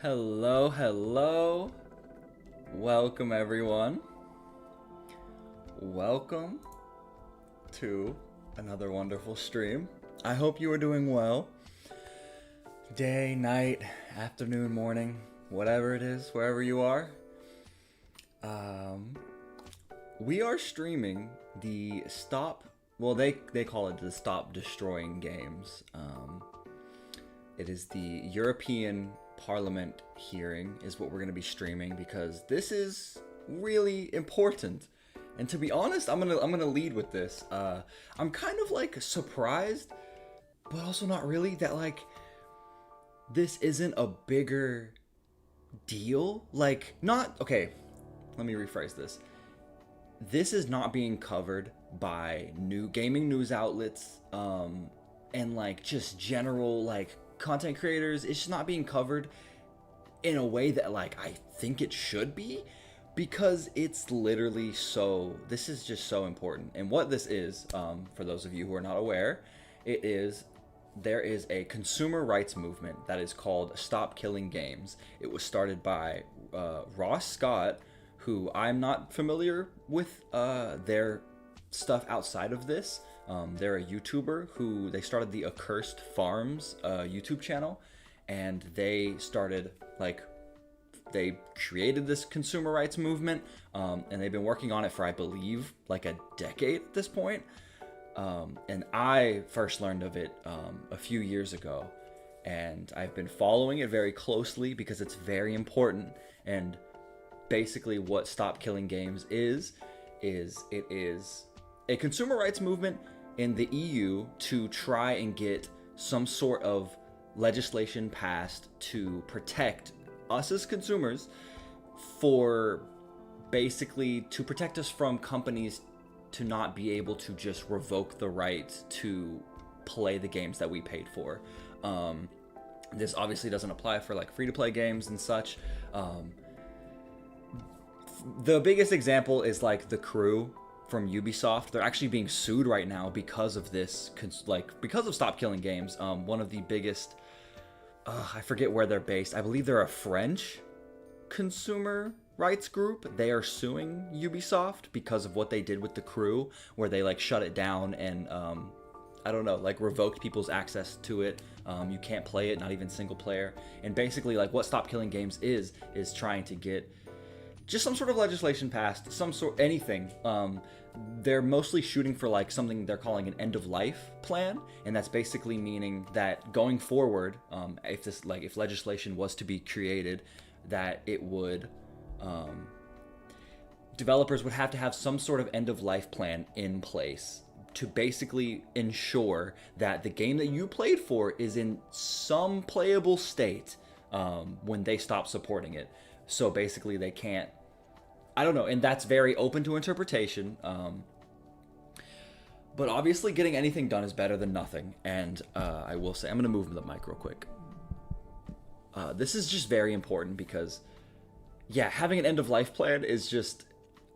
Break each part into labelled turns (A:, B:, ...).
A: Hello, hello. Welcome, everyone. Welcome to another wonderful stream. I hope you are doing well. Day, night, afternoon, morning, whatever it is, wherever you are. We are streaming the they call it the Stop Destroying Games. It is the European Parliament hearing is what we're going to be streaming because this is really important. And to be honest, I'm gonna lead with this. I'm kind of like surprised, but also not really, that like this isn't a bigger deal. Like, not okay. Let me rephrase this. This is not being covered by new gaming news outlets, and like just general like content creators. It's just not being covered in a way that like I think it should be, because it's literally this is just so important. And what this is, for those of you who are not aware, there is a consumer rights movement that is called Stop Killing Games. It was started by Ross Scott, who I'm not familiar with their stuff outside of this. They're a YouTuber who they started the Accursed Farms YouTube channel, and they created this consumer rights movement, and they've been working on it for, I believe, like a decade at this point. And I first learned of it a few years ago, and I've been following it very closely because it's very important. And basically what Stop Killing Games is it is a consumer rights movement in the EU to try and get some sort of legislation passed to protect us as consumers, for basically to protect us from companies to not be able to just revoke the right to play the games that we paid for. This obviously doesn't apply for like free-to-play games and such. The biggest example is like The Crew from Ubisoft. They're actually being sued right now because of this, because of Stop Killing Games. One of the biggest, I forget where they're based. I believe they're a French consumer rights group. They are suing Ubisoft because of what they did with The Crew, where they like shut it down and I don't know, like revoked people's access to it. You can't play it, not even single player. And basically like what Stop Killing Games is trying to get just some sort of legislation passed, anything. They're mostly shooting for like something they're calling an end of life plan, and that's basically meaning that going forward, if legislation was to be created, that it would, developers would have to have some sort of end of life plan in place to basically ensure that the game that you played for is in some playable state when they stop supporting it. So basically they can't, I don't know, and that's very open to interpretation. But obviously getting anything done is better than nothing. And I will say, I'm going to move the mic real quick. This is just very important because, yeah, having an end-of-life plan is just,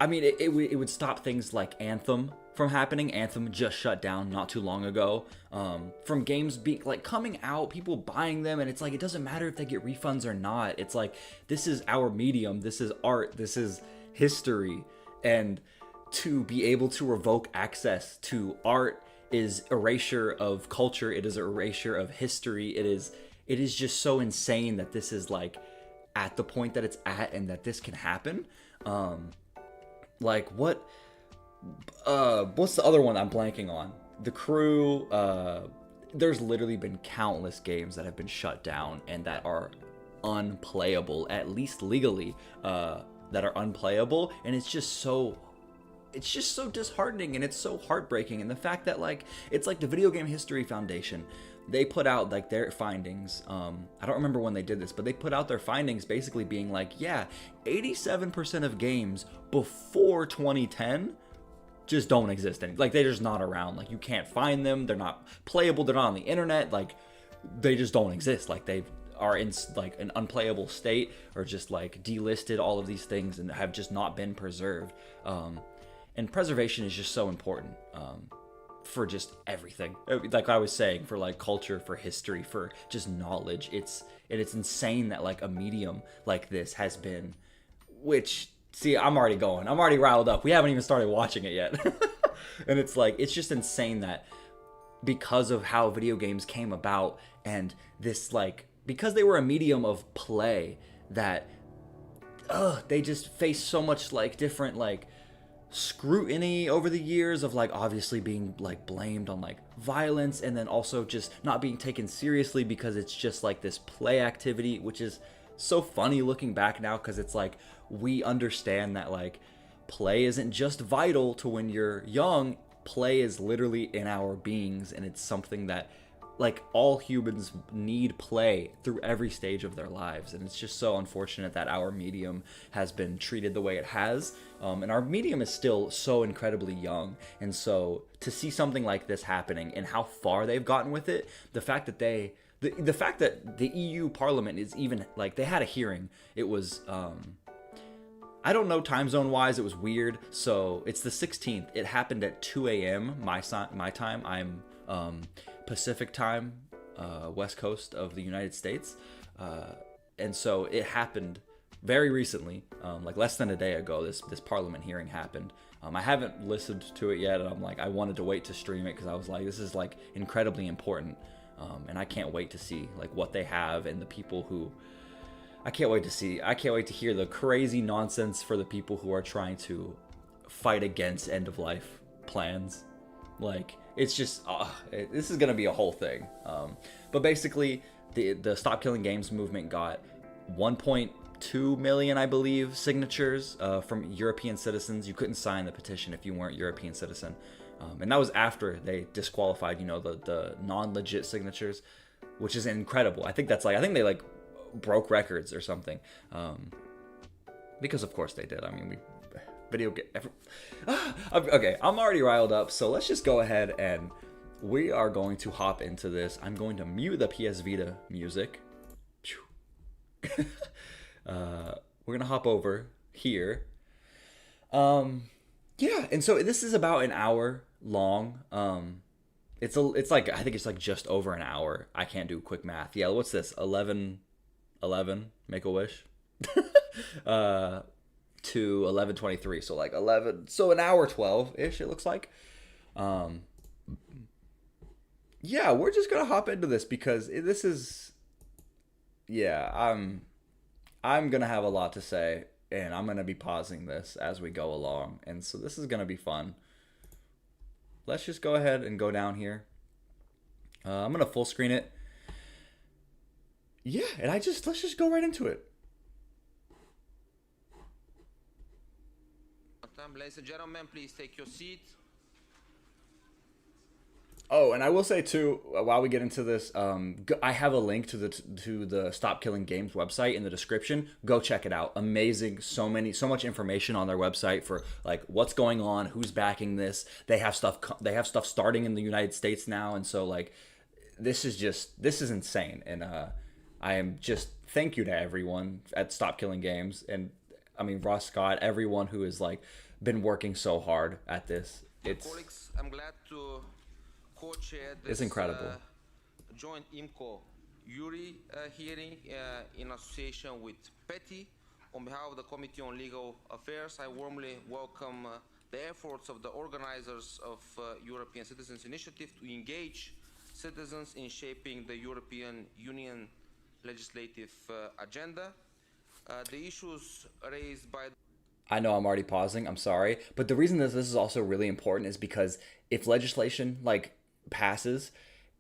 A: I mean, it would stop things like Anthem from happening. Anthem just shut down not too long ago. From games being like coming out, people buying them, and it's like it doesn't matter if they get refunds or not. It's like, this is our medium, this is art, this is history, and to be able to revoke access to art is erasure of culture. It is erasure of history. It is just so insane that this is like at the point that it's at, and that this can happen. Like what's the other one I'm blanking on? The Crew. There's literally been countless games that have been shut down and that are unplayable, at least legally, that are unplayable. And it's just so disheartening, and it's so heartbreaking. And the fact that like, it's like the Video Game History Foundation, they put out like their findings. I don't remember when they did this, but they put out their findings basically being like, yeah, 87% of games before 2010 just don't exist anymore. Like, they're just not around. Like, you can't find them. They're not playable. They're not on the internet. Like, they just don't exist. Like, they are in like an unplayable state, or just like delisted, all of these things, and have just not been preserved. And preservation is just so important for just everything. Like I was saying, for like culture, for history, for just knowledge. It's insane that like a medium like this has been, which, see, I'm already riled up. We haven't even started watching it yet. And it's like, it's just insane that because of how video games came about, and this, like, because they were a medium of play, that they just face so much like different like scrutiny over the years of like obviously being like blamed on like violence, and then also just not being taken seriously because it's just like this play activity, which is so funny looking back now, because it's like we understand that like play isn't just vital to when you're young. Play is literally in our beings, and it's something that like all humans need play through every stage of their lives. And it's just so unfortunate that our medium has been treated the way it has, and our medium is still so incredibly young. And so to see something like this happening and how far they've gotten with it, the fact that the fact that the EU Parliament is even like, they had a hearing. It was I don't know, time zone wise, it was weird. So it's the 16th. It happened at 2 a.m. my time. I'm Pacific time, west coast of the United States, and so it happened very recently, like less than a day ago. This Parliament hearing happened. I haven't listened to it yet, and I'm like, I wanted to wait to stream it because I was like, this is like incredibly important, and I can't wait to see like what they have, and the people who I can't wait to hear the crazy nonsense for the people who are trying to fight against end of life plans. Like, it's just this is gonna be a whole thing. But basically, the Stop Killing Games movement got 1.2 million, I believe, signatures from European citizens. You couldn't sign the petition if you weren't European citizen, and that was after they disqualified, the non-legit signatures, which is incredible. I think they like broke records or something, because of course they did. I mean, okay, I'm already riled up, so let's just go ahead and we are going to hop into this. I'm going to mute the PS Vita music. We're gonna hop over here. Yeah, and so this is about an hour long. It's like, I think it's like just over an hour. I can't do quick math. Yeah, what's this? 11, make a wish. To 11:23, so like 11, so an hour 12 ish, it looks like. Yeah, we're just gonna hop into this because this is, yeah, I'm gonna have a lot to say, and I'm gonna be pausing this as we go along, and so this is gonna be fun. Let's just go ahead and go down here. I'm gonna full screen it. Yeah, and let's just go right into it.
B: Ladies and gentlemen, please take your seat.
A: Oh, and I will say too, while we get into this, I have a link to the Stop Killing Games website in the description. Go check it out. Amazing. So much information on their website for like what's going on, who's backing this. They have stuff starting in the United States now, and so like this is insane. And I am just, thank you to everyone at Stop Killing Games, and I mean Ross Scott, everyone who has like been working so hard at this.
B: Colleagues, I'm glad to co-chair this
A: it's incredible.
B: Joint IMCO Yuri hearing in association with PETI. On behalf of the Committee on Legal Affairs, I warmly welcome the efforts of the organizers of European Citizens Initiative to engage citizens in shaping the European Union legislative agenda. The issues raised by...
A: I know I'm already pausing, I'm sorry, but the reason that this is also really important is because if legislation like passes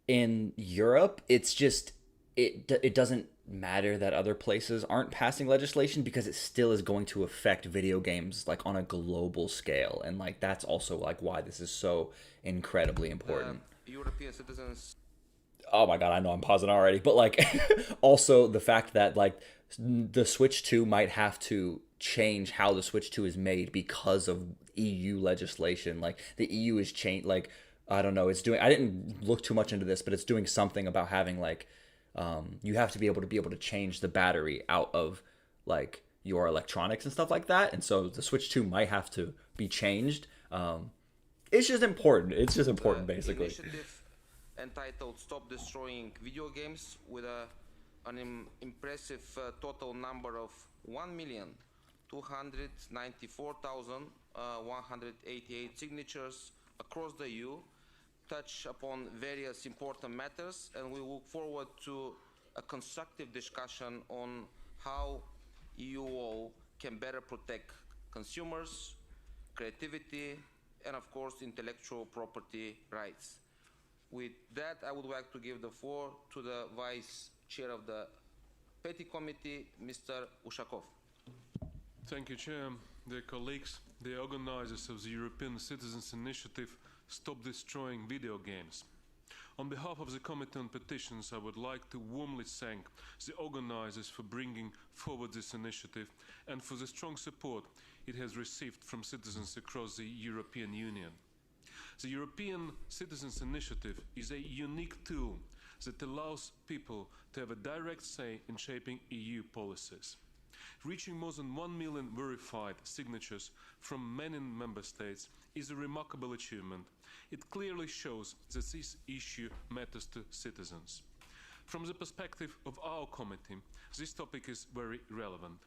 A: in Europe, it's just it doesn't matter that other places aren't passing legislation, because it still is going to affect video games like on a global scale, and like that's also like why this is so incredibly important.
B: European citizens...
A: Oh my god, I know I'm pausing already, but like also the fact that like the Switch 2 might have to change how the Switch 2 is made because of EU legislation. Like the EU is changed, like I don't know, it's doing, I didn't look too much into this, but it's doing something about having like you have to be able to change the battery out of like your electronics and stuff like that. And so the Switch 2 might have to be changed it's just important. It's just important, basically.
B: Initiative entitled "Stop Destroying Video Games" with an impressive total number of 1,294,188 signatures across the EU, touch upon various important matters, and we look forward to a constructive discussion on how EU can better protect consumers, creativity, and of course intellectual property rights. With that, I would like to give the floor to the Vice Chair of the Petty Committee, Mr. Ushakov.
C: Thank you, Chair. Dear colleagues, the organizers of the European Citizens Initiative Stop Destroying Video Games. On behalf of the Committee on Petitions, I would like to warmly thank the organizers for bringing forward this initiative and for the strong support it has received from citizens across the European Union. The European Citizens Initiative is a unique tool that allows people to have a direct say in shaping EU policies. Reaching more than 1 million verified signatures from many member states is a remarkable achievement. It clearly shows that this issue matters to citizens. From the perspective of our committee, this topic is very relevant.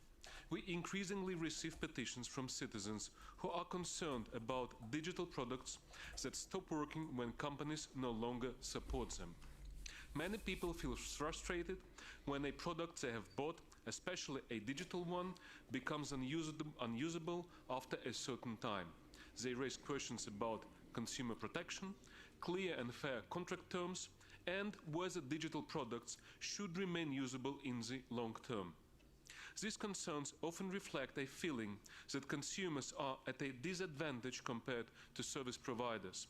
C: We increasingly receive petitions from citizens who are concerned about digital products that stop working when companies no longer support them. Many people feel frustrated when a product they have bought, especially a digital one, becomes unusable after a certain time. They raise questions about consumer protection, clear and fair contract terms, and whether digital products should remain usable in the long term. These concerns often reflect a feeling that consumers are at a disadvantage compared to service providers.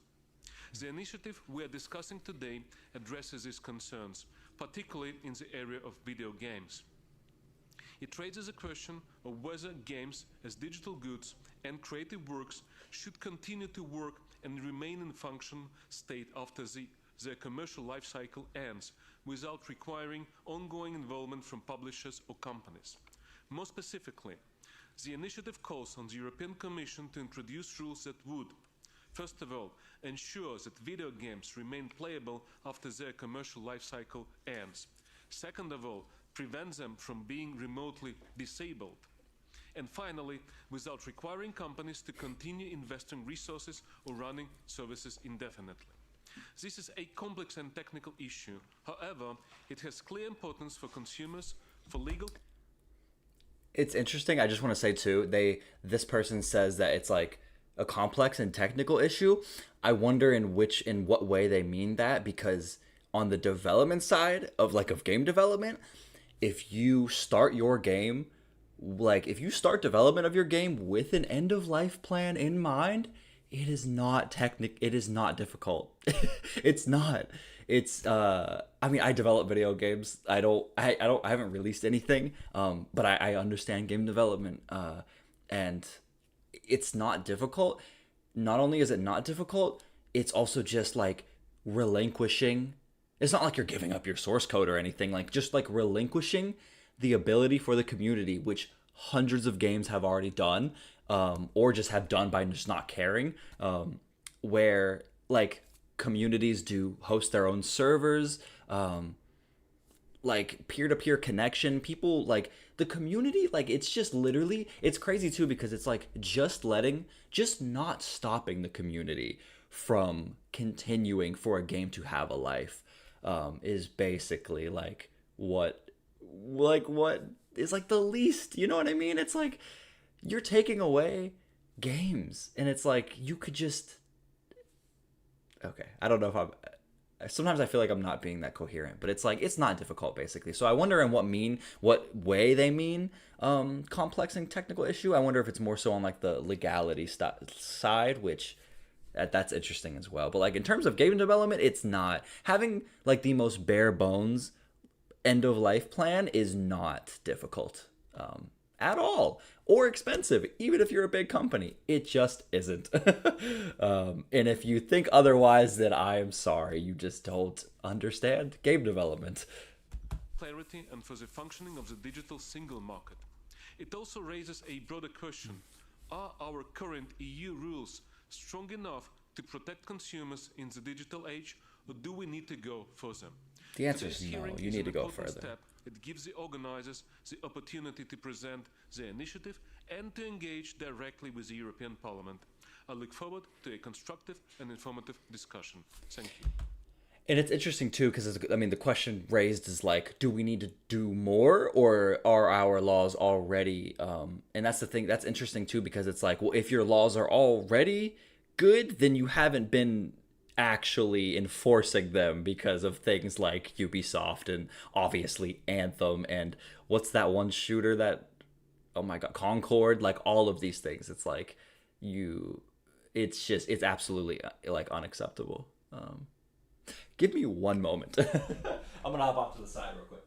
C: The initiative we are discussing today addresses these concerns, particularly in the area of video games. It raises a question of whether games as digital goods and creative works should continue to work and remain in function state after their commercial life cycle ends, without requiring ongoing involvement from publishers or companies. More specifically, the initiative calls on the European Commission to introduce rules that would, first of all, ensure that video games remain playable after their commercial life cycle ends. Second of all, prevent them from being remotely disabled. And finally, without requiring companies to continue investing resources or running services indefinitely. This is a complex and technical issue. However, it has clear importance for consumers, for legal...
A: It's interesting. I just want to say too, this person says that it's like a complex and technical issue. I wonder in what way they mean that, because on the development side of game development, if you start your game, if you start development of your game with an end of life plan in mind, it is not difficult. It's not. It's I mean, I develop video games. I haven't released anything, but I understand game development, and it's not difficult. Not only is it not difficult, it's also just like relinquishing. It's not like you're giving up your source code or anything, just relinquishing the ability for the community, which hundreds of games have already done, or just have done by just not caring, where communities do host their own servers, peer-to-peer connection. People the community, it's just literally, it's crazy too, because it's just not stopping the community from continuing for a game to have a life, is basically what is the least, you know what I mean? It's you're taking away games, and it's you could just, okay, I don't know if sometimes I feel like I'm not being that coherent, but it's it's not difficult, basically. So I wonder in what way they mean complex and technical issue. I wonder if it's more so on the legality side, which that's interesting as well. But in terms of game development, it's not. Having the most bare bones end of life plan is not difficult at all, or expensive, even if you're a big company. It just isn't. And if you think otherwise, then I am sorry, you just don't understand game development.
C: Clarity and for the functioning of the digital single market. It also raises a broader question: are our current EU rules strong enough to protect consumers in the digital age, or do we need to go further?
A: The answer is
C: Today's
A: no.
C: hearing
A: You
C: is
A: need
C: an
A: to go
C: important
A: further.
C: step. It gives the organizers the opportunity to present their initiative and to engage directly with the European Parliament. I look forward to a constructive and informative discussion. Thank you.
A: And it's interesting too, because I mean, the question raised is like, do we need to do more, or are our laws already? And that's the thing. That's interesting too, because it's like, well, if your laws are already good, then you haven't been actually enforcing them because of things like Ubisoft and obviously Anthem and what's that one shooter that? Oh my God, Concord. Like all of these things, it's like it's absolutely like unacceptable. Give me one moment. I'm gonna hop off to the side real quick.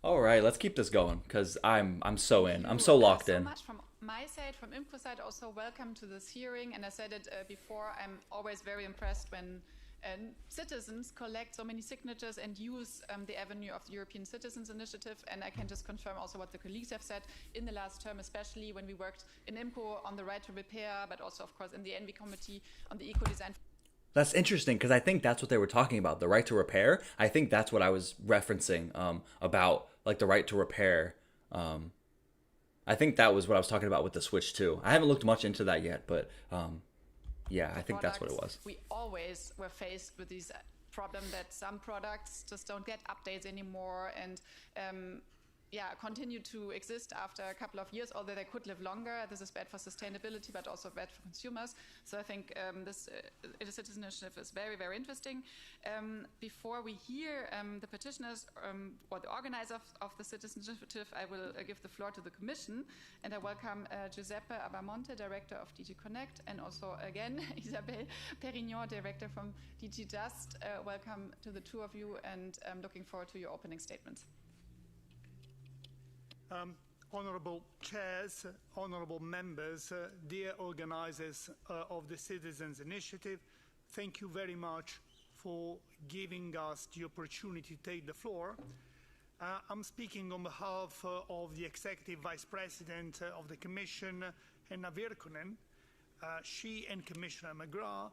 A: All right, let's keep this going because I'm so in. I'm so locked
D: so
A: in.
D: much from my side, from IMCO side, also welcome to this hearing. And I said it before, I'm always very impressed when citizens collect so many signatures and use the avenue of the European Citizens Initiative. And I can just confirm also what the colleagues have said in the last term, especially when we worked in IMCO on the right to repair, but also, of course, in the ENVI committee on the eco-design.
A: That's interesting because I think that's what they were talking about, the right to repair. I think that's what I was referencing about like the right to repair. I think that was what I was talking about with the Switch too. I haven't looked much into that yet, but yeah, I think that's what it was.
D: We always were faced with these problem that some products just don't get updates anymore and continue to exist after a couple of years, although they could live longer. This is bad for sustainability, but also bad for consumers. So I think this citizen initiative is very, very interesting. Before we hear the petitioners or the organizer of the citizen initiative, I will give the floor to the Commission, and I welcome Giuseppe Abamonte, Director of DG Connect, and also again Isabelle Perignon, Director from DG Just. Welcome to the two of you, and I'm looking forward to your opening statements.
E: Honourable chairs, honourable members, dear organisers of the Citizens Initiative, thank you very much for giving us the opportunity to take the floor. I'm speaking on behalf of the Executive Vice President of the Commission, Henna Virkkunen. She and Commissioner McGrath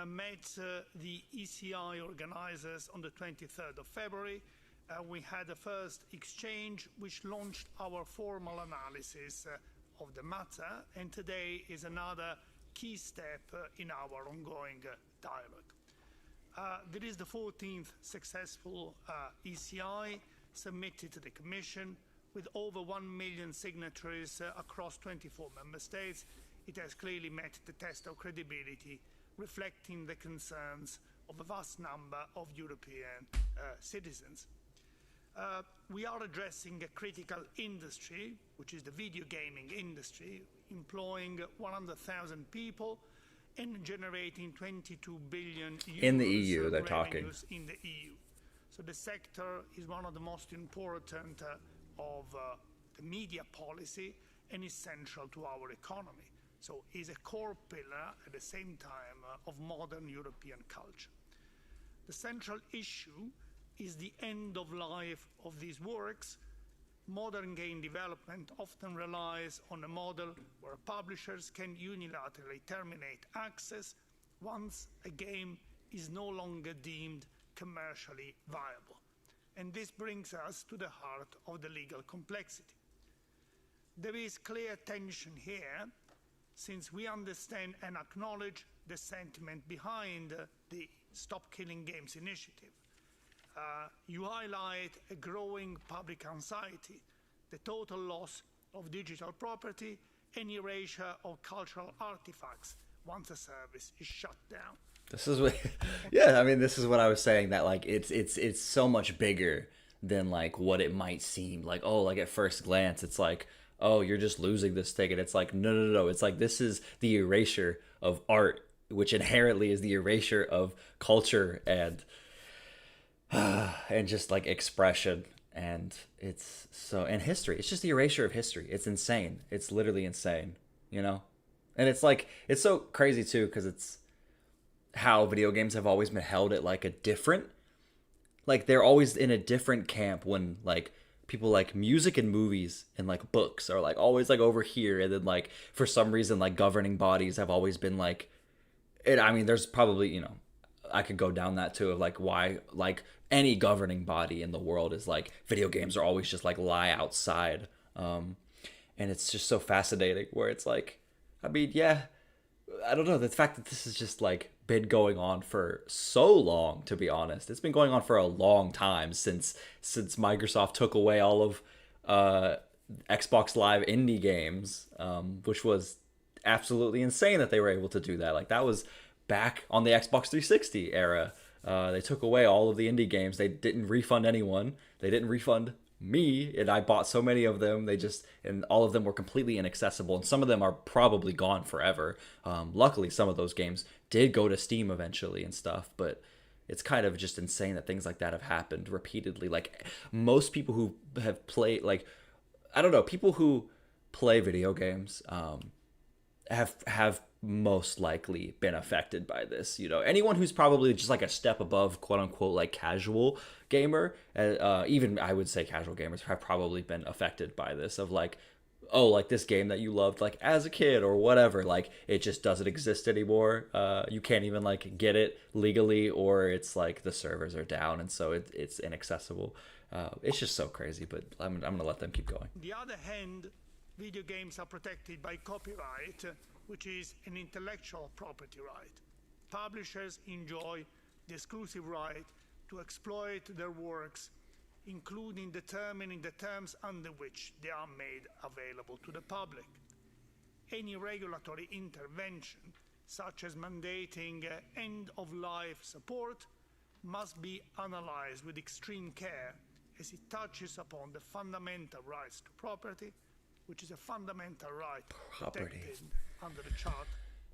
E: met the ECI organisers on the 23rd of February. We had a first exchange which launched our formal analysis of the matter, and today is another key step in our ongoing dialogue. There is the 14th successful ECI submitted to the Commission with over 1 million signatories across 24 member states. It has clearly met the test of credibility, reflecting the concerns of a vast number of European citizens. We are addressing a critical industry, which is the video gaming industry, employing 100,000 people and generating 22 billion euros
A: in the EU. They're talking
E: in the EU. So the sector is one of the most important of the media policy and is central to our economy. So is a core pillar at the same time of modern European culture. The central issue is the end of life of these works. Modern game development often relies on a model where publishers can unilaterally terminate access once a game is no longer deemed commercially viable. And this brings us to the heart of the legal complexity. There is clear tension here, since we understand and acknowledge the sentiment behind the Stop Killing Games initiative. You highlight a growing public anxiety, the total loss of digital property, and erasure of cultural artifacts once a service is shut down.
A: This is what, yeah. I mean, this is what I was saying, that like it's so much bigger than like what it might seem. Like, oh, like at first glance, it's like, oh, you're just losing this ticket. It's like, no. It's like, this is the erasure of art, which inherently is the erasure of culture and just like expression, and it's so, and history. It's just the erasure of history. It's insane. It's literally insane, you know? And it's like, it's so crazy too, because it's how video games have always been held at like a different, like they're always in a different camp when like people like music and movies and like books are like always like over here, and then like for some reason like governing bodies have always been like it. I mean, there's probably, you know, I could go down that too of like why like any governing body in the world is like video games are always just like lie outside. And it's just so fascinating where it's like, I mean, yeah, I don't know, the fact that this has just like been going on for so long, to be honest. It's been going on for a long time since Microsoft took away all of Xbox Live indie games, which was absolutely insane that they were able to do that. Like that was back on the Xbox 360 era. They took away all of the indie games. They didn't refund anyone. They didn't refund me, and I bought so many of them. And all of them were completely inaccessible, and some of them are probably gone forever. Luckily, some of those games did go to Steam eventually and stuff, but it's kind of just insane that things like that have happened repeatedly. Like most people who have played, like, I don't know, people who play video games, have most likely been affected by this. You know, anyone who's probably just like a step above quote unquote like casual gamer, even I would say casual gamers have probably been affected by this, of like, oh, like this game that you loved like as a kid or whatever, like it just doesn't exist anymore. You can't even like get it legally, or it's like the servers are down and so it's inaccessible. It's just so crazy, but I'm gonna let them keep going.
E: On the other hand, video games are protected by copyright, which is an intellectual property right. Publishers enjoy the exclusive right to exploit their works, including determining the terms under which they are made available to the public. Any regulatory intervention, such as mandating end-of-life support, must be analyzed with extreme care, as it touches upon the fundamental rights to property, which is a fundamental right protected under the Charter.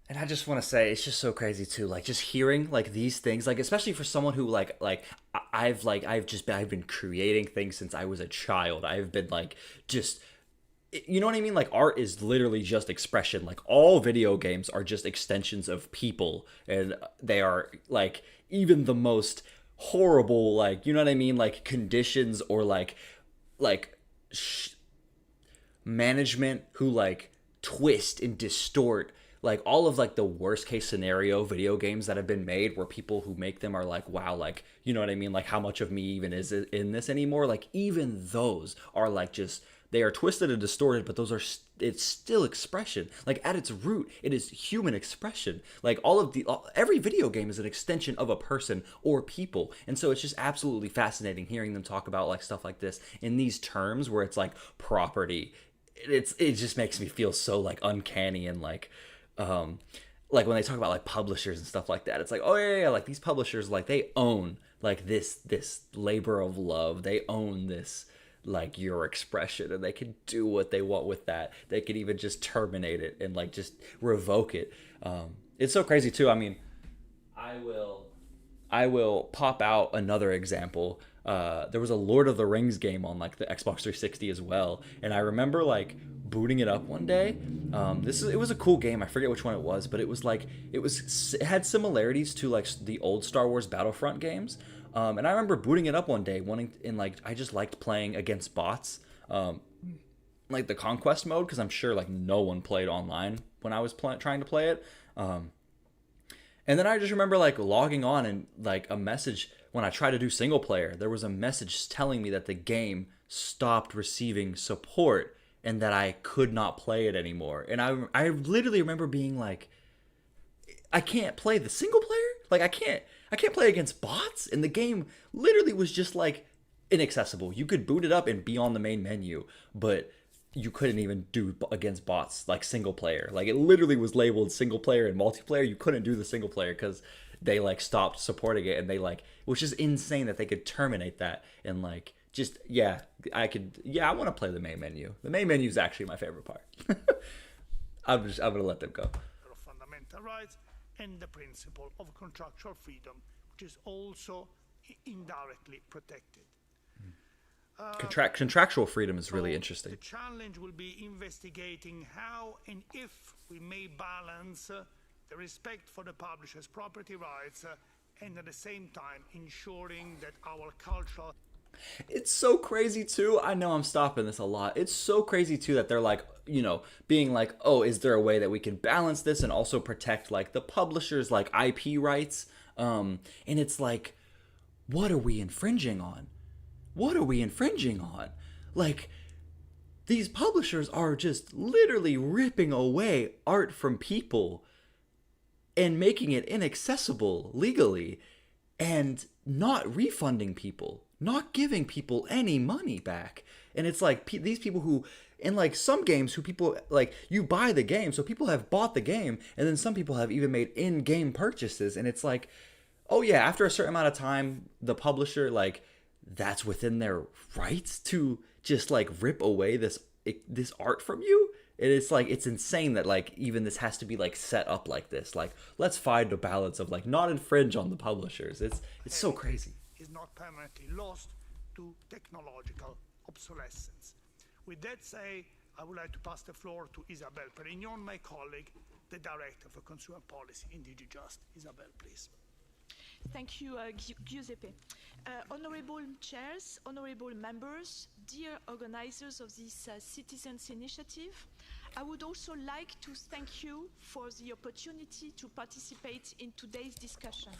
A: And I just want to say, it's just so crazy too. Like just hearing like these things, like especially for someone who I've been creating things since I was a child. I've been like just, you know what I mean? Like art is literally just expression. Like all video games are just extensions of people, and they are like even the most horrible, like, you know what I mean? Like conditions or management who like twist and distort like all of like the worst case scenario video games that have been made, where people who make them are like, wow, like, you know what I mean, like how much of me even is in this anymore. Like even those are like just, they are twisted and distorted, but those are it's still expression. Like at its root, it is human expression. Like every video game is an extension of a person or people. And so it's just absolutely fascinating hearing them talk about like stuff like this in these terms where it's like property. It just makes me feel so like uncanny, and like when they talk about like publishers and stuff like that, it's like, oh yeah, like these publishers, like they own like this labor of love. They own this, like your expression, and they can do what they want with that. They could even just terminate it and like just revoke it. It's so crazy too. I mean, I will pop out another example. There was a Lord of the Rings game on like the Xbox 360 as well, and I remember like booting it up one day. It was a cool game. I forget which one it was, but it had similarities to like the old Star Wars Battlefront games. And I remember booting it up one day, I just liked playing against bots, like the conquest mode, because I'm sure like no one played online when I was trying to play it. And then I just remember like logging on, and like a message when I tried to do single player, there was a message telling me that the game stopped receiving support and that I could not play it anymore. And I literally remember being like, I can't play the single player? Like I can't play against bots? And the game literally was just like inaccessible. You could boot it up and be on the main menu, but you couldn't even do against bots like single player. Like it literally was labeled single player and multiplayer. You couldn't do the single player because they like stopped supporting it, and they like, which is insane that they could terminate that. And like, just, I want to play the main menu. The main menu is actually my favorite part. I'm gonna let them go.
E: Of fundamental rights and the principle of contractual freedom, which is also indirectly protected.
A: Contractual freedom is really interesting.
E: The challenge will be investigating how and if we may balance the respect for the publisher's property rights and at the same time ensuring that our cultural...
A: It's so crazy too. I know I'm stopping this a lot. It's so crazy too that they're like, you know, being like, oh, is there a way that we can balance this and also protect like the publishers like IP rights? And it's like, what are we infringing on? What are we infringing on? Like, these publishers are just literally ripping away art from people and making it inaccessible legally and not refunding people, not giving people any money back. And it's like these people who, in like some games, who people like, you buy the game, so people have bought the game, and then some people have even made in-game purchases, and it's like, oh yeah, after a certain amount of time, the publisher, like, that's within their rights to just like rip away this art from you. And it's like, it's insane that like even this has to be like set up like this. Like, let's find a balance of like not infringe on the publishers. It's so crazy.
E: Is not permanently lost to technological obsolescence. With that said, I would like to pass the floor to Isabelle Perignon, my colleague, the Director for Consumer Policy in DG Just. Isabelle, please.
F: Thank you, Giuseppe. Honorable chairs, honorable members, dear organizers of this Citizens Initiative, I would also like to thank you for the opportunity to participate in today's discussion.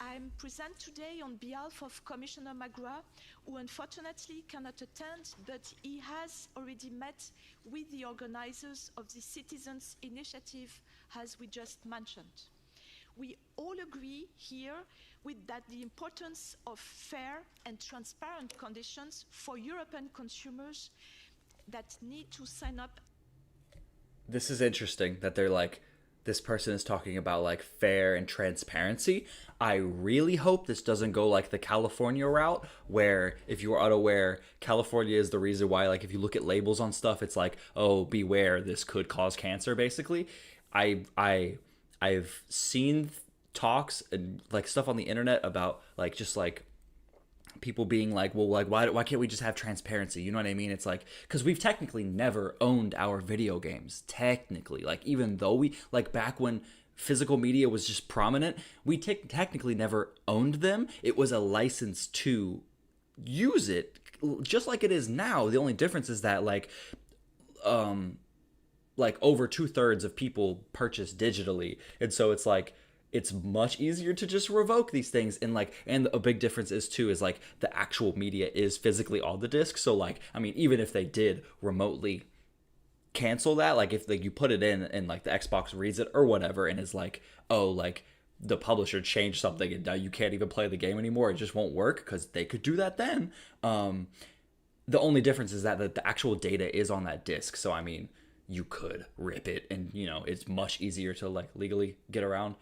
F: I'm present today on behalf of Commissioner McGrath, who unfortunately cannot attend, but he has already met with the organizers of the Citizens Initiative, as we just mentioned. We all agree here with that the importance of fair and transparent conditions for European consumers that need to sign up.
A: This is interesting that they're like, this person is talking about like fair and transparency. I really hope this doesn't go like the California route, where if you are unaware, California is the reason why, like, if you look at labels on stuff, it's like, oh, beware, this could cause cancer, basically. I've seen talks and like stuff on the internet about like just like people being like, well, like why can't we just have transparency? You know what I mean? It's like, because we've technically never owned our video games. Technically, like, even though we, like, back when physical media was just prominent, we technically never owned them. It was a license to use it, just like it is now. The only difference is that like over 2/3 of people purchase digitally, and so it's like, it's much easier to just revoke these things. And like, and a big difference is too, is like the actual media is physically on the disc. So like, I mean, even if they did remotely cancel that, like if like you put it in and like the Xbox reads it or whatever, and is like, oh, like the publisher changed something and now you can't even play the game anymore, it just won't work, because they could do that then. The only difference is that the actual data is on that disc. So I mean, you could rip it, and you know, it's much easier to like legally get around.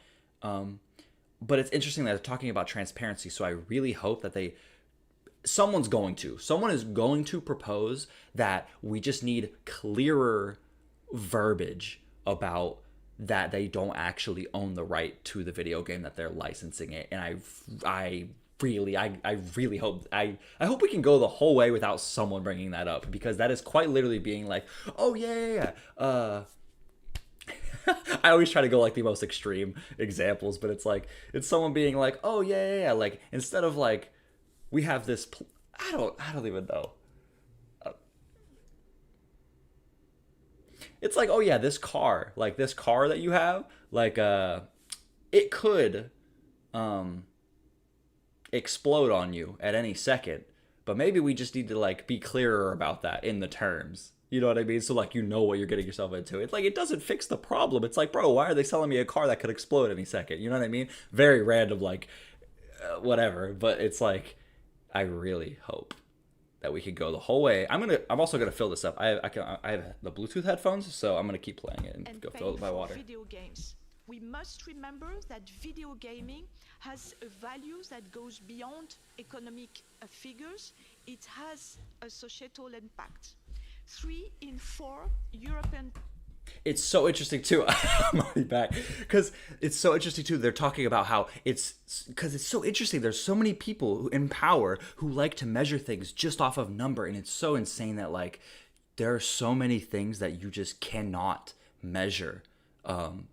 A: But it's interesting that they're talking about transparency. So I really hope that someone is going to propose that we just need clearer verbiage about that they don't actually own the right to the video game, that they're licensing it. And I really hope I hope we can go the whole way without someone bringing that up, because that is quite literally being like, oh yeah. I always try to go like the most extreme examples, but it's like, it's someone being like, oh yeah, like, instead of like, we have this I don't even know. It's like, oh yeah, this car that you have, like it could explode on you at any second, but maybe we just need to like be clearer about that in the terms. You know what I mean? So like, you know what you're getting yourself into. It's like, it doesn't fix the problem. It's like, bro, why are they selling me a car that could explode any second? You know what I mean? Very random, like whatever. But it's like, I really hope that we could go the whole way. I'm also gonna fill this up. I have the Bluetooth headphones, so I'm gonna keep playing it and go fill it by water.
F: Video games. We must remember that video gaming has a value that goes beyond economic figures. It has a societal impact. 3 in 4 European...
A: It's so interesting too. I'm already back because it's so interesting too. They're talking about how it's so interesting. There's so many people who in power who like to measure things just off of number, and it's so insane that like there are so many things that you just cannot measure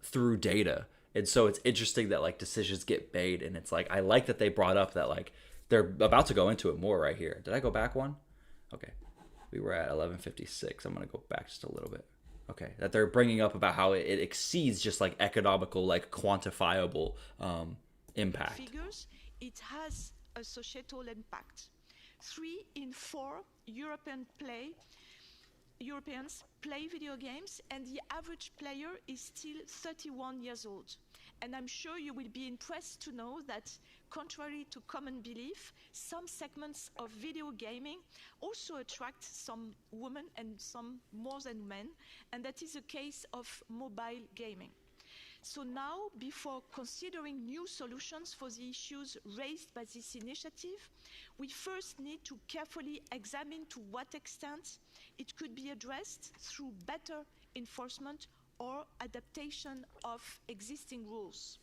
A: through data. And so it's interesting that like decisions get made, and it's like I like that they brought up that like they're about to go into it more right here. Did I go back one? Okay, we were at 11:56. I'm gonna go back just a little bit. Okay, that they're bringing up about how it exceeds just like economical, like quantifiable impact.
F: Figures, it has a societal impact. 3 in 4 Europeans play video games, and the average player is still 31 years old. And I'm sure you will be impressed to know that, contrary to common belief, some segments of video gaming also attract some women and some more than men, and that is the case of mobile gaming. So now, before considering new solutions for the issues raised by this initiative, we first need to carefully examine to what extent it could be addressed through better enforcement or adaptation of existing rules.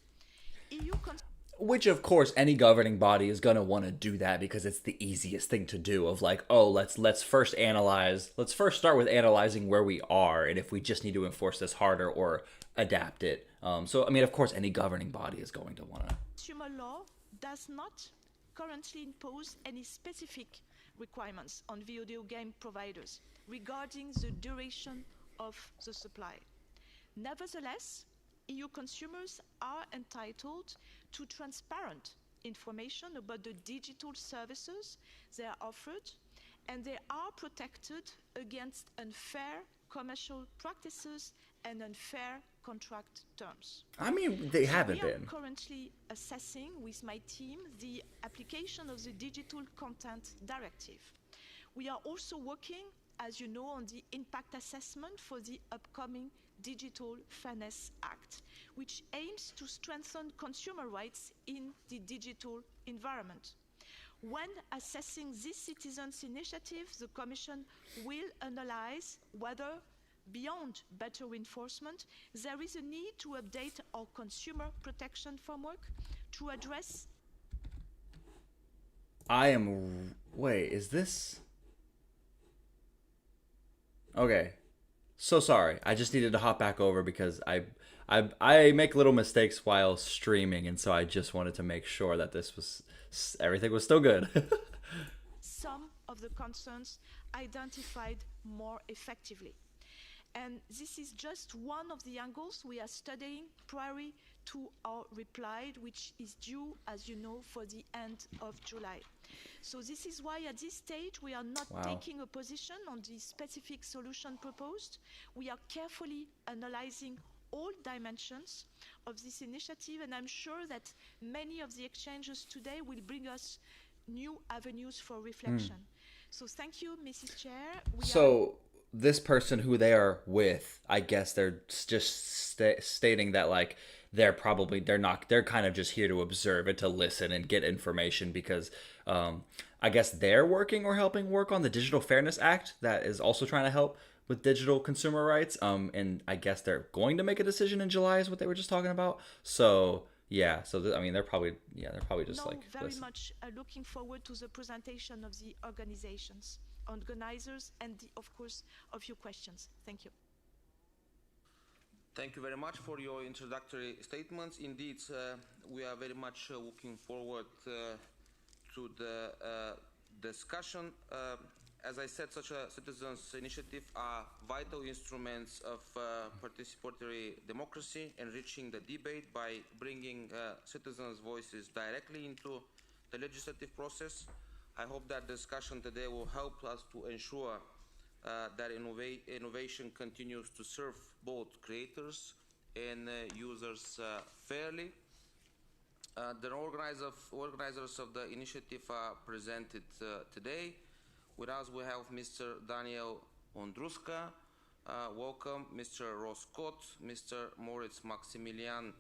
A: Which of course any governing body is going to want to do that because it's the easiest thing to do of like, oh, let's first start with analyzing where we are and if we just need to enforce this harder or adapt it. So I mean, of course any governing body is going to want to.
F: Consumer law does not currently impose any specific requirements on video game providers regarding the duration of the supply. Nevertheless, EU consumers are entitled to transparent information about the digital services they are offered, and they are protected against unfair commercial practices and unfair contract terms.
A: I mean, they haven't been.
F: We are currently assessing with my team the application of the Digital Content Directive. We are also working, as you know, on the impact assessment for the upcoming Digital Fairness Act, which aims to strengthen consumer rights in the digital environment. When assessing this citizens' initiative, the Commission will analyze whether, beyond better enforcement, there is a need to update our consumer protection framework to address.
A: Wait, is this? Okay. So sorry. I just needed to hop back over because I make little mistakes while streaming, and so I just wanted to make sure that everything was still good.
F: Some of the concerns identified more effectively. And this is just one of the angles we are studying prior to our reply, which is due, as you know, for the end of July. So this is why at this stage we are not taking a position on the specific solution proposed. We are carefully analyzing all dimensions of this initiative, and I'm sure that many of the exchanges today will bring us new avenues for reflection. So thank you, Mrs. Chair.
A: This person who they are with, I guess they're just stating that like they're kind of just here to observe and to listen and get information because I guess they're working or helping work on the Digital Fairness Act that is also trying to help with digital consumer rights. And I guess they're going to make a decision in July is what they were just talking about. So yeah, I mean, they're probably just
F: very much looking forward to the presentation of the organizers and of course of your questions. Thank you.
B: Thank you very much for your introductory statements. Indeed, we are very much looking forward to the discussion. As I said, such a citizens' initiative are vital instruments of participatory democracy, enriching the debate by bringing citizens' voices directly into the legislative process. I hope that discussion today will help us to ensure that innovation continues to serve both creators and users fairly. The organizers of the initiative are presented today. With us we have Mr. Daniel Ondruska, welcome, Mr. Ross Scott, Mr. Moritz Maximilian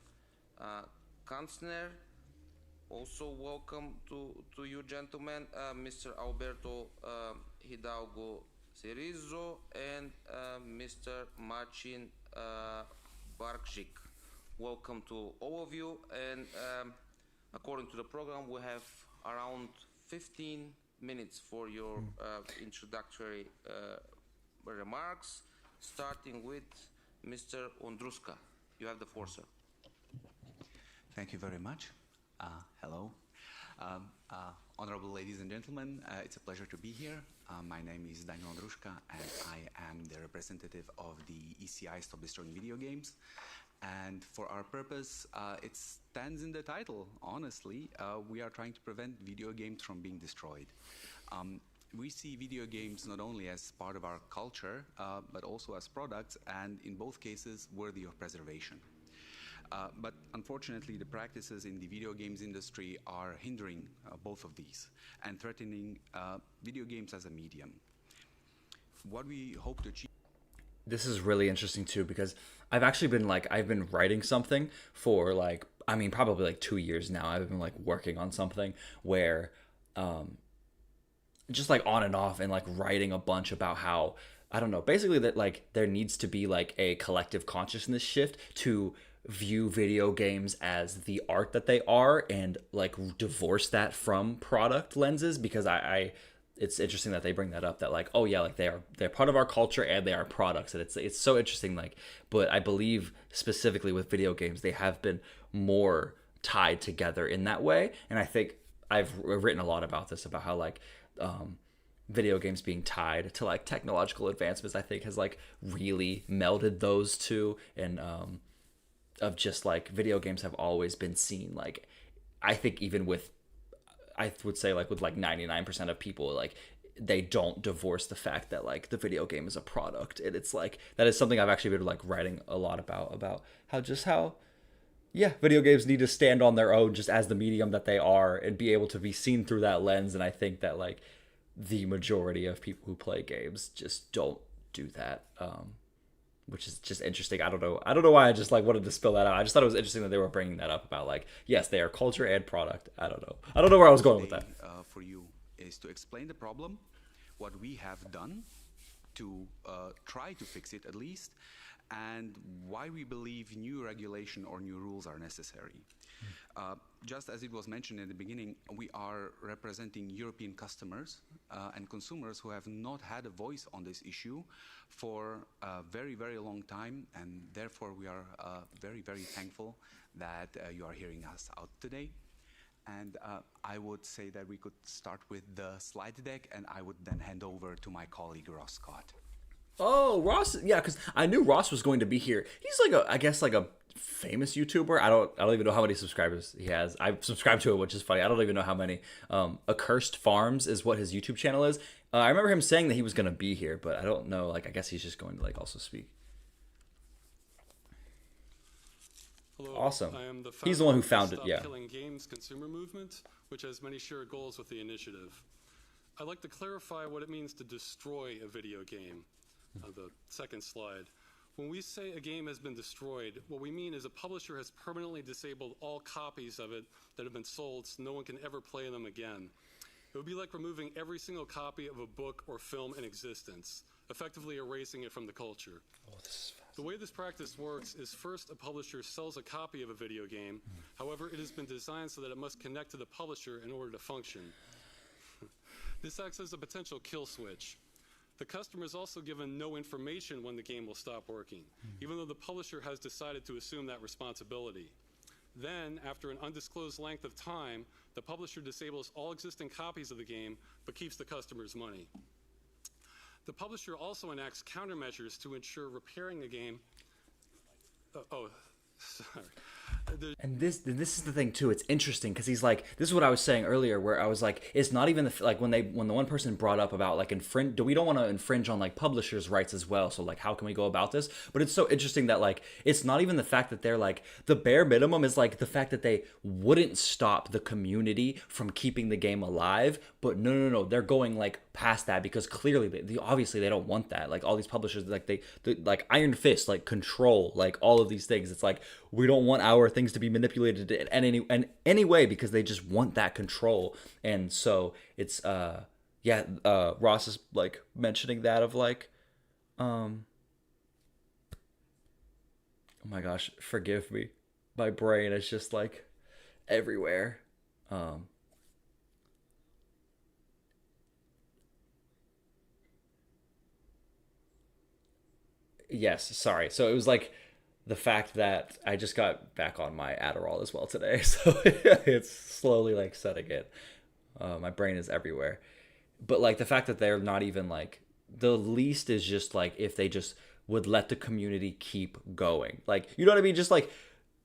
B: Kanzner, also welcome to you gentlemen, Mr. Alberto Hidalgo Cerizzo and Mr. Marcin Barkzik. Welcome to all of you, and according to the program, we have around 15 minutes for your introductory remarks, starting with Mr. Ondruska. You have the floor, sir.
G: Thank you very much. Hello. Honorable ladies and gentlemen, it's a pleasure to be here. My name is Daniel Ondruska, and I am the representative of the ECI Stop Destroying Video Games. And for our purpose, it stands in the title, honestly. We are trying to prevent video games from being destroyed. We see video games not only as part of our culture, but also as products, and in both cases, worthy of preservation. But unfortunately, the practices in the video games industry are hindering both of these and threatening video games as a medium. What we hope to achieve.
A: This is really interesting too, because I've actually been I've been writing something for probably 2 years now. I've been working on something where just on and off, and writing a bunch about how, I don't know, basically that there needs to be a collective consciousness shift to view video games as the art that they are, and divorce that from product lenses, because I it's interesting that they bring that up, that they're part of our culture and they are products, and it's so interesting. But I believe specifically with video games, they have been more tied together in that way, and I think I've written a lot about this, about how video games being tied to technological advancements, I think has really melded those two, and of just video games have always been seen, I think even with, I would say with 99% of people, they don't divorce the fact that the video game is a product. And it's that is something I've actually been writing a lot about how video games need to stand on their own just as the medium that they are, and be able to be seen through that lens. And I think that the majority of people who play games just don't do that, which is just interesting. I don't know why I just wanted to spill that out. I just thought it was interesting that they were bringing that up about yes, they are culture and product. I don't know where I was going with that.
G: For you is to explain the problem, what we have done to try to fix it at least, and why we believe new regulation or new rules are necessary. Just as it was mentioned in the beginning, we are representing European customers and consumers who have not had a voice on this issue for a very, very long time, and therefore we are very, very thankful that you are hearing us out today. And I would say that we could start with the slide deck, and I would then hand over to my colleague Ross Scott.
A: Oh, Ross, yeah, because I knew Ross was going to be here. He's I guess a famous YouTuber. I don't even know how many subscribers he has. I subscribe to it, which is funny. I don't even know how many. Accursed Farms is what his YouTube channel is. I remember him saying that he was going to be here, but I don't know. I guess he's just going to also speak.
H: Hello,
A: awesome.
H: I am the
A: He's the one who founded,
H: Stop
A: yeah.
H: Killing Games consumer movement, which has many shared goals with the initiative. I'd like to clarify what it means to destroy a video game. The second slide. When we say a game has been destroyed, what we mean is a publisher has permanently disabled all copies of it that have been sold, so no one can ever play them again. It would be like removing every single copy of a book or film in existence, effectively erasing it from the culture. The way this practice works is, first, a publisher sells a copy of a video game. However, it has been designed so that it must connect to the publisher in order to function. This acts as a potential kill switch. The customer is also given no information when the game will stop working, even though the publisher has decided to assume that responsibility. Then, after an undisclosed length of time, the publisher disables all existing copies of the game, but keeps the customer's money. The publisher also enacts countermeasures to ensure repairing the game. Sorry.
A: And this is the thing too. It's interesting because he's this is what I was saying earlier, where I was it's not even when the one person brought up about we don't want to infringe on publishers' rights as well. So how can we go about this? But it's so interesting that it's not even the fact that they're the bare minimum is the fact that they wouldn't stop the community from keeping the game alive. But no, they're going past that, because clearly they obviously they don't want that. All these publishers they Iron Fist, Control, all of these things. It's we don't want our things to be manipulated in any way, because they just want that control. And so it's Ross is mentioning that of Oh my gosh, forgive me. My brain is just like everywhere. Um, yes, sorry. So it was like the fact that I just got back on my Adderall as well today, so it's slowly like setting in. My brain is everywhere. But like the fact that they're not even like the least is just like if they just would let the community keep going. Like, you know what I mean? Just like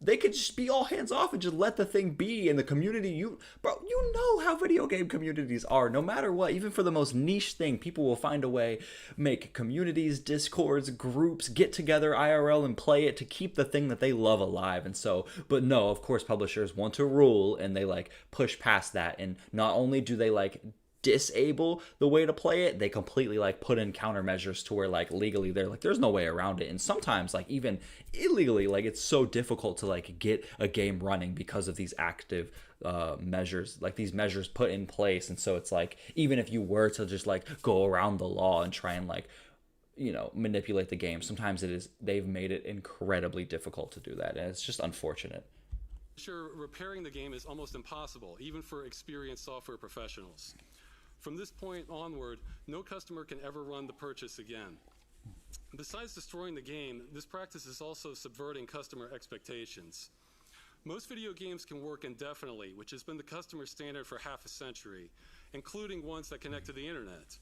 A: they could just be all hands off and just let the thing be in the community. Bro, you know how video game communities are. No matter what, even for the most niche thing, people will find a way, make communities, discords, groups, get together IRL and play it to keep the thing that they love alive. And so, but no, of course publishers want to rule and they like push past that. And not only do they like disable the way to play it, they completely like put in countermeasures to where like legally they're like there's no way around it. And sometimes like even illegally, like it's so difficult to like get a game running because of these active measures, like these measures put in place. And so it's like even if you were to just like go around the law and try and like, you know, manipulate the game, sometimes they've made it incredibly difficult to do that, and it's just unfortunate.
H: Sure, repairing the game is almost impossible, even for experienced software professionals. From this point onward, no customer can ever run the purchase again. Besides destroying the game, this practice is also subverting customer expectations. Most video games can work indefinitely, which has been the customer standard for half a century, including ones that connect to the internet.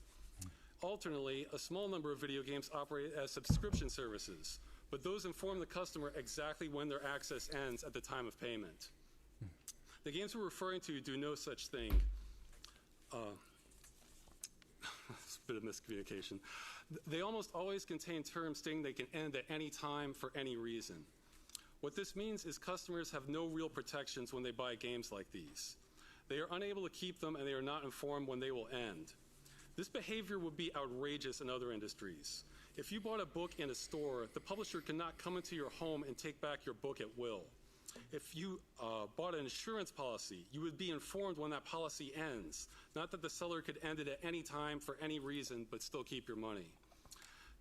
H: Alternately, a small number of video games operate as subscription services, but those inform the customer exactly when their access ends at the time of payment. The games we're referring to do no such thing. It's a bit of miscommunication. They almost always contain terms stating they can end at any time for any reason. What this means is customers have no real protections when they buy games like these. They are unable to keep them and they are not informed when they will end. This behavior would be outrageous in other industries. If you bought a book in a store, the publisher cannot come into your home and take back your book at will. If you bought an insurance policy, you would be informed when that policy ends, not that the seller could end it at any time for any reason, but still keep your money.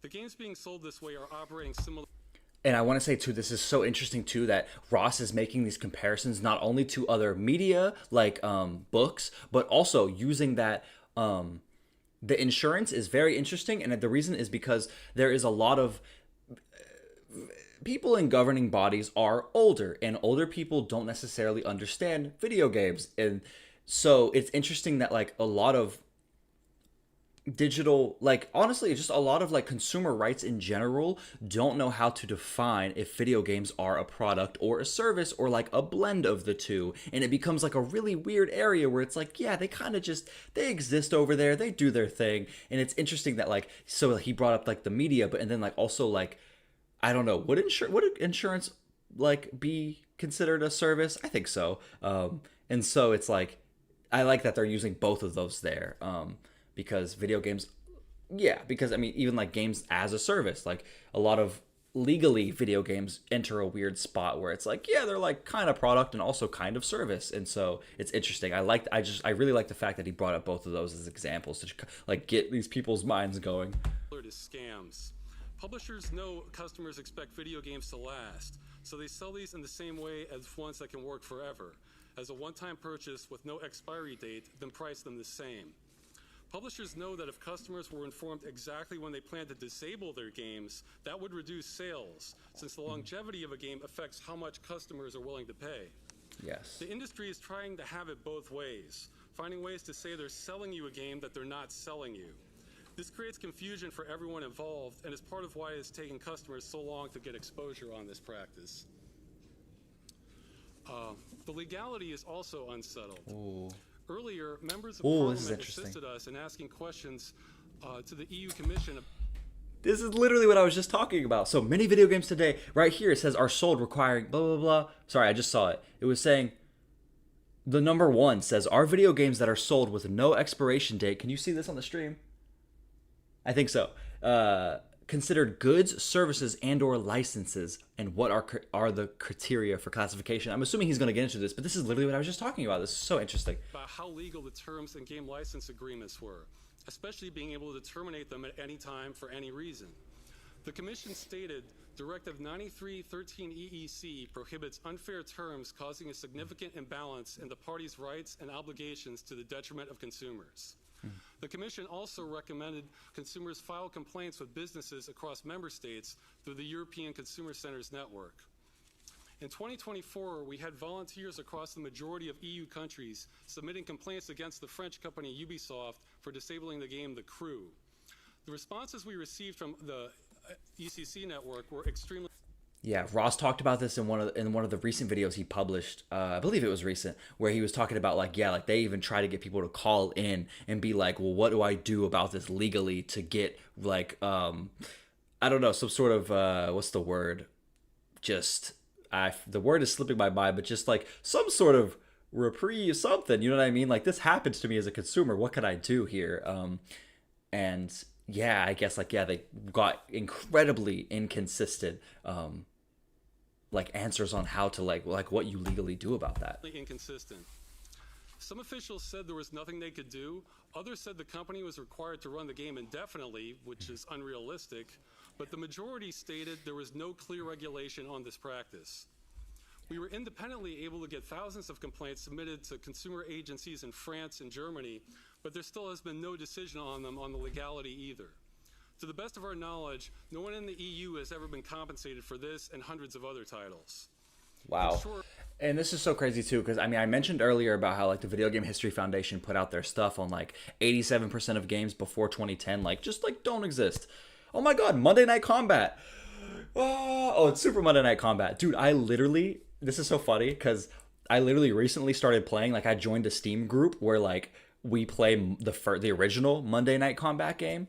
H: The games being sold this way are operating similar.
A: And I want to say too, this is so interesting too that Ross is making these comparisons not only to other media like books, but also using that the insurance is very interesting. And the reason is because there is a lot of people in governing bodies are older, and older people don't necessarily understand video games. And so it's interesting that like a lot of digital, like honestly just a lot of like consumer rights in general don't know how to define if video games are a product or a service or like a blend of the two. And it becomes like a really weird area where it's like, yeah, they kind of just, they exist over there, they do their thing. And it's interesting that like, so he brought up like the media, but and then like also like, I don't know, would insurance like be considered a service? I think so. And so it's like, I like that they're using both of those there. Because video games, yeah, because I mean, even like games as a service, like a lot of legally video games enter a weird spot where it's like, yeah, they're like kind of product and also kind of service. And so it's interesting. I really like the fact that he brought up both of those as examples to like get these people's minds going.
H: To scams. Publishers know customers expect video games to last, so they sell these in the same way as ones that can work forever, as a one-time purchase with no expiry date, then price them the same. Publishers know that if customers were informed exactly when they plan to disable their games, that would reduce sales, since the longevity of a game affects how much customers are willing to pay.
A: Yes.
H: The industry is trying to have it both ways, finding ways to say they're selling you a game that they're not selling you. This creates confusion for everyone involved and is part of why it's taken customers so long to get exposure on this practice. The legality is also unsettled.
A: Ooh.
H: Earlier, members of
A: Ooh,
H: Parliament assisted us in asking questions to the EU Commission.
A: This is literally what I was just talking about. So many video games today, right here, it says are sold requiring blah, blah, blah. Sorry, I just saw it. It was saying, the number 1 says, are video games that are sold with no expiration date. Can you see this on the stream? I think so. Considered goods, services, and or licenses, and what are the criteria for classification. I'm assuming he's going to get into this, but this is literally what I was just talking about. This is so interesting.
H: About how legal the terms and game license agreements were, especially being able to terminate them at any time for any reason. The Commission stated Directive 9313 EEC prohibits unfair terms causing a significant imbalance in the parties' rights and obligations to the detriment of consumers. The Commission also recommended consumers file complaints with businesses across member states through the European Consumer Centers Network. In 2024, we had volunteers across the majority of EU countries submitting complaints against the French company Ubisoft for disabling the game The Crew. The responses we received from the ECC network were extremely...
A: Yeah, Ross talked about this in one of the recent videos he published. I believe it was recent, where he was talking about like they even try to get people to call in and be like, well, what do I do about this legally to get like I don't know, some sort of what's the word? The word is slipping my mind, but just like some sort of reprieve, something. You know what I mean? Like this happens to me as a consumer. What can I do here? And yeah, I guess they got incredibly inconsistent like answers on how to like what you legally do about that.
H: Inconsistent. Some officials said there was nothing they could do. Others said the company was required to run the game indefinitely, which is unrealistic. But the majority stated there was no clear regulation on this practice. We were independently able to get thousands of complaints submitted to consumer agencies in France and Germany, but there still has been no decision on them on the legality either. To the best of our knowledge, no one in the EU has ever been compensated for this and hundreds of other titles.
A: Wow. And this is so crazy too, because I mentioned earlier about how like the Video Game History Foundation put out their stuff on like 87% of games before 2010 just don't exist. Oh my god, Monday Night Combat. Oh, it's Super Monday Night Combat. Dude, this is so funny because I literally recently started playing, I joined a Steam group where we play the original Monday Night Combat game.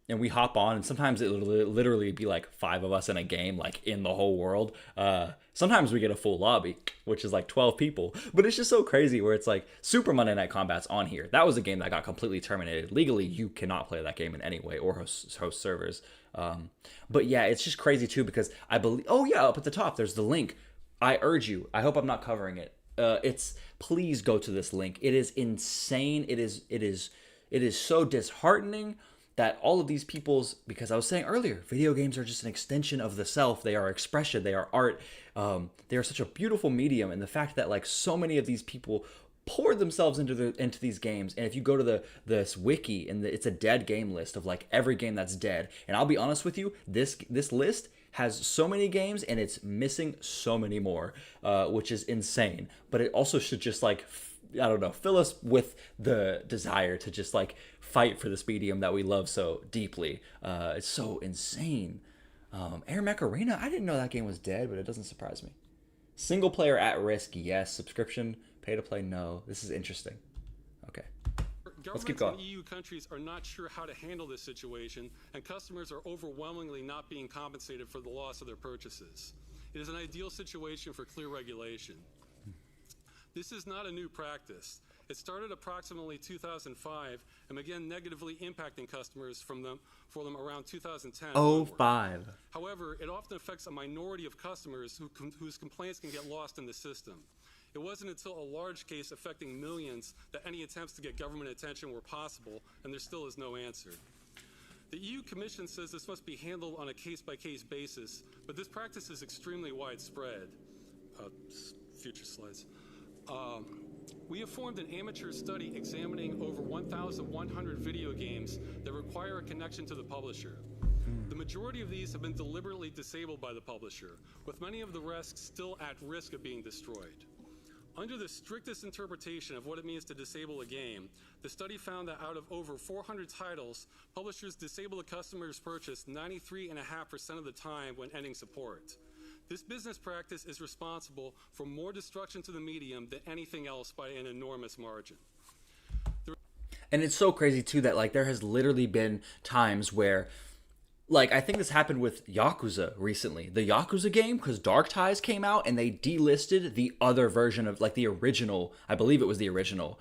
A: And we hop on, and sometimes it literally be 5 of us in a game, in the whole world. Sometimes we get a full lobby, which is 12 people. But it's just so crazy where it's Super Monday Night Combat's on here. That was a game that got completely terminated. Legally, you cannot play that game in any way or host servers. But yeah, it's just crazy too because I believe... Oh yeah, up at the top, there's the link. I urge you. I hope I'm not covering it. Please go to this link. It is insane. It is so disheartening that all of these because I was saying earlier, video games are just an extension of the self. They are expression. They are art. They are such a beautiful medium. And the fact that so many of these people pour themselves into these games. And if you go to this wiki, and it's a dead game list of every game that's dead. And I'll be honest with you, this list has so many games and it's missing so many more, which is insane. But it also should just fill us with the desire to just fight for this medium that we love so deeply. It's so insane. Air Mech Arena, I didn't know that game was dead, but it doesn't surprise me. Single player at risk, yes. Subscription, pay to play, no. This is interesting. Okay. Let's keep going.
H: Governments in EU countries are not sure how to handle this situation, and customers are overwhelmingly not being compensated for the loss of their purchases. It is an ideal situation for clear regulation. This is not a new practice. It started approximately 2005 and began negatively impacting customers for them around 2010. However, it often affects a minority of customers whose complaints can get lost in the system. It wasn't until a large case affecting millions that any attempts to get government attention were possible, and there still is no answer. The EU Commission says this must be handled on a case-by-case basis, but this practice is extremely widespread. Future slides. We have formed an amateur study examining over 1,100 video games that require a connection to the publisher. The majority of these have been deliberately disabled by the publisher, with many of the rest still at risk of being destroyed. Under the strictest interpretation of what it means to disable a game, the study found that out of over 400 titles, publishers disable a customer's purchase 93.5% of the time when ending support. This business practice is responsible for more destruction to the medium than anything else by an enormous margin.
A: And it's so crazy too that there has literally been times where I think this happened with Yakuza recently. The Yakuza game, because Dark Ties came out and they delisted the other version of the original. I believe it was the original.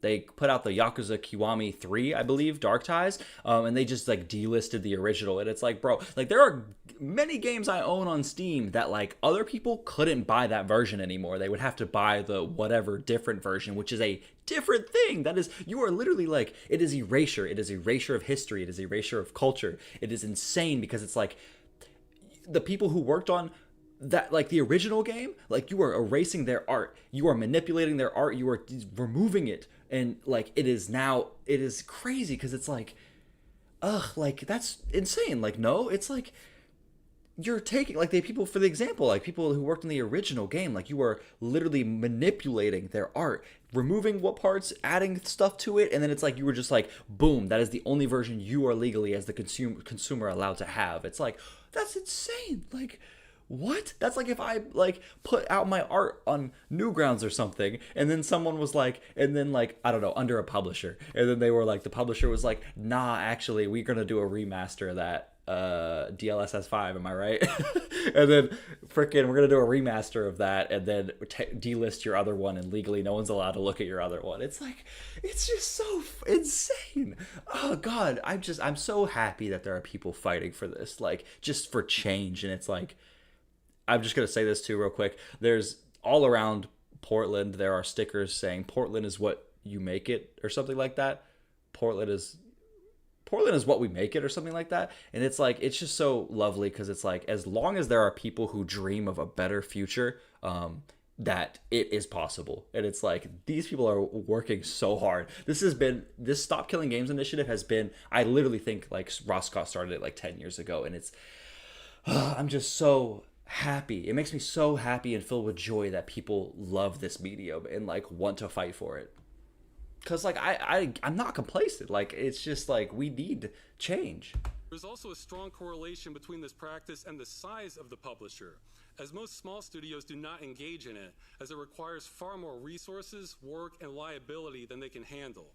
A: they put out the Yakuza Kiwami 3, I believe, Dark Ties, and they just like delisted the original. And it's like, bro, like there are many games I own on Steam that like other people couldn't buy that version anymore. They would have to buy the whatever different version, which is a different thing. That is, you are literally like, it is erasure. It is erasure of history. It is erasure of culture. It is insane because it's like the people who worked on that, like the original game, like you are erasing their art, you are manipulating their art, you are removing it, and like it is crazy because it's like, like that's insane. Like, no, it's like you're taking like the people, for the example, like people who worked in the original game, like you are literally manipulating their art, removing what parts, adding stuff to it, and then it's like you were just like, boom, that is the only version you are legally as the consumer allowed to have. It's like, that's insane. Like, what? That's like if I like put out my art on Newgrounds or something, and then someone was like, and then like, I don't know, under a publisher, and then they were like, the publisher was like, nah, actually we're gonna do a remaster of that DLSS 5, am I right? And then freaking we're gonna do a remaster of that, and then delist your other one, and legally no one's allowed to look at your other one. It's like, it's just so insane. Oh god, I'm so happy that there are people fighting for this, like just for change. And it's like, I'm just going to say this too real quick. There's all around Portland, there are stickers saying Portland is what you make it, or something like that. Portland is what we make it, or something like that. And it's like, it's just so lovely because it's like, as long as there are people who dream of a better future, that it is possible. And it's like, these people are working so hard. This Stop Killing Games initiative has been, I literally think like Ross Scott started it like 10 years ago. And it's, I'm just so happy. It makes me so happy and filled with joy that people love this medium and like want to fight for it. Cause like I'm not complacent. Like, it's just like, we need change.
H: There's also a strong correlation between this practice and the size of the publisher, as most small studios do not engage in it, as it requires far more resources, work, and liability than they can handle.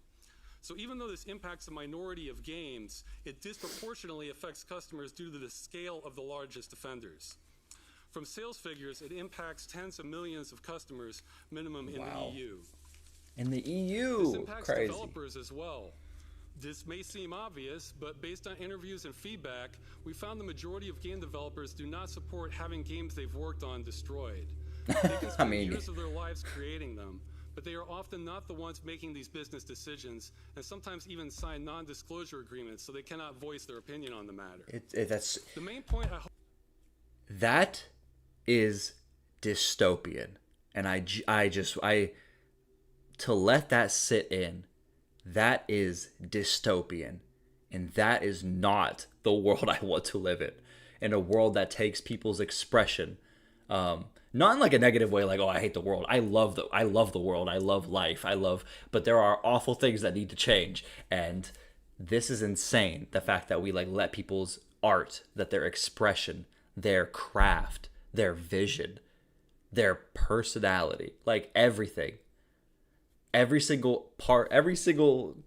H: So even though this impacts a minority of games, it disproportionately affects customers due to the scale of the largest offenders. From sales figures, it impacts tens of millions of customers minimum in the EU.
A: In the EU,
H: this impacts
A: crazy.
H: developers as well. This may seem obvious, but based on interviews and feedback, we found the majority of game developers do not support having games they've worked on destroyed. They can spend years of their lives creating them, but they are often not the ones making these business decisions, and sometimes even sign non-disclosure agreements, so they cannot voice their opinion on the matter.
A: That's
H: the main point.
A: That is dystopian, and to let that sit in, that is dystopian, and that is not the world I want to live in a world that takes people's expression, not in like a negative way, like, oh, I hate the world. I love the world. I love life. But there are awful things that need to change, and this is insane. The fact that we like let people's art, that their expression, their craft, their vision, their personality, like everything, every single part, every single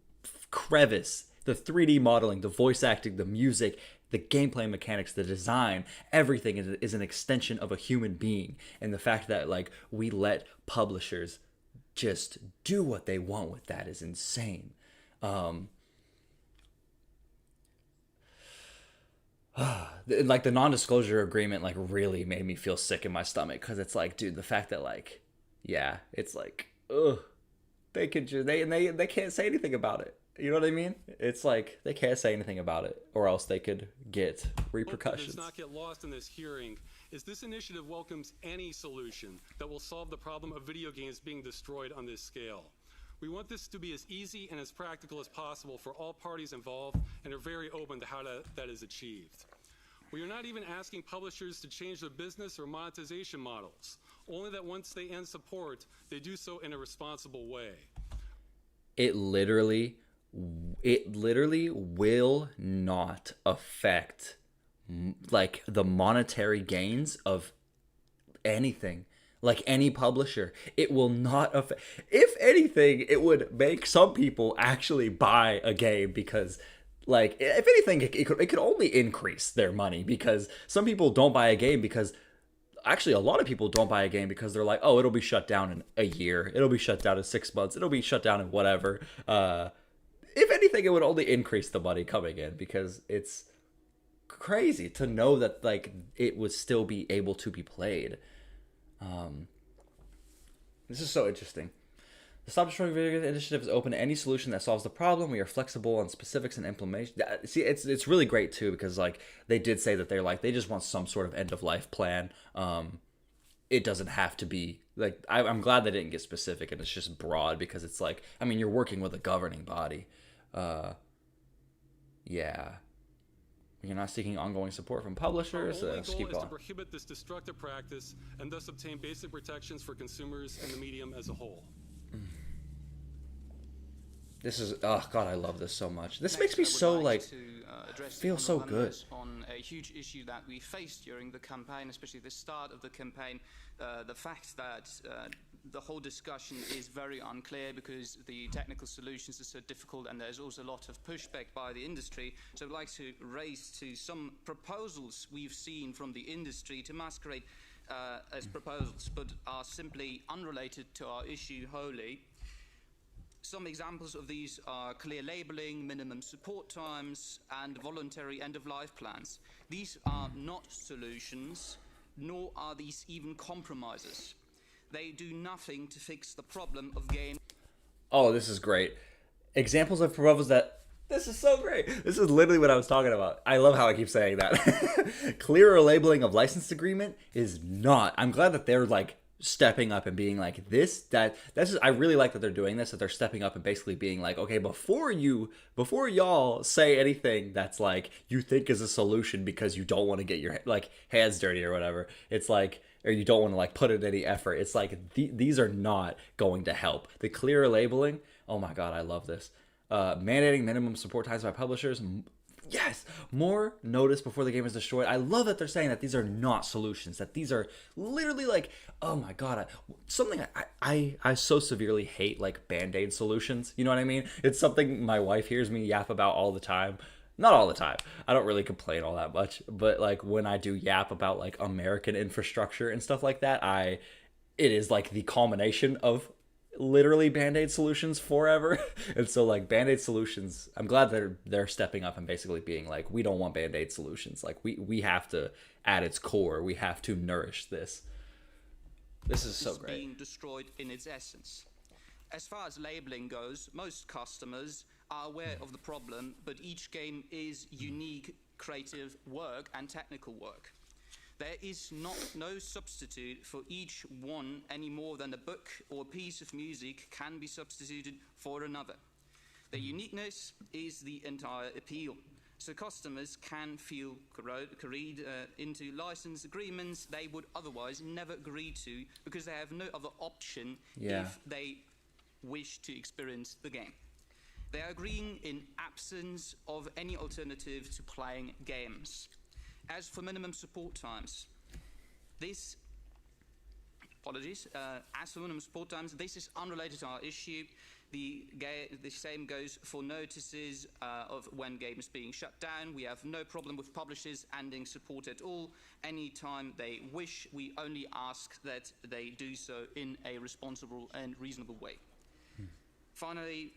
A: crevice, the 3D modeling, the voice acting, the music, the gameplay mechanics, the design, everything is an extension of a human being. And the fact that like we let publishers just do what they want with that is insane. Like the non-disclosure agreement like really made me feel sick in my stomach, because it's like, dude, the fact that like, yeah, it's like, ugh, they could just they can't say anything about it. You know what I mean? It's like they can't say anything about it, or else they could get repercussions.
H: What does not get lost in this hearing is this initiative welcomes any solution that will solve the problem of video games being destroyed on this scale. We want this to be as easy and as practical as possible for all parties involved, and are very open to how that is achieved. We are not even asking publishers to change their business or monetization models, only that once they end support, they do so in a responsible way.
A: It literally will not affect like the monetary gains of anything. Like any publisher, it will not affect. If anything, it would make some people actually buy a game, because like, if anything, it could only increase their money, because some people don't buy a game because actually a lot of people don't buy a game because they're like, oh, it'll be shut down in a year, it'll be shut down in 6 months, it'll be shut down in whatever. If anything, it would only increase the money coming in, because it's crazy to know that like it would still be able to be played. This is so interesting. The Stop Destroying Video Games initiative is open to any solution that solves the problem. We are flexible on specifics and implementation. See, it's really great too, because like they did say that they just want some sort of end of life plan. It doesn't have to be like, I'm glad they didn't get specific and it's just broad, because it's like, I mean, you're working with a governing body. Yeah. You're not seeking ongoing support from publishers.
H: Our only
A: Just
H: goal
A: keep
H: is to
A: going.
H: prohibit this destructive practice and thus obtain basic protections for consumers and the medium as a whole.
A: This is, oh god, I love this so much. This
I: Next,
A: makes me
I: I would
A: so
I: like
A: like
I: to address
A: feel
I: the
A: so
I: honourable
A: good.
I: members on a huge issue that we faced during the campaign, especially the start of the campaign. The fact that the whole discussion is very unclear because the technical solutions are so difficult, and there's also a lot of pushback by the industry. So I'd like to raise to some proposals we've seen from the industry to masquerade as proposals, but are simply unrelated to our issue wholly. Some examples of these are clear labeling, minimum support times, and voluntary end-of-life plans. These are not solutions, nor are these even compromises. They do nothing to fix the problem of game.
A: Oh, this is great. Examples of proposals that... This is so great. This is literally what I was talking about. I love how I keep saying that. Clearer labeling of license agreement is not. I'm glad that they're like stepping up and being like this is, I really like that they're doing this, that they're stepping up and basically being like, okay, before y'all say anything that's like you think is a solution because you don't want to get your like hands dirty or whatever, it's like, or you don't want to like put in any effort, it's like these are not going to help. The clearer labeling, oh my god, I love this. Mandating minimum support times by publishers. Yes, more notice before the game is destroyed. I love that they're saying that these are not solutions, that these are literally like, oh my god, I so severely hate like band-aid solutions, you know what I mean? It's something my wife hears me yap about all the time. Not all the time, I don't really complain all that much, but like when I do yap about like American infrastructure and stuff like that, it is like the culmination of literally band-aid solutions forever. And so like band-aid solutions, I'm glad that they're stepping up and basically being like, we don't want band-aid solutions, like we have to, at its core, we have to nourish this. This is so great.
I: Being destroyed in its essence. As far as labeling goes, most customers are aware of the problem, but each game is unique creative work and technical work. There is no substitute for each one any more than a book or a piece of music can be substituted for another. Their uniqueness is the entire appeal. So customers can feel carried into license agreements they would otherwise never agree to, because they have no other option if they wish to experience the game. They are agreeing in absence of any alternative to playing games. As for minimum support times, this is unrelated to our issue. The same goes for notices of when games being shut down. We have no problem with publishers ending support at all. Anytime they wish, we only ask that they do so in a responsible and reasonable way. Finally,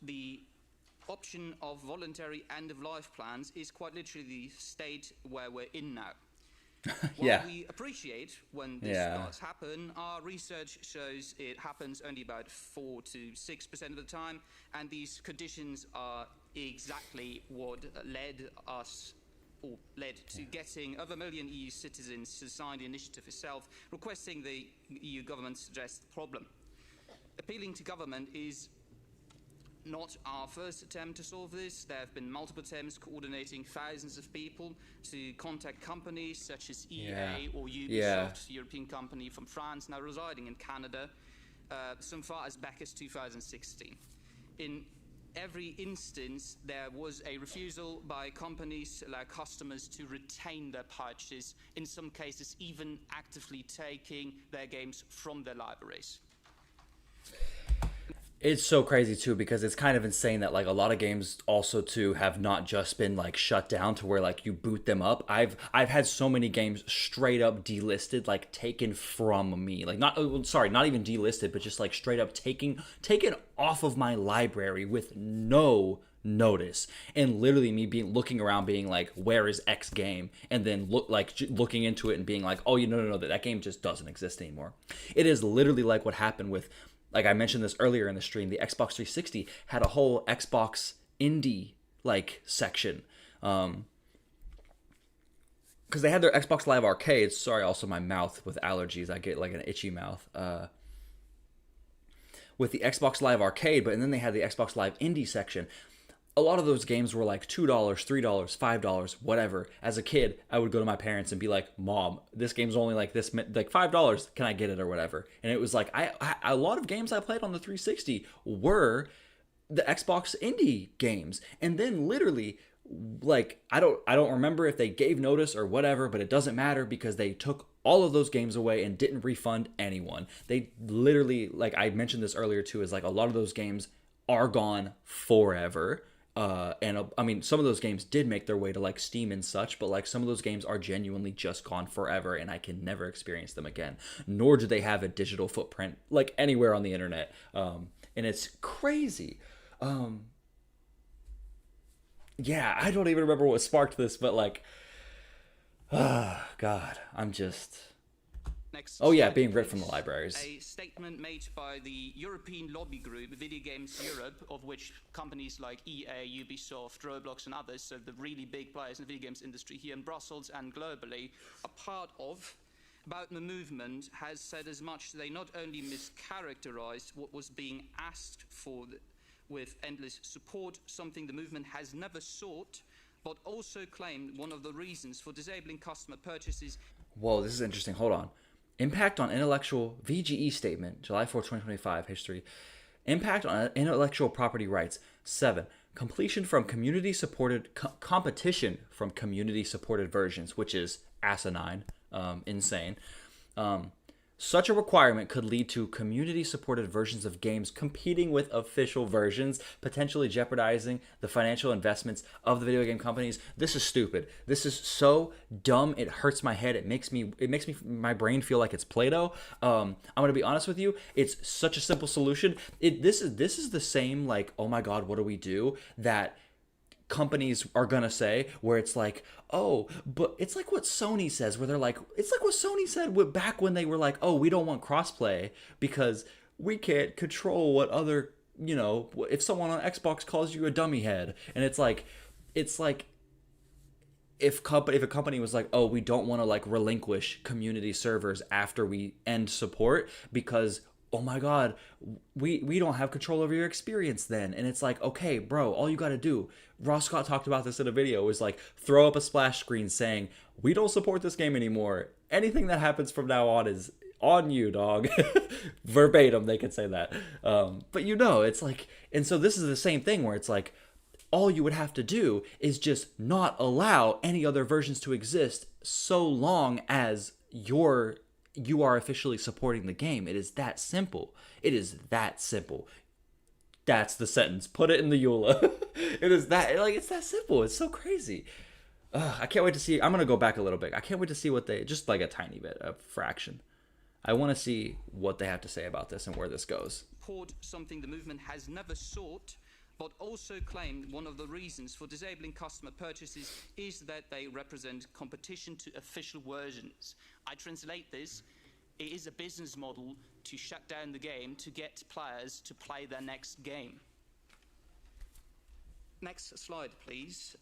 I: the option of voluntary end-of-life plans is quite literally the state where we're in now. While we appreciate when this does happen, our research shows it happens only about 4 to 6% of the time, and these conditions are exactly what led to getting over 1 million EU citizens to sign the initiative itself, requesting the EU government to address the problem. Appealing to government is not our first attempt to solve this. There have been multiple attempts coordinating thousands of people to contact companies such as EA or Ubisoft, European company from France now residing in Canada, so far as back as 2016. In every instance, there was a refusal by companies to allow customers to retain their purchase, in some cases even actively taking their games from their libraries.
A: It's so crazy too because it's kind of insane that like a lot of games also too have not just been like shut down to where like you boot them up. I've had so many games straight up delisted, like taken from me. Like not sorry, not even delisted, but just like straight up taken off of my library with no notice, and literally me being looking around being like, where is X game, and then looking into it and being like, oh, you no, that game just doesn't exist anymore. It is literally like what happened with, like I mentioned this earlier in the stream, the Xbox 360 had a whole Xbox indie like section, because they had their Xbox Live Arcade. Sorry, also my mouth with allergies, I get like an itchy mouth with the Xbox Live Arcade, but and then they had the Xbox Live Indie section. A lot of those games were like $2, $3, $5, whatever. As a kid, I would go to my parents and be like, Mom, this game's only like this, like $5. Can I get it or whatever? And it was like, a lot of games I played on the 360 were the Xbox indie games. And then literally, like, I don't remember if they gave notice or whatever, but it doesn't matter because they took all of those games away and didn't refund anyone. They literally, like I mentioned this earlier too, is like a lot of those games are gone forever. I mean, some of those games did make their way to like Steam and such, but like some of those games are genuinely just gone forever, and I can never experience them again. Nor do they have a digital footprint like anywhere on the internet, and it's crazy. Yeah, I don't even remember what sparked this, but like, God, I'm just.
I: Next
A: Oh yeah,
I: slide,
A: being ripped
I: please.
A: from the libraries.
I: A statement made by the European lobby group Video Games Europe, of which companies like EA, Ubisoft, Roblox and others, so the really big players in the video games industry here in Brussels and globally, are part of, about the movement, has said as much. They not only mischaracterized what was being asked for with endless support, something the movement has never sought, but also claimed one of the reasons for disabling customer purchases.
A: Whoa, this is interesting. Hold on. Impact on intellectual VGE statement, July 4, 2025, history. Impact on intellectual property rights. 7. Completion from community-supported competition from community-supported versions, which is asinine, insane. Such a requirement could lead to community-supported versions of games competing with official versions, potentially jeopardizing the financial investments of the video game companies. This is stupid. This is so dumb. It hurts my head. It makes my brain feel like it's Play-Doh. I'm gonna be honest with you. It's such a simple solution. This is the same like, oh my God, what do we do? That companies are gonna say, where it's like, oh, but it's like what Sony says, where they're like, it's like what Sony said back when they were like, oh, we don't want crossplay because we can't control what other, you know, if someone on Xbox calls you a dummy head. And it's like if a company was like, oh, we don't want to like relinquish community servers after we end support because, oh my God, we don't have control over your experience then. And it's like, okay, bro, all you got to do, Ross Scott talked about this in a video, is like throw up a splash screen saying, we don't support this game anymore. Anything that happens from now on is on you, dog. Verbatim, they could say that. But you know, it's like, and so this is the same thing where it's like, all you would have to do is just not allow any other versions to exist so long as you are officially supporting the game. It is that simple. It is that simple. That's the sentence. Put it in the EULA. It is that, like, it's that simple. It's so crazy. I can't wait to see. I'm going to go back a little bit. I can't wait to see what they, just like a tiny bit, a fraction. I want to see what they have to say about this and where this goes.
I: Support something the movement has never sought, but also claimed one of the reasons for disabling customer purchases is that they represent competition to official versions. I translate this. It is a business model to shut down the game to get players to play their next game. Next slide, please.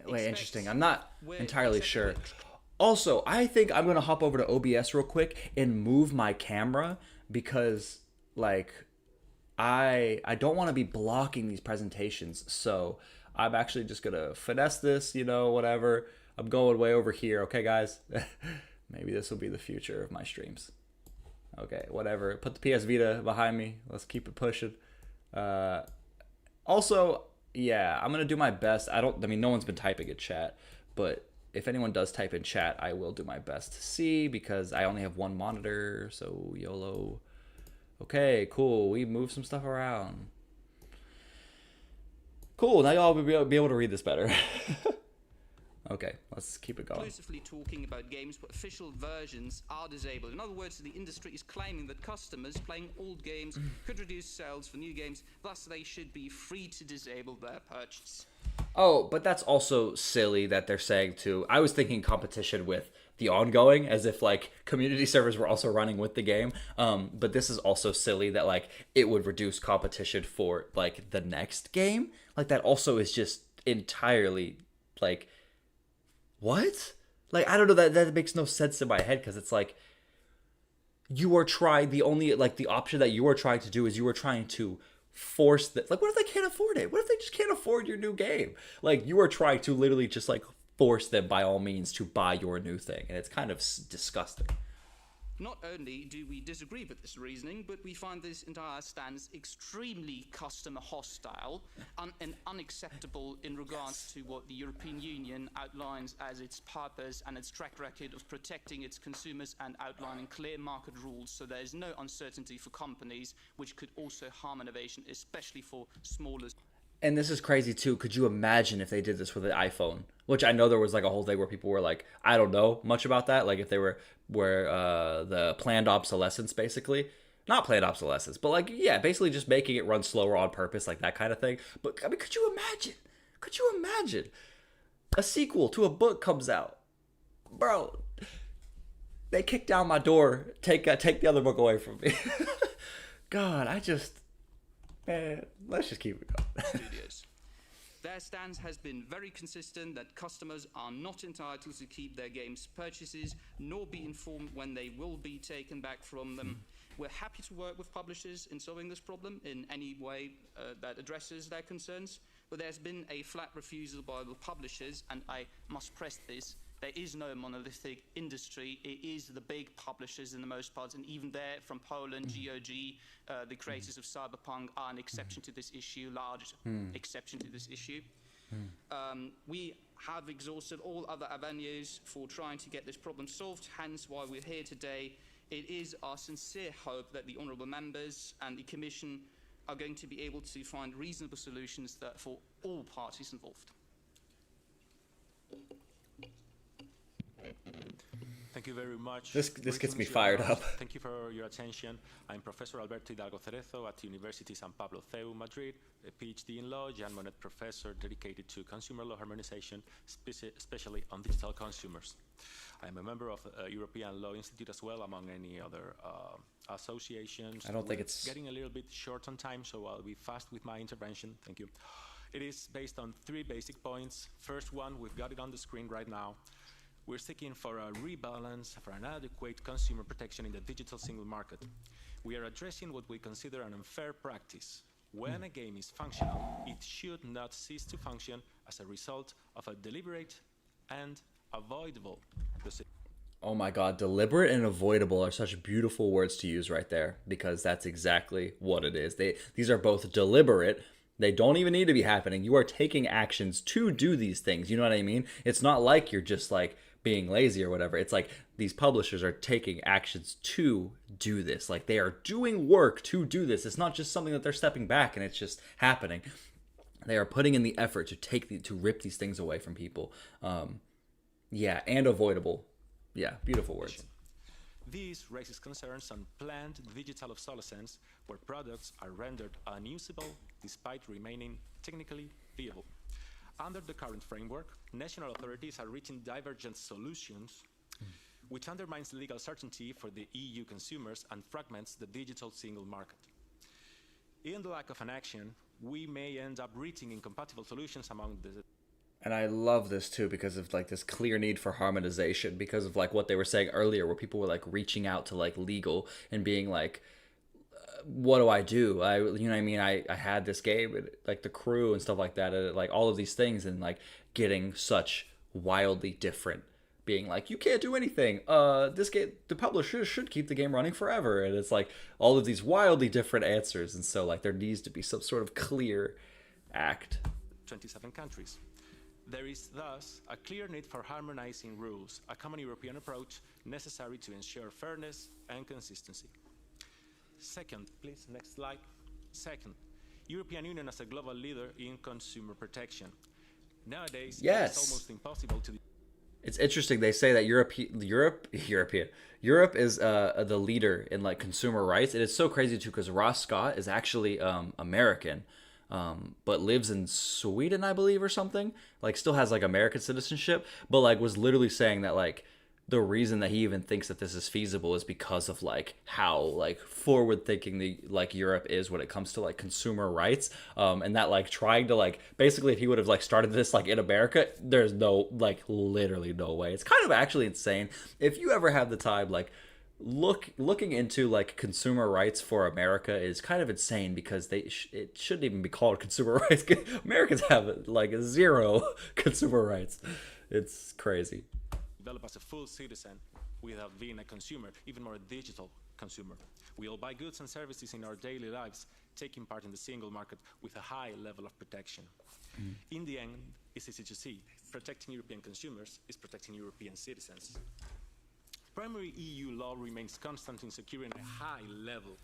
A: Wait, interesting. I'm not entirely sure. Also, I think I'm going to hop over to OBS real quick and move my camera because, like, I don't want to be blocking these presentations. So I'm actually just going to finesse this, you know, whatever. I'm going way over here. Okay, guys? Maybe this will be the future of my streams. Okay, whatever. Put the PS Vita behind me. Let's keep it pushing. Also, yeah, I'm going to do my best. I mean, no one's been typing in chat, but if anyone does type in chat, I will do my best to see because I only have one monitor, so YOLO. Okay, cool. We moved some stuff around. Cool, now y'all will be able to read this better. Okay, let's keep it going.
I: Exclusively talking about games where official versions are disabled. In other words, the industry is claiming that customers playing old games could reduce sales for new games, thus they should be free to disable their purchase.
A: Oh, but that's also silly that they're saying to... I was thinking competition with the ongoing, as if, like, community servers were also running with the game. But this is also silly that, like, it would reduce competition for, like, the next game. Like, that also is just entirely, like... What? Like, I don't know, that makes no sense in my head, because it's like, you are trying, the only, like, the option that you are trying to do is you are trying to force that. Like, what if they can't afford it? What if they just can't afford your new game? Like, you are trying to literally just, like, force them by all means to buy your new thing, and it's kind of disgusting.
I: Not only do we disagree with this reasoning, but we find this entire stance extremely customer hostile and unacceptable in regards to what the European Union outlines as its purpose and its track record of protecting its consumers and outlining clear market rules, so there is no uncertainty for companies, which could also harm innovation, especially for smaller...
A: And this is crazy too. Could you imagine if they did this with an iPhone? Which I know there was like a whole thing where people were like, I don't know much about that. Like if they were the planned obsolescence, basically. Not planned obsolescence, but like, yeah, basically just making it run slower on purpose, like that kind of thing. But I mean, could you imagine? Could you imagine? A sequel to a book comes out. Bro, they kick down my door, take the other book away from me. God, man, let's just keep it going.
I: Studios. Their stance has been very consistent that customers are not entitled to keep their games purchases, nor be informed when they will be taken back from them. We're happy to work with publishers in solving this problem in any way that addresses their concerns, but there's been a flat refusal by the publishers, and I must press this. There is no monolithic industry. It is the big publishers in the most part, and even there, from Poland, GOG, the creators of Cyberpunk are an exception to this issue, large exception to this issue. We have exhausted all other avenues for trying to get this problem solved, hence why we're here today. It is our sincere hope that the honourable members and the Commission are going to be able to find reasonable solutions for all parties involved.
J: Thank you very much.
A: This gets me fired up.
J: Thank you for your attention. I'm Professor Alberto Hidalgo Cerezo at University San Pablo CEU Madrid, a PhD in law, Jean Monnet professor dedicated to consumer law harmonization, especially on digital consumers. I'm a member of the European Law Institute as well, among any other associations.
A: I don't think it's
J: getting a little bit short on time, so I'll be fast with my intervention. Thank you. It is based on 3 basic points. First one, we've got it on the screen right now. We're seeking for a rebalance, for an adequate consumer protection in the digital single market. We are addressing what we consider an unfair practice. When a game is functional, it should not cease to function as a result of a deliberate and avoidable decision.
A: Oh my God, deliberate and avoidable are such beautiful words to use right there, because that's exactly what it is. These are both deliberate. They don't even need to be happening. You are taking actions to do these things. You know what I mean? It's not like you're just like being lazy or whatever. It's like these publishers are taking actions to do this. Like they are doing work to do this. It's not just something that they're stepping back and it's just happening. They are putting in the effort to rip these things away from people. Yeah, and avoidable. Yeah, beautiful words.
J: This raises concerns on planned digital obsolescence, where products are rendered unusable despite remaining technically viable. Under the current framework, national authorities are reaching divergent solutions, which undermines legal certainty for the EU consumers and fragments the digital single market. In the lack of an action, we may end up reaching incompatible solutions among the...
A: And I love this too, because of like this clear need for harmonization, because of like what they were saying earlier, where people were like reaching out to like legal and being like, what do? You know what I mean? I had this game, and, like the crew and stuff like that, and, like all of these things, and like getting such wildly different, being like, you can't do anything. This game, the publisher should keep the game running forever. And it's like all of these wildly different answers. And so like there needs to be some sort of clear act.
J: 27 countries. There is thus a clear need for harmonizing rules, a common European approach necessary to ensure fairness and consistency. Second, please, next slide. Second, European Union as a global leader in consumer protection. Nowadays,
A: Yes.
J: it's almost impossible to
A: It's interesting. They say that Europe is the leader in like consumer rights. It is so crazy too because Ross Scott is actually American, but lives in Sweden, I believe, or something. Like, still has like American citizenship, but like was literally saying that like the reason that he even thinks that this is feasible is because of like how like forward thinking the like Europe is when it comes to like consumer rights, and that like trying to like basically if he would have like started this like in America, there's no like literally no way. It's kind of actually insane. If you ever have the time, like looking into like consumer rights for America is kind of insane because it shouldn't even be called consumer rights. Americans have like zero consumer rights. It's crazy.
J: develop as a full citizen without being a consumer, even more a digital consumer. We all buy goods and services in our daily lives, taking part in the single market with a high level of protection. In the end, it's easy to see. Protecting European consumers is protecting European citizens. Primary EU law remains constant in securing a high level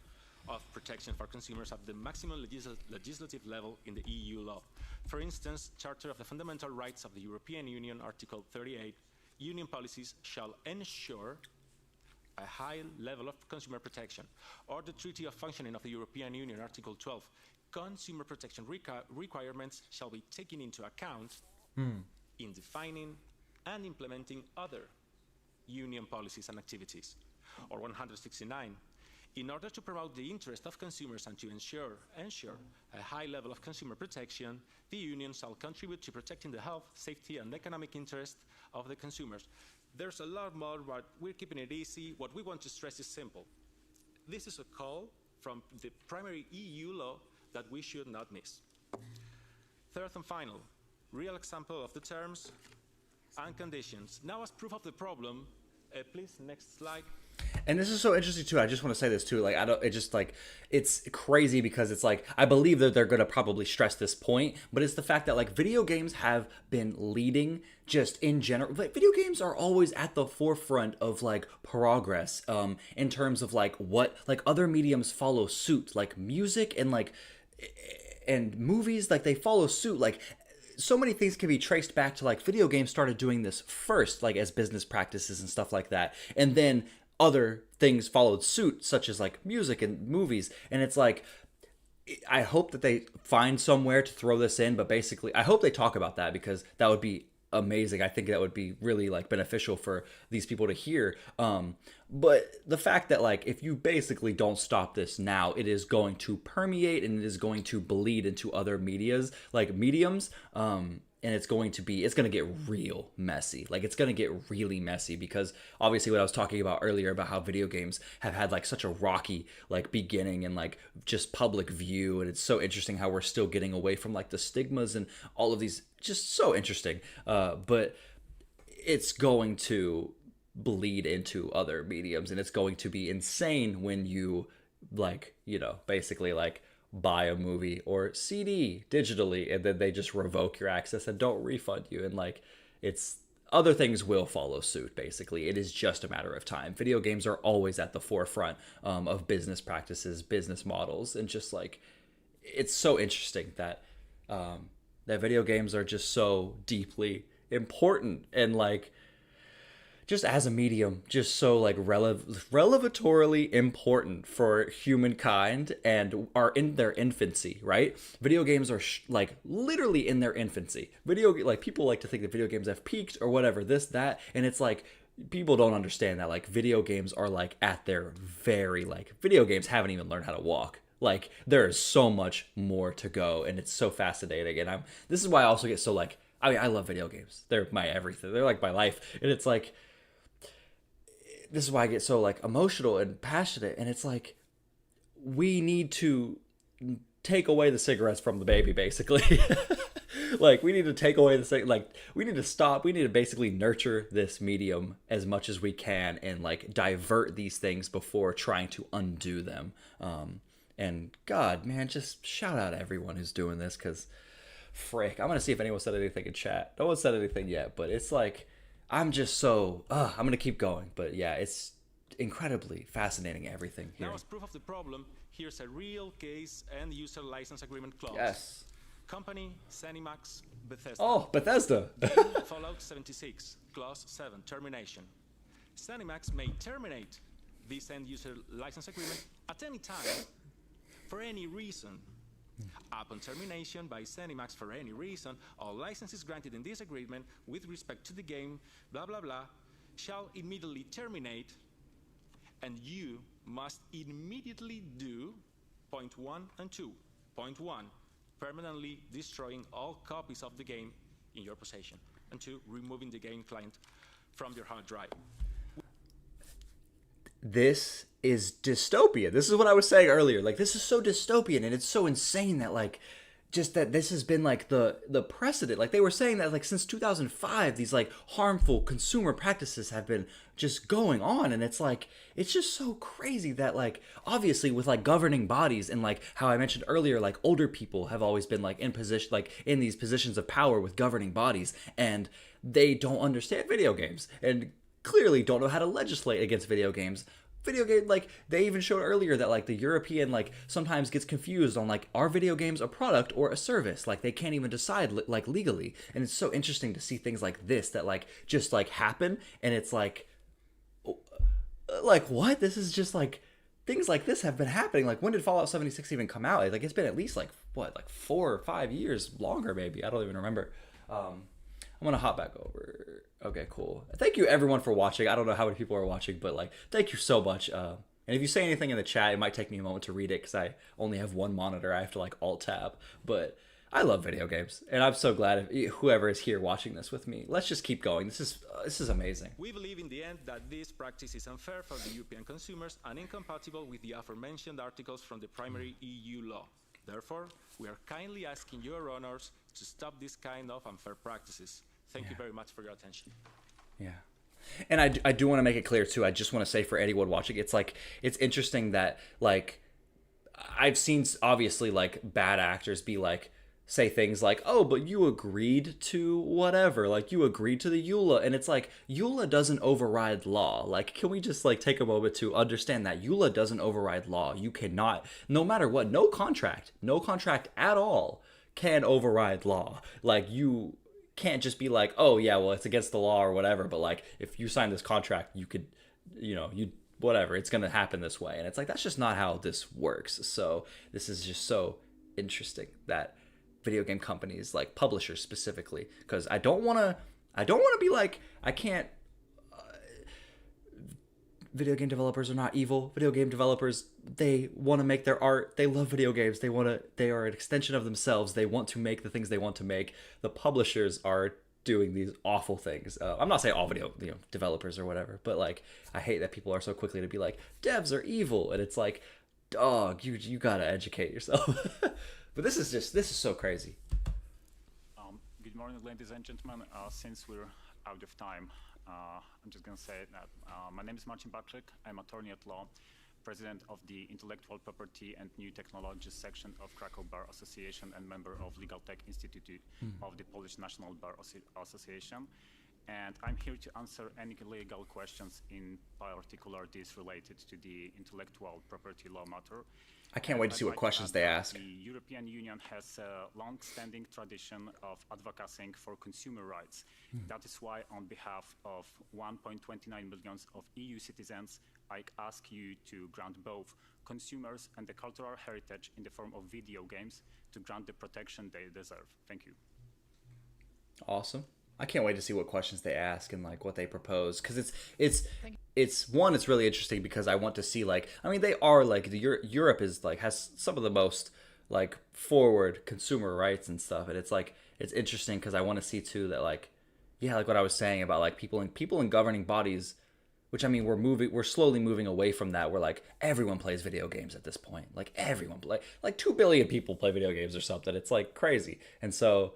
J: of protection for consumers at the maximum legislative level in the EU law. For instance, Charter of the Fundamental Rights of the European Union, Article 38, Union policies shall ensure a high level of consumer protection. Or the Treaty of Functioning of the European Union, Article 12, consumer protection requirements shall be taken into account in defining and implementing other Union policies and activities. Or 169, in order to promote the interest of consumers and to ensure a high level of consumer protection, the Union shall contribute to protecting the health, safety, and economic interest of the consumers. There's a lot more, but we're keeping it easy. What we want to stress is simple. This is a call from the primary EU law that we should not miss. Third and final, real example of the terms and conditions. Now, as proof of the problem, please, next slide.
A: And this is so interesting too. I just want to say this too. Like, it's crazy because it's like, I believe that they're going to probably stress this point, but it's the fact that like video games have been leading just in general. Like, video games are always at the forefront of like progress, in terms of like what, like other mediums follow suit, like music and like, and movies, like they follow suit. Like, so many things can be traced back to like video games started doing this first, like as business practices and stuff like that. And then other things followed suit, such as like music and movies. And it's like, I hope that they find somewhere to throw this in, but basically I hope they talk about that because that would be amazing. I think that would be really like beneficial for these people to hear. But the fact that like, if you basically don't stop this now, it is going to permeate and it is going to bleed into other mediums, and it's going to get real messy. Like, it's going to get really messy because obviously what I was talking about earlier about how video games have had like such a rocky like beginning and like just public view. And it's so interesting how we're still getting away from like the stigmas and all of these, just so interesting. But it's going to bleed into other mediums and it's going to be insane when you like, you know, basically like buy a movie or CD digitally and then they just revoke your access and don't refund you. And like, it's, other things will follow suit. Basically, it is just a matter of time. Video games are always at the forefront of business practices, business models, and just like, it's so interesting that that video games are just so deeply important and like, just as a medium, just so like relevatorily important for humankind and are in their infancy, right? Video games are like literally in their infancy. Like, people like to think that video games have peaked or whatever, this, that, and it's like, people don't understand that like video games are like at their very, like, video games haven't even learned how to walk. Like, there is so much more to go, and it's so fascinating. And this is why I also get so like, I mean, I love video games. They're my everything. They're like my life. And it's like, this is why I get so like emotional and passionate. And it's like, we need to take away the cigarettes from the baby, basically. Like, we need to take away we need to stop. We need to basically nurture this medium as much as we can and like divert these things before trying to undo them. And God, man, just shout out to everyone who's doing this, because frick, I'm going to see if anyone said anything in chat. No one said anything yet, but it's like, I'm just so, I'm going to keep going. But yeah, it's incredibly fascinating everything here.
J: Now, as proof of the problem, here's a real case and user license agreement clause.
A: Yes.
J: Company, Zenimax, Bethesda.
A: Oh, Bethesda.
J: Fallout 76, clause 7, termination. Zenimax may terminate this end user license agreement at any time for any reason. Upon termination by Zenimax for any reason, all licenses granted in this agreement with respect to the game, blah blah blah, shall immediately terminate, and you must immediately do point 1 and 2. Point 1, permanently destroying all copies of the game in your possession, and 2, removing the game client from your hard drive.
A: This is dystopia. This is what I was saying earlier. Like, this is so dystopian, and it's so insane that, like, just that this has been, like, the precedent. Like, they were saying that, like, since 2005, these, like, harmful consumer practices have been just going on, and it's, like, it's just so crazy that, like, obviously with, like, governing bodies and, like, how I mentioned earlier, like, older people have always been, like, in position, like, in these positions of power with governing bodies, and they don't understand video games, and clearly don't know how to legislate against video games. Video game, like, they even showed earlier that, like, the European, like, sometimes gets confused on, like, are video games a product or a service? Like, they can't even decide, like, legally. And it's so interesting to see things like this that, like, just, like, happen, and it's like what? This is just, like, things like this have been happening. Like, when did Fallout 76 even come out? Like, it's been at least, like, what, like 4 or 5 years longer, maybe. I don't even remember. I'm gonna hop back over. Okay, cool. Thank you everyone for watching. I don't know how many people are watching, but, like, thank you so much. And if you say anything in the chat, it might take me a moment to read it because I only have one monitor. I have to, like, alt tab. But I love video games, and I'm so glad if whoever is here watching this with me. Let's just keep going. This is amazing.
J: We believe in the end that this practice is unfair for the European consumers and incompatible with the aforementioned articles from the primary EU law. Therefore, we are kindly asking your honors to stop this kind of unfair practices. Thank you very much for your attention.
A: Yeah. And I do want to make it clear, too. I just want to say for anyone watching, it's, like, it's interesting that, like, I've seen, obviously, like, bad actors be, like, say things like, oh, but you agreed to whatever. Like, you agreed to the EULA. And it's like, EULA doesn't override law. Like, can we just, like, take a moment to understand that EULA doesn't override law? You cannot, no matter what, no contract at all can override law. Like, you can't just be like, oh yeah, well, it's against the law or whatever, but, like, if you sign this contract, you could, whatever, it's gonna happen this way. And it's like, that's just not how this works. So this is just so interesting that video game companies, like publishers specifically, because I don't want to be like, I can't, video game developers are not evil. Video game developers, they want to make their art. They love video games. They are an extension of themselves. They want to make the things they want to make. The publishers are doing these awful things. I'm not saying all video developers or whatever, but, like, I hate that people are so quickly to be like, devs are evil. And it's like, dog, you got to educate yourself. But this is so crazy.
K: Good morning, ladies and gentlemen. Since we're out of time, I'm just going to say that my name is Marcin Bakrzek. I'm attorney at law, president of the Intellectual Property and New Technologies section of Krakow Bar Association, and member of Legal Tech Institute of the Polish National Bar Association. And I'm here to answer any legal questions, in particular these related to the intellectual property law matter.
A: I can't wait to see what questions they ask.
K: The European Union has a long-standing tradition of advocating for consumer rights. That is why, on behalf of 1.29 million of EU citizens, I ask you to grant both consumers and the cultural heritage in the form of video games to grant the protection they deserve. Thank you.
A: Awesome. I can't wait to see what questions they ask and, like, what they propose, because it's one, it's really interesting because I want to see, like, I mean, they are, like, Europe is, like, has some of the most, like, forward consumer rights and stuff, and it's, like, it's interesting because I want to see too that, like, yeah, like what I was saying about, like, people in governing bodies, which, I mean, we're slowly moving away from that, where, like, everyone plays video games at this point, like, everyone like 2 billion people play video games or something. It's, like, crazy. And so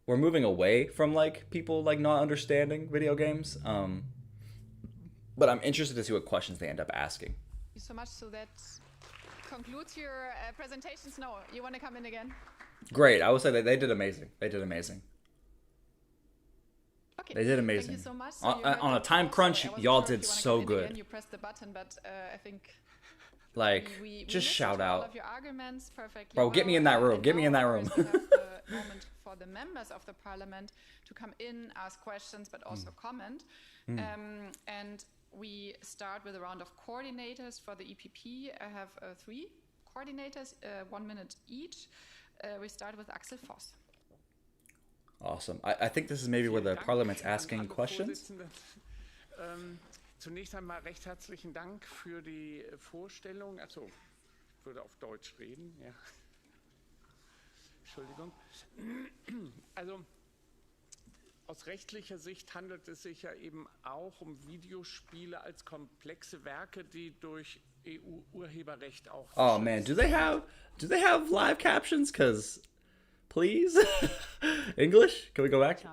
A: we're moving away from, like, people, like, not understanding video games. But I'm interested to see what questions they end up asking.
D: Thank you so much. So that concludes your presentations. No, you want to come in again?
A: Great. I would say that they did amazing.
D: Okay.
A: They did amazing.
D: Thank you so much.
A: On a time crunch, y'all did so good.
D: You pressed the button, but I think
A: like
D: we
A: just shout
D: all
A: out.
D: of your arguments perfectly.
A: Bro, get me in that room. Get me in that room.
D: We have the moment for the members of the parliament to come in, ask questions, but also comment. And we start with a round of coordinators for the EPP. I have 3 coordinators, 1 minute each. We start with Axel Voss.
A: Awesome. I think this is maybe where the parliament's asking questions.
L: Zunächst einmal recht herzlichen Dank für die Vorstellung. Also, ich würde auf Deutsch reden, ja. Entschuldigung. Also, aus rechtlicher Sicht handelt es sich ja eben auch um Videospiele als komplexe Werke, die durch EU-Urheberrecht auch.
A: Oh man, do they have live captions? Cause please, English. Can we go back?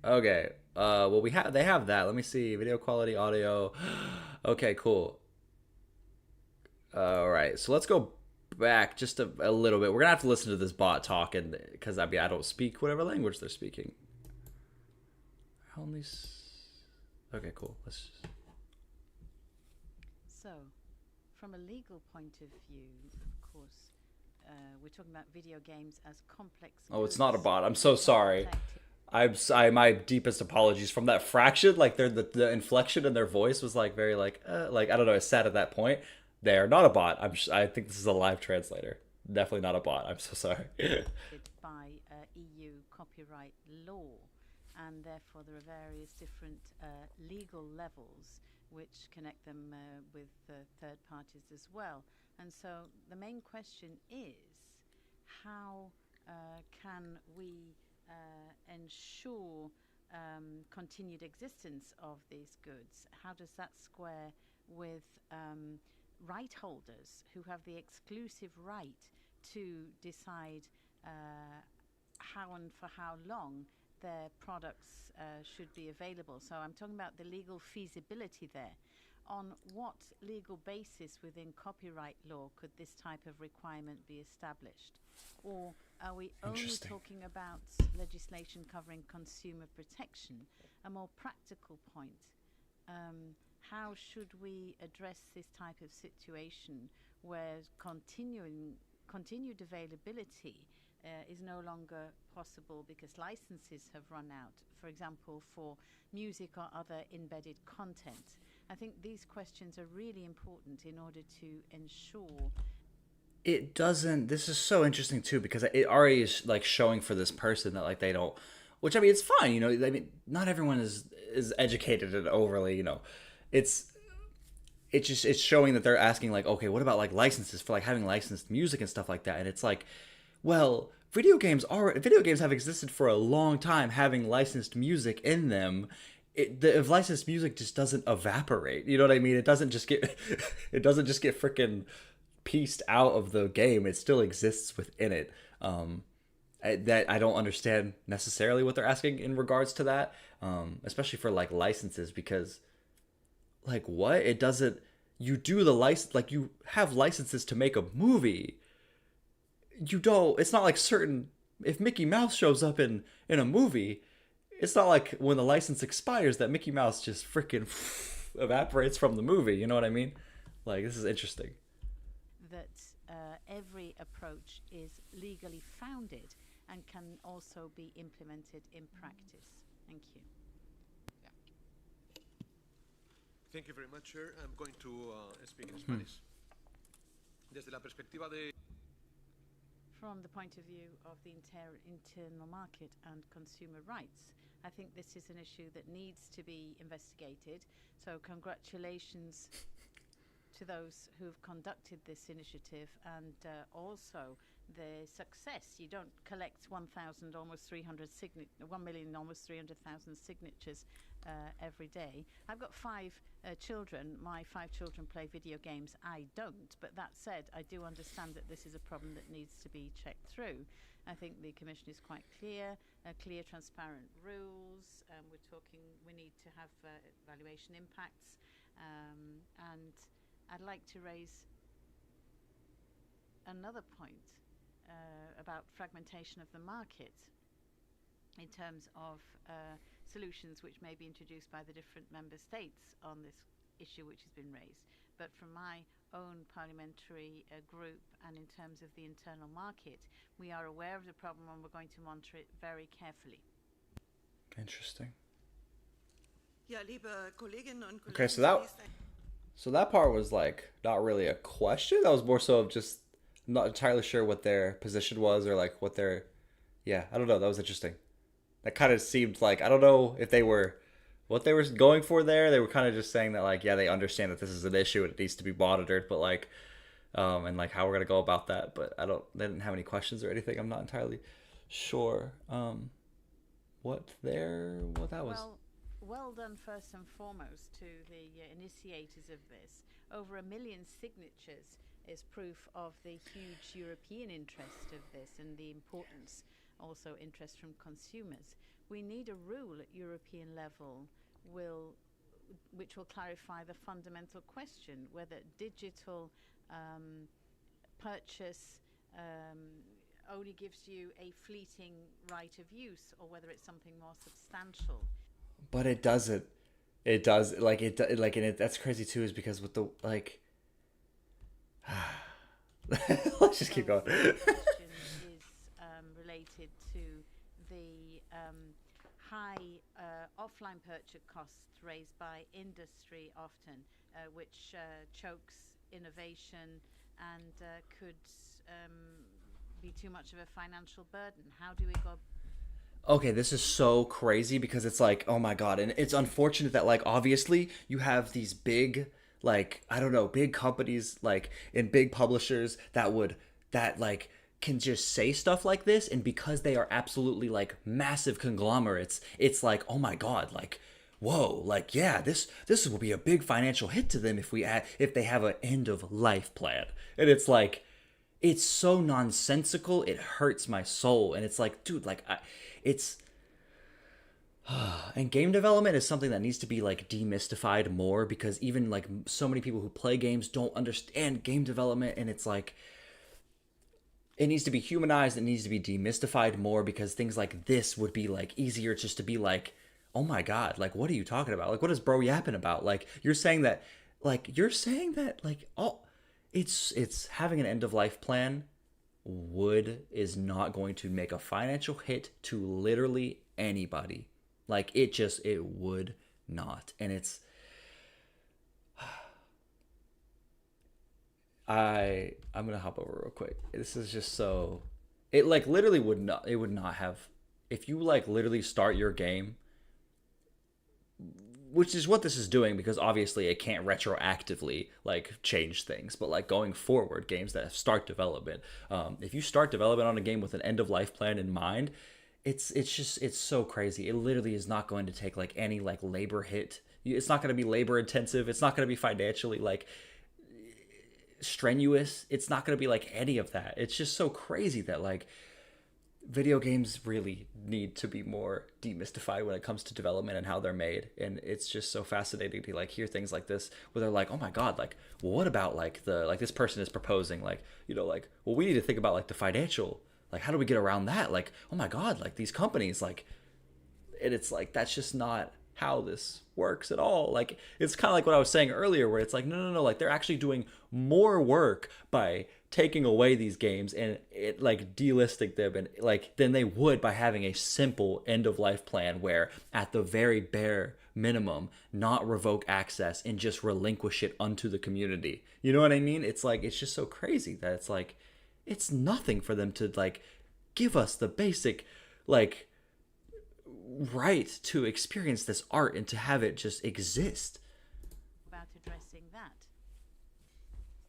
A: Okay. Well, they have that. Let me see. Video quality, audio. Okay, cool. All right. So let's go back just a little bit. We're gonna have to listen to this bot talking because I don't speak whatever language they're speaking. Okay, cool. Let's.
M: So, from a legal point of view, of course, we're talking about video games as complex.
A: Oh, it's not a bot. I'm so sorry. My deepest apologies from that fraction. Like the inflection in their voice was like very like I don't know. It's sad at that point. They are not a bot. I think this is a live translator. Definitely not a bot. I'm so sorry.
M: By EU copyright law, and therefore there are various different legal levels which connect them with third parties as well. And so the main question is, how can we ensure continued existence of these goods? How does that square with right holders who have the exclusive right to decide how and for how long their products should be available? So I'm talking about the legal feasibility there. On what legal basis within copyright law could this type of requirement be established? Or are we only talking about legislation covering consumer protection? A more practical point, how should we address this type of situation where continued availability is no longer possible because licenses have run out, for example, for music or other embedded content? I think these questions are really important in order to ensure.
A: It doesn't. This is so interesting too because it already is like showing for this person that like they don't. Which I mean, it's fine. You know, I mean, not everyone is educated and overly. You know, it's showing that they're asking like, okay, what about like licenses for like having licensed music and stuff like that? And it's like, well, video games have existed for a long time, having licensed music in them. If licensed music just doesn't evaporate, you know what I mean? It doesn't just get freaking pieced out of the game. It still exists within it. That I don't understand necessarily what they're asking in regards to that, especially for like licenses, because like what it doesn't. You do the license, like you have licenses to make a movie. You don't. It's not like certain. If Mickey Mouse shows up in a movie, it's not like when the license expires that Mickey Mouse just freaking evaporates from the movie. You know what I mean? Like, this is interesting.
M: That every approach is legally founded and can also be implemented in practice. Thank you.
N: Thank you very much, Chair. I'm going to speak in Spanish. Desde la perspectiva de
M: From the point of view of the internal market and consumer rights, I think this is an issue that needs to be investigated. So congratulations to those who have conducted this initiative, and also the success. You don't collect 1,000, almost 300 1,000,000, almost 300,000 signatures every day. I've got 5 children. My 5 children play video games. I don't. But that said, I do understand that this is a problem that needs to be checked through. I think the Commission is quite clear, clear, transparent rules. We need to have evaluation impacts. And I'd like to raise another point about fragmentation of the market. in terms of solutions which may be introduced by the different member states on this issue which has been raised. But from my own parliamentary group and in terms of the internal market, we are aware of the problem and we're going to monitor it very carefully.
A: Interesting.
O: Ja, liebe Kolleginnen und Kollegen,
A: Okay, so that part was like not really a question. That was more so of just not entirely sure what their position was or like what their, yeah, I don't know. That was interesting. That kind of seemed like, I don't know if they were, what they were going for there. They were kind of just saying that like, yeah, they understand that this is an issue and it needs to be monitored, but like, and like how we're going to go about that. But they didn't have any questions or anything. I'm not entirely sure what that was.
M: Well done first and foremost to the initiators of this. Over 1 million signatures is proof of the huge European interest of this and the importance, also interest from consumers. We need a rule at European level which will clarify the fundamental question whether digital purchase only gives you a fleeting right of use or whether it's something more substantial.
A: But it doesn't. It does that's crazy too, is because with the like let's just keep going.
M: The question is related to the high offline purchase costs raised by industry often, which chokes innovation and could be too much of a financial burden. How do we go?
A: Okay, this is so crazy because it's like, oh my god, and it's unfortunate that like obviously you have these big like, I don't know, big companies like and big publishers that like can just say stuff like this, and because they are absolutely like massive conglomerates, it's like, oh my god, like whoa, like yeah, this will be a big financial hit to them if they have an end of life plan. And it's like, it's so nonsensical, it hurts my soul. And it's like, dude, like and game development is something that needs to be like demystified more, because even like so many people who play games don't understand game development, and it's like it needs to be humanized, it needs to be demystified more, because things like this would be like easier just to be like, oh my god, like what are you talking about? Like what is bro yapping about? Like you're saying that oh, it's having an end of life plan is not going to make a financial hit to literally anybody. Like it would not. And it's I'm gonna hop over real quick. This is just so, it like literally would not have, if you like literally start your game, which is what this is doing, because obviously it can't retroactively like change things, but like going forward, games that start development, if you start development on a game with an end of life plan in mind, it's so crazy. It literally is not going to take like any like labor hit. It's not going to be labor intensive. It's not going to be financially like strenuous. It's not going to be like any of that. It's just so crazy that like video games really need to be more demystified when it comes to development and how they're made. And it's just so fascinating to like hear things like this where they're like, oh my god, like, well, what about like this person is proposing, like, you know, like, well, we need to think about like the financial, like how do we get around that, like, oh my god, like these companies, like, and it's like that's just not how this works at all. Like it's kind of like what I was saying earlier, where it's like no, like they're actually doing more work by taking away these games and it like delisting them, and like than they would by having a simple end of life plan where at the very bare minimum not revoke access and just relinquish it unto the community. You know what I mean? It's like, it's just so crazy that it's like it's nothing for them to like give us the basic like right to experience this art and to have it just exist.
M: About addressing that.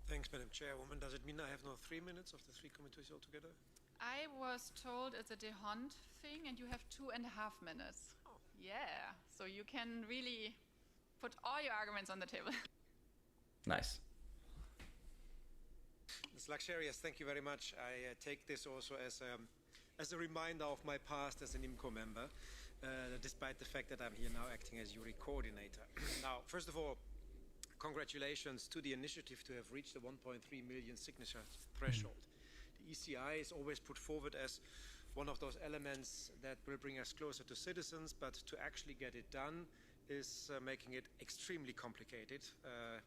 N: Thanks, Madam Chairwoman. Does it mean I have now 3 minutes of the three committees altogether?
D: I was told it's a Dehont thing and you have 2.5 minutes.
N: Oh.
D: Yeah, so you can really put all your arguments on the table.
A: Nice.
N: Ms. Luxurious, thank you very much. I take this also as a reminder of my past as an IMCO member, despite the fact that I'm here now acting as URI coordinator. Now, first of all, congratulations to the initiative to have reached the 1.3 million signature threshold. The ECI is always put forward as one of those elements that will bring us closer to citizens, but to actually get it done is making it extremely complicated.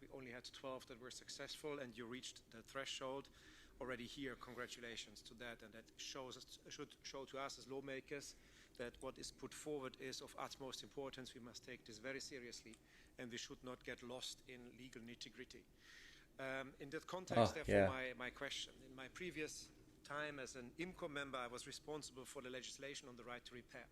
N: We only had 12 that were successful, and you reached the threshold already here. Congratulations to that, and that should show to us as lawmakers that what is put forward is of utmost importance. We must take this very seriously, and we should not get lost in legal nitty-gritty. In that context, therefore, my question. In my previous time as an IMCO member, I was responsible for the legislation on the right to repair.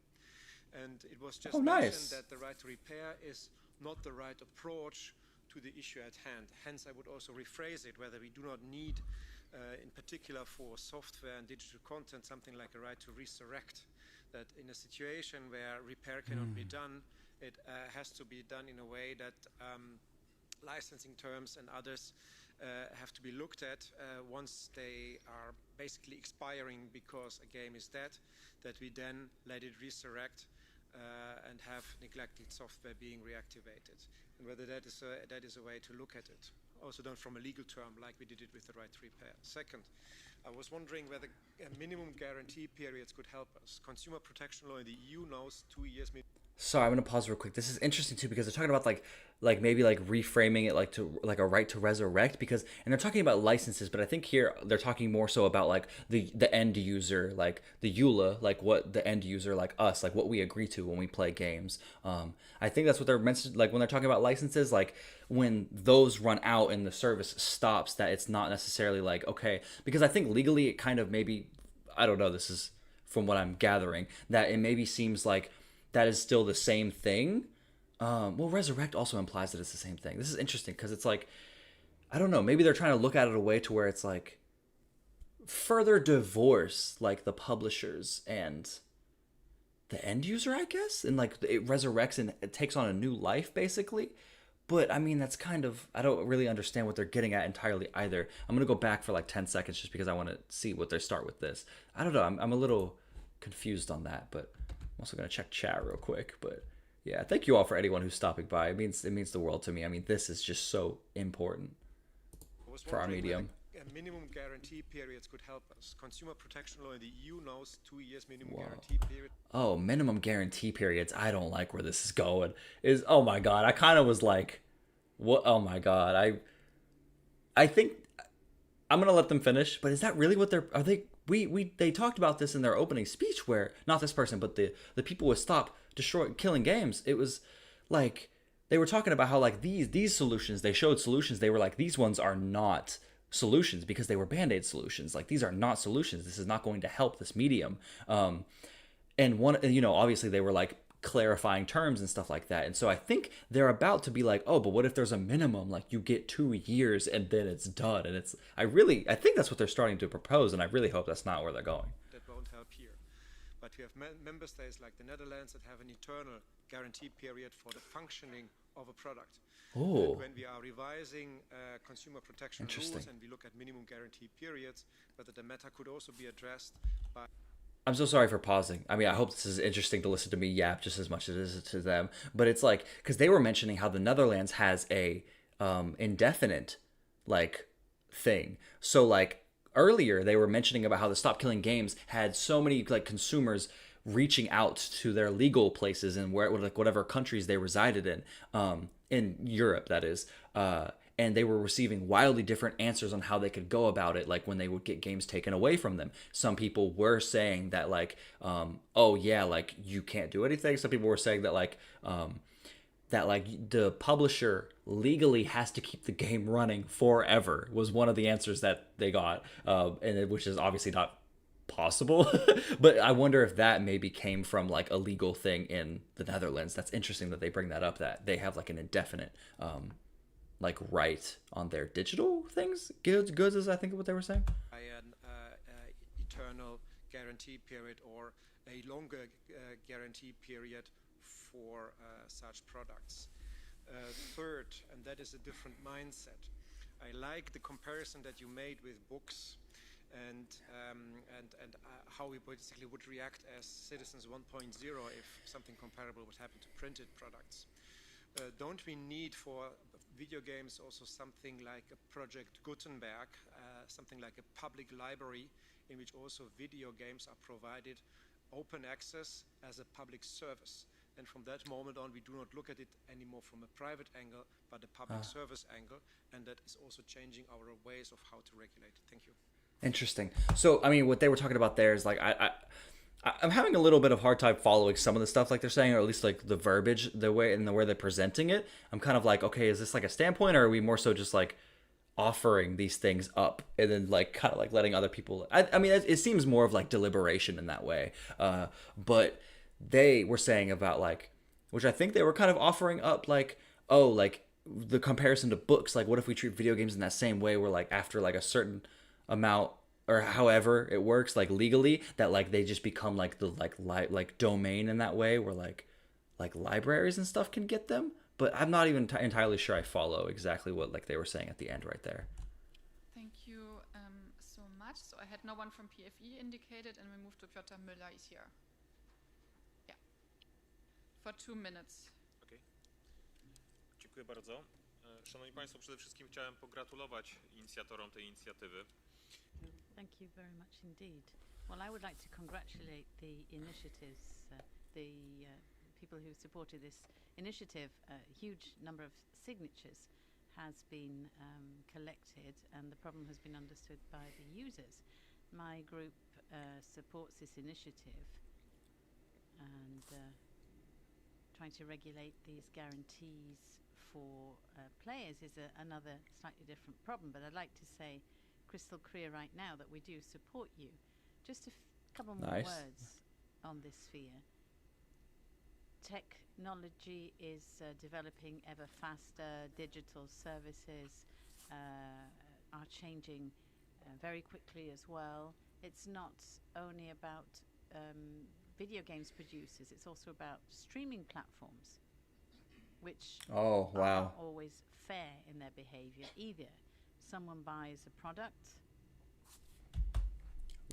N: And it was just mentioned that the right to repair is not the right approach to the issue at hand. Hence, I would also rephrase it, whether we do not need, in particular for software and digital content, something like a right to resurrect, that in a situation where repair cannot be done, it has to be done in a way that licensing terms and others have to be looked at once they are basically expiring because a game is dead, that we then let it resurrect and have neglected software being reactivated, and whether that is a way to look at it. Also done from a legal term, like we did it with the right to repair. Second, I was wondering whether minimum guarantee periods could help us. Consumer protection law in the EU knows 2 years.
A: Sorry, I'm gonna pause real quick. This is interesting too because they're talking about like maybe like reframing it like a right to resurrect, because and they're talking about licenses, but I think here they're talking more so about like the end user, like the EULA, like what the end user, like us, like what we agree to when we play games. I think that's what they're mentioned, like when they're talking about licenses, like when those run out and the service stops, that it's not necessarily like okay, because I think legally it kind of maybe, I don't know, this is from what I'm gathering, that it maybe seems like that is still the same thing. Well, resurrect also implies that it's the same thing. This is interesting because it's like, I don't know, maybe they're trying to look at it a way to where it's like further divorce like the publishers and the end user, I guess, and like it resurrects and it takes on a new life basically. But I mean, that's kind of, I don't really understand what they're getting at entirely either. I'm gonna go back for like 10 seconds just because I want to see what they start with this. I don't know, I'm a little confused on that, but I'm also going to check chat real quick. But yeah, thank you all for anyone who's stopping by. It means the world to me. I mean, this is just so important for our medium.
N: Minimum guarantee periods could help us. Consumer protection law in the EU knows 2 years minimum guarantee period.
A: Oh, minimum guarantee periods. I don't like where this is going. Oh my god, I kind of was like, what? Oh my god, I think I'm gonna let them finish. But is that really what are they? They talked about this in their opening speech where not this person but the people would stop killing games. It was like they were talking about how like these solutions, they showed solutions, they were like, these ones are not solutions because they were band-aid solutions. Like these are not solutions. This is not going to help this medium. And one, you know, obviously they were like clarifying terms and stuff like that. And so I think they're about to be like, oh, but what if there's a minimum, like you get 2 years and then it's done. And it's, I think that's what they're starting to propose, and I really hope that's not where they're going.
N: That won't help here. But we have member states like the Netherlands that have an eternal guarantee period for the functioning of a product.
A: Oh.
N: When we are revising consumer protection rules and we look at minimum guarantee periods, whether the matter could also be addressed by...
A: I'm so sorry for pausing. I mean, I hope this is interesting to listen to me yap just as much as it is to them. But it's like, because they were mentioning how the Netherlands has a indefinite like thing. So like earlier they were mentioning about how the Stop Killing Games had so many like consumers reaching out to their legal places and where like whatever countries they resided in Europe, that is. And they were receiving wildly different answers on how they could go about it, like when they would get games taken away from them. Some people were saying that like, oh yeah, like you can't do anything. Some people were saying that like the publisher legally has to keep the game running forever was one of the answers that they got, which is obviously not possible. But I wonder if that maybe came from like a legal thing in the Netherlands. That's interesting that they bring that up, that they have like an indefinite like right on their digital things, goods is I think what they were saying.
N: An eternal guarantee period or a longer guarantee period for such products. Third, and that is a different mindset. I like the comparison that you made with books and how we basically would react as citizens 1.0 if something comparable would happen to printed products. Don't we need for video games also something like a Project Gutenberg, something like a public library in which also video games are provided open access as a public service. And from that moment on, we do not look at it anymore from a private angle, but a public service angle. And that is also changing our ways of how to regulate. Thank you.
A: Interesting. So, I mean, what they were talking about there is like, I'm having a little bit of hard time following some of the stuff like they're saying, or at least like the verbiage, the way they're presenting it. I'm kind of like, okay, is this like a standpoint, or are we more so just like offering these things up and then like kind of like letting other people? I mean, it seems more of like deliberation in that way. But they were saying about like, which I think they were kind of offering up like, oh, like the comparison to books. Like, what if we treat video games in that same way, where like after like a certain amount or however it works, like legally, that like they just become like the like domain in that way, where like libraries and stuff can get them. But I'm not even entirely sure I follow exactly what like they were saying at the end right there.
D: Thank you so much. So I had no one from PFE indicated, and we move to Piotr Müller is here. Yeah, for 2 minutes.
P: Okay. Dziękuję bardzo. Szanowni Państwo, przede wszystkim chciałem pogratulować inicjatorom tej inicjatywy.
M: Thank you very much indeed. Well, I would like to congratulate the initiatives, people who supported this initiative. A huge number of signatures has been collected, and the problem has been understood by the users. My group supports this initiative, and trying to regulate these guarantees for players is another slightly different problem. But I'd like to say crystal clear right now that we do support you. Just a couple more words on this sphere. Technology is developing ever faster. Digital services are changing very quickly as well. It's not only about video games producers, it's also about streaming platforms, which aren't always fair in their behavior either. Someone buys a product.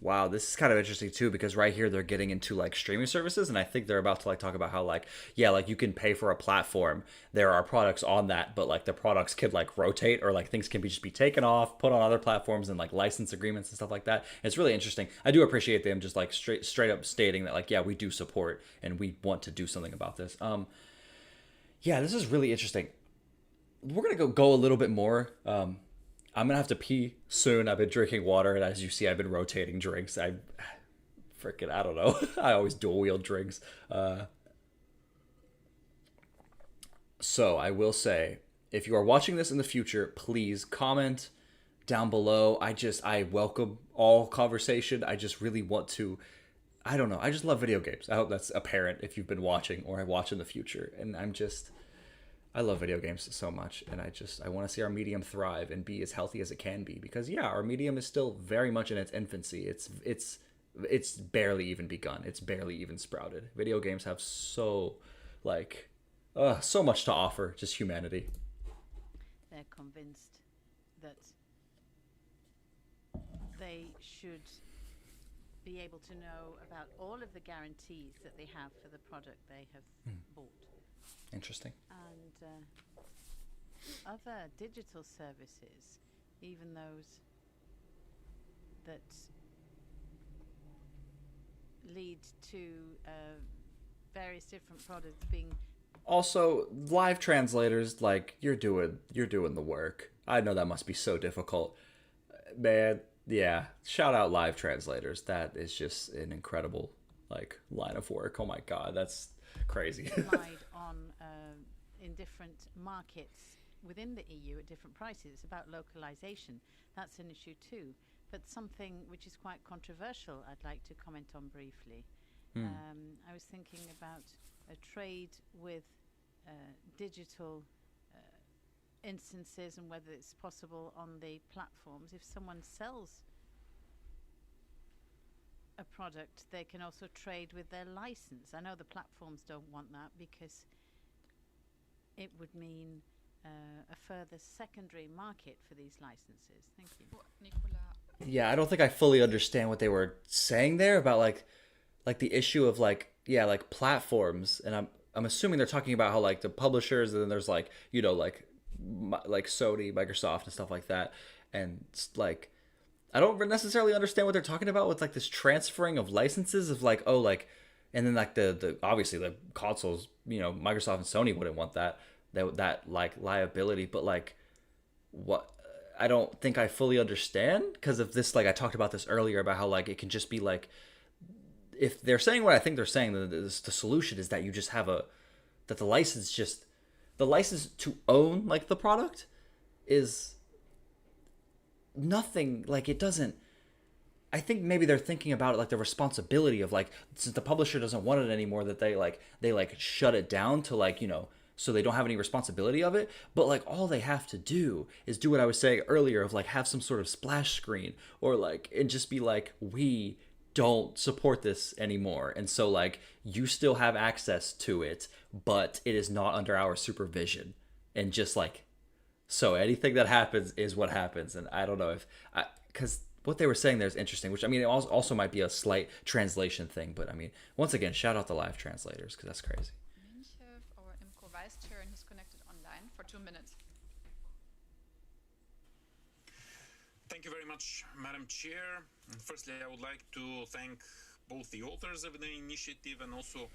A: Wow, this is kind of interesting too, because right here they're getting into like streaming services, and I think they're about to like talk about how like, yeah, like you can pay for a platform. There are products on that, but like the products could like rotate, or like things can just be taken off, put on other platforms, and like license agreements and stuff like that. It's really interesting. I do appreciate them just like straight up stating that like, yeah, we do support and we want to do something about this. Yeah, this is really interesting. We're gonna go a little bit more. I'm gonna have to pee soon. I've been drinking water, and as you see, I've been rotating drinks. I don't know. I always dual wield drinks. So I will say, if you are watching this in the future, please comment down below. I welcome all conversation. I just really want to, I don't know. I just love video games. I hope that's apparent if you've been watching or I watch in the future. And I love video games so much, and I want to see our medium thrive and be as healthy as it can be, because yeah, our medium is still very much in its infancy. It's barely even begun. It's barely even sprouted. Video games have so much to offer just humanity.
M: They're convinced that they should be able to know about all of the guarantees that they have for the product they have bought.
A: Interesting.
M: And other digital services, even those that lead to various different products being.
A: Also, live translators, like you're doing the work. I know that must be so difficult, man. Yeah, shout out live translators. That is just an incredible line of work. Oh my God, that's crazy.
M: Applied on in different markets within the EU at different prices. It's about localization. That's an issue too. But something which is quite controversial, I'd like to comment on briefly. I was thinking about a trade with digital instances and whether it's possible on the platforms. If someone sells a product, they can also trade with their license. I know the platforms don't want that because it would mean a further secondary market for these licenses. Thank you.
A: Yeah, I don't think I fully understand what they were saying there about like the issue of platforms, and I'm assuming they're talking about how the publishers, and then there's like Sony, Microsoft, and stuff like that, and I don't necessarily understand what they're talking about with like this transferring of licenses of like, oh, like, and then like the obviously the consoles, Microsoft and Sony wouldn't want that like liability, but like what, I don't think I fully understand because of this. Like I talked about this earlier about how like it can just be like, if they're saying what I think they're saying, the solution is that you just have that the license to own like the product is nothing, like it doesn't. I think maybe they're thinking about it like the responsibility of like, since the publisher doesn't want it anymore, that they shut it down to like, so they don't have any responsibility of it. But like all they have to do is do what I was saying earlier of like have some sort of splash screen or like, and just be like, we don't support this anymore. And so like you still have access to it, but it is not under our supervision. And just like, so anything that happens is what happens. And I don't know because what they were saying there is interesting, which I mean, it also might be a slight translation thing. But I mean, once again, shout out the live translators because that's crazy.
D: Minchev, our IMCO vice chair, and he's connected online for 2 minutes.
Q: Thank you very much, Madam Chair. Firstly, I would like to thank both the authors of the initiative and also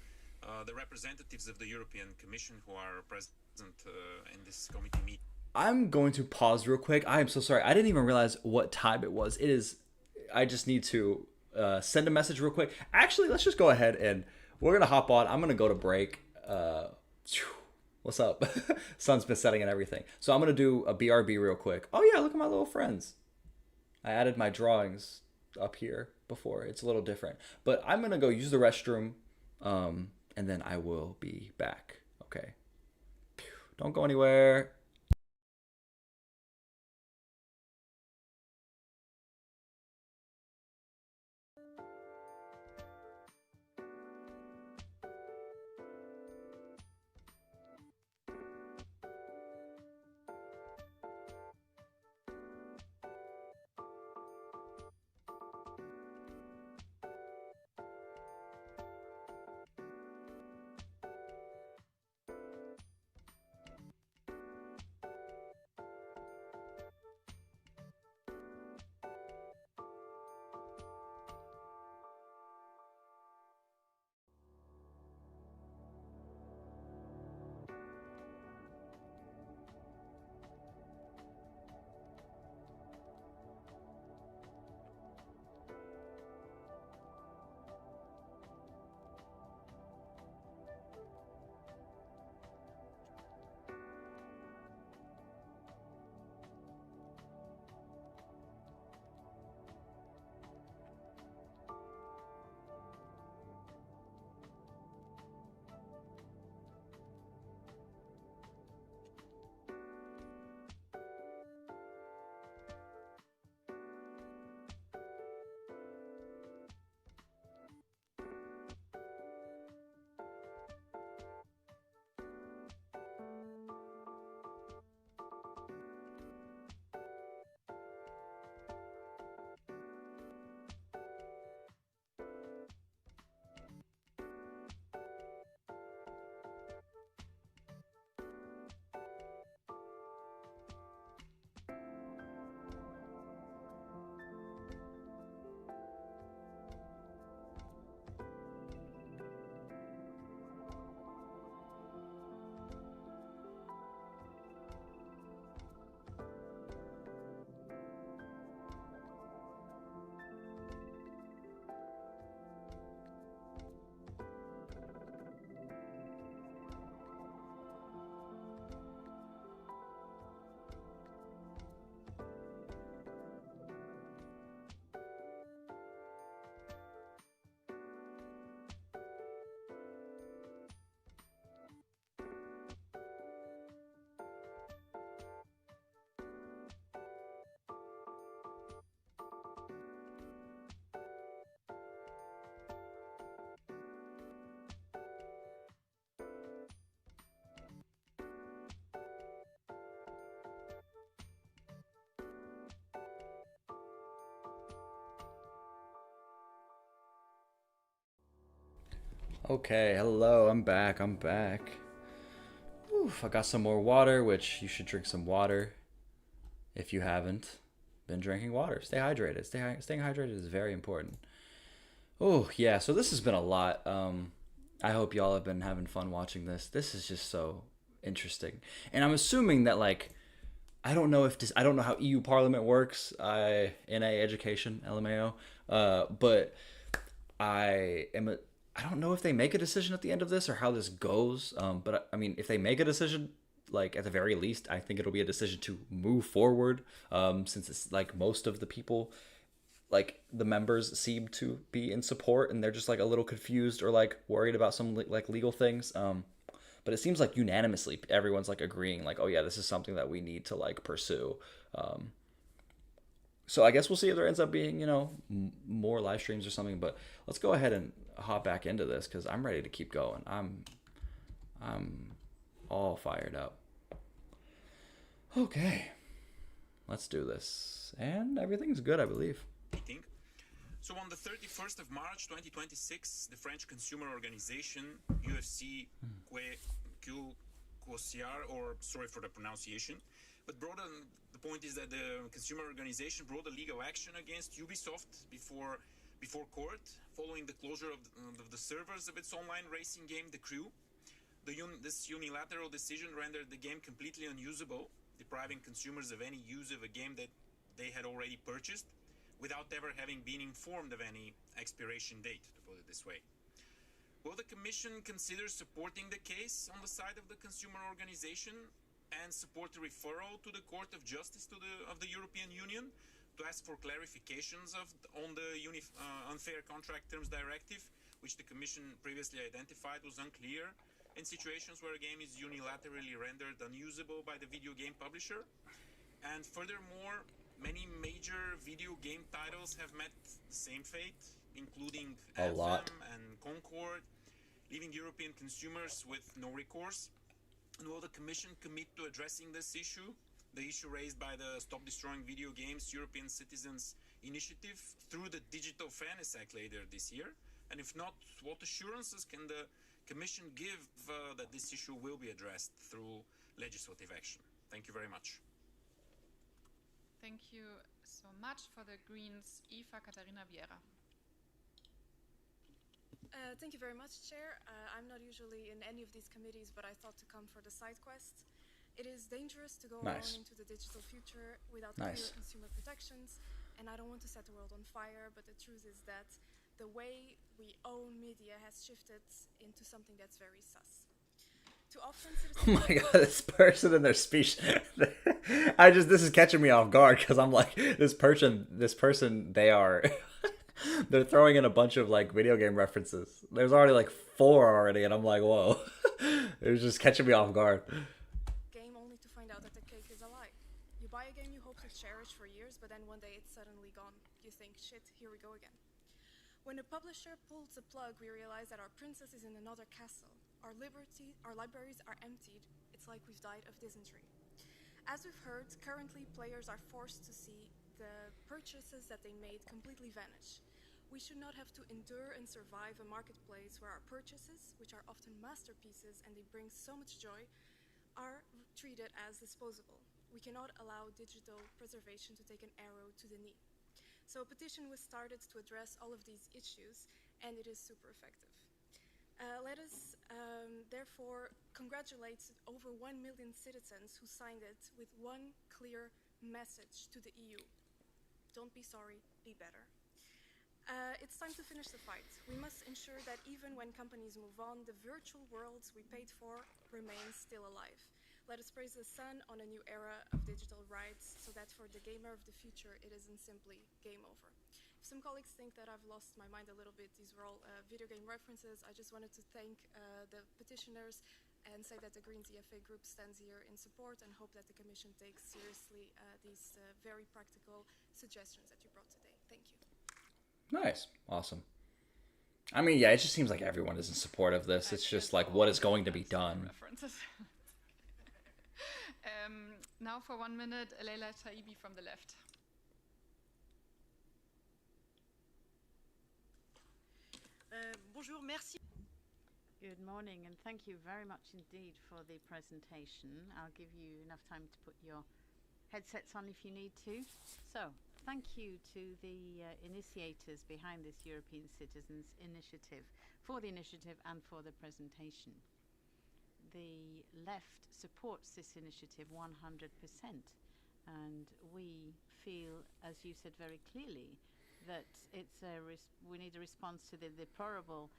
Q: the representatives of the European Commission who are present in this committee meeting.
A: I'm going to pause real quick. I am so sorry. I didn't even realize what time it was. It is. I just need to send a message real quick. Actually, let's just go ahead and we're going to hop on. I'm going to go to break. What's up? Sun's been setting and everything. So I'm going to do a BRB real quick. Oh, yeah. Look at my little friends. I added my drawings up here before. It's a little different. But I'm going to go use the restroom. And then I will be back. Okay. Don't go anywhere. Okay, hello, I'm back. Oof, I got some more water, which you should drink some water if you haven't. been drinking water. Stay hydrated. Staying hydrated is very important. Oh, yeah, so this has been a lot. I hope y'all have been having fun watching this. This is just so interesting. And I'm assuming that, like, I don't know how EU Parliament works, NA education, LMAO, but I don't know if they make a decision at the end of this or how this goes. But I mean, if they make a decision, like at the very least, I think it'll be a decision to move forward. Since it's like most of the people, like the members, seem to be in support, and they're just like a little confused or like worried about some like legal things. But it seems like unanimously everyone's like agreeing, like, oh yeah, this is something that we need to like pursue. So I guess we'll see if there ends up being, more live streams or something. But let's go ahead and hop back into this because I'm ready to keep going. I'm all fired up. Okay, let's do this. And everything's good, I believe.
Q: So on the 31st of March 2026, the French consumer organization UFC QCR, or sorry for the pronunciation, but the point is that the consumer organization brought a legal action against Ubisoft before court following the closure of the servers of its online racing game, The Crew. This unilateral decision rendered the game completely unusable, depriving consumers of any use of a game that they had already purchased, without ever having been informed of any expiration date, to put it this way. Will the Commission consider supporting the case on the side of the consumer organization and support a referral to the Court of Justice of the European Union to ask for clarifications on the Unfair Contract Terms Directive, which the Commission previously identified was unclear in situations where a game is unilaterally rendered unusable by the video game publisher? And furthermore, many major video game titles have met the same fate, including Anthem and Concord, leaving European consumers with no recourse. And will the Commission commit to addressing this issue, the issue raised by the Stop Destroying Video Games European Citizens Initiative, through the Digital Fairness Act later this year? And if not, what assurances can the Commission give that this issue will be addressed through legislative action? Thank you very much.
D: Thank you so much. For the Greens, Eva Katarina Vieira.
R: Thank you very much, Chair. I'm not usually in any of these committees, but I thought to come for the side quest. It is dangerous to go alone into the digital future without clear consumer protections, and I don't want to set the world on fire, but the truth is that the way we own media has shifted into something that's very sus. Too often,
A: oh my god, this person in their speech, this is catching me off guard because I'm like, this person, they're throwing in a bunch of like video game references. There's already like 4 already, and I'm like, whoa. It was just catching me off guard.
R: Game only to find out that the cake is a lie. You buy a game you hope to cherish for years, but then one day it's suddenly gone. You think, shit, here we go again. When a publisher pulls the plug, we realize that our princess is in another castle. Our libraries are emptied. It's like we've died of dysentery. As we've heard, currently players are forced to see the purchases that they made completely vanish. We should not have to endure and survive a marketplace where our purchases, which are often masterpieces and they bring so much joy, are treated as disposable. We cannot allow digital preservation to take an arrow to the knee. So a petition was started to address all of these issues, and it is super effective. Let us therefore congratulate over 1 million citizens who signed it with one clear message to the EU. Don't be sorry, be better. It's time to finish the fight. We must ensure that even when companies move on, the virtual worlds we paid for remain still alive. Let us praise the sun on a new era of digital rights so that for the gamer of the future, it isn't simply game over. If some colleagues think that I've lost my mind a little bit, these were all video game references. I just wanted to thank the petitioners and say that the Greens EFA group stands here in support and hope that the Commission takes seriously these very practical suggestions that you brought today. Thank you.
A: Nice. Awesome. I mean, yeah, it just seems like everyone is in support of this. It's just like what is going to be done.
D: Now for 1 minute, Leila Taibi from the left.
M: Bonjour, merci. Good morning, and thank you very much indeed for the presentation. I'll give you enough time to put your Headsets on if you need to. So, thank you to the initiators behind this European Citizens Initiative, for the initiative and for the presentation. The left supports this initiative 100%, and we feel, as you said very clearly, that it's we need a response to the deplorable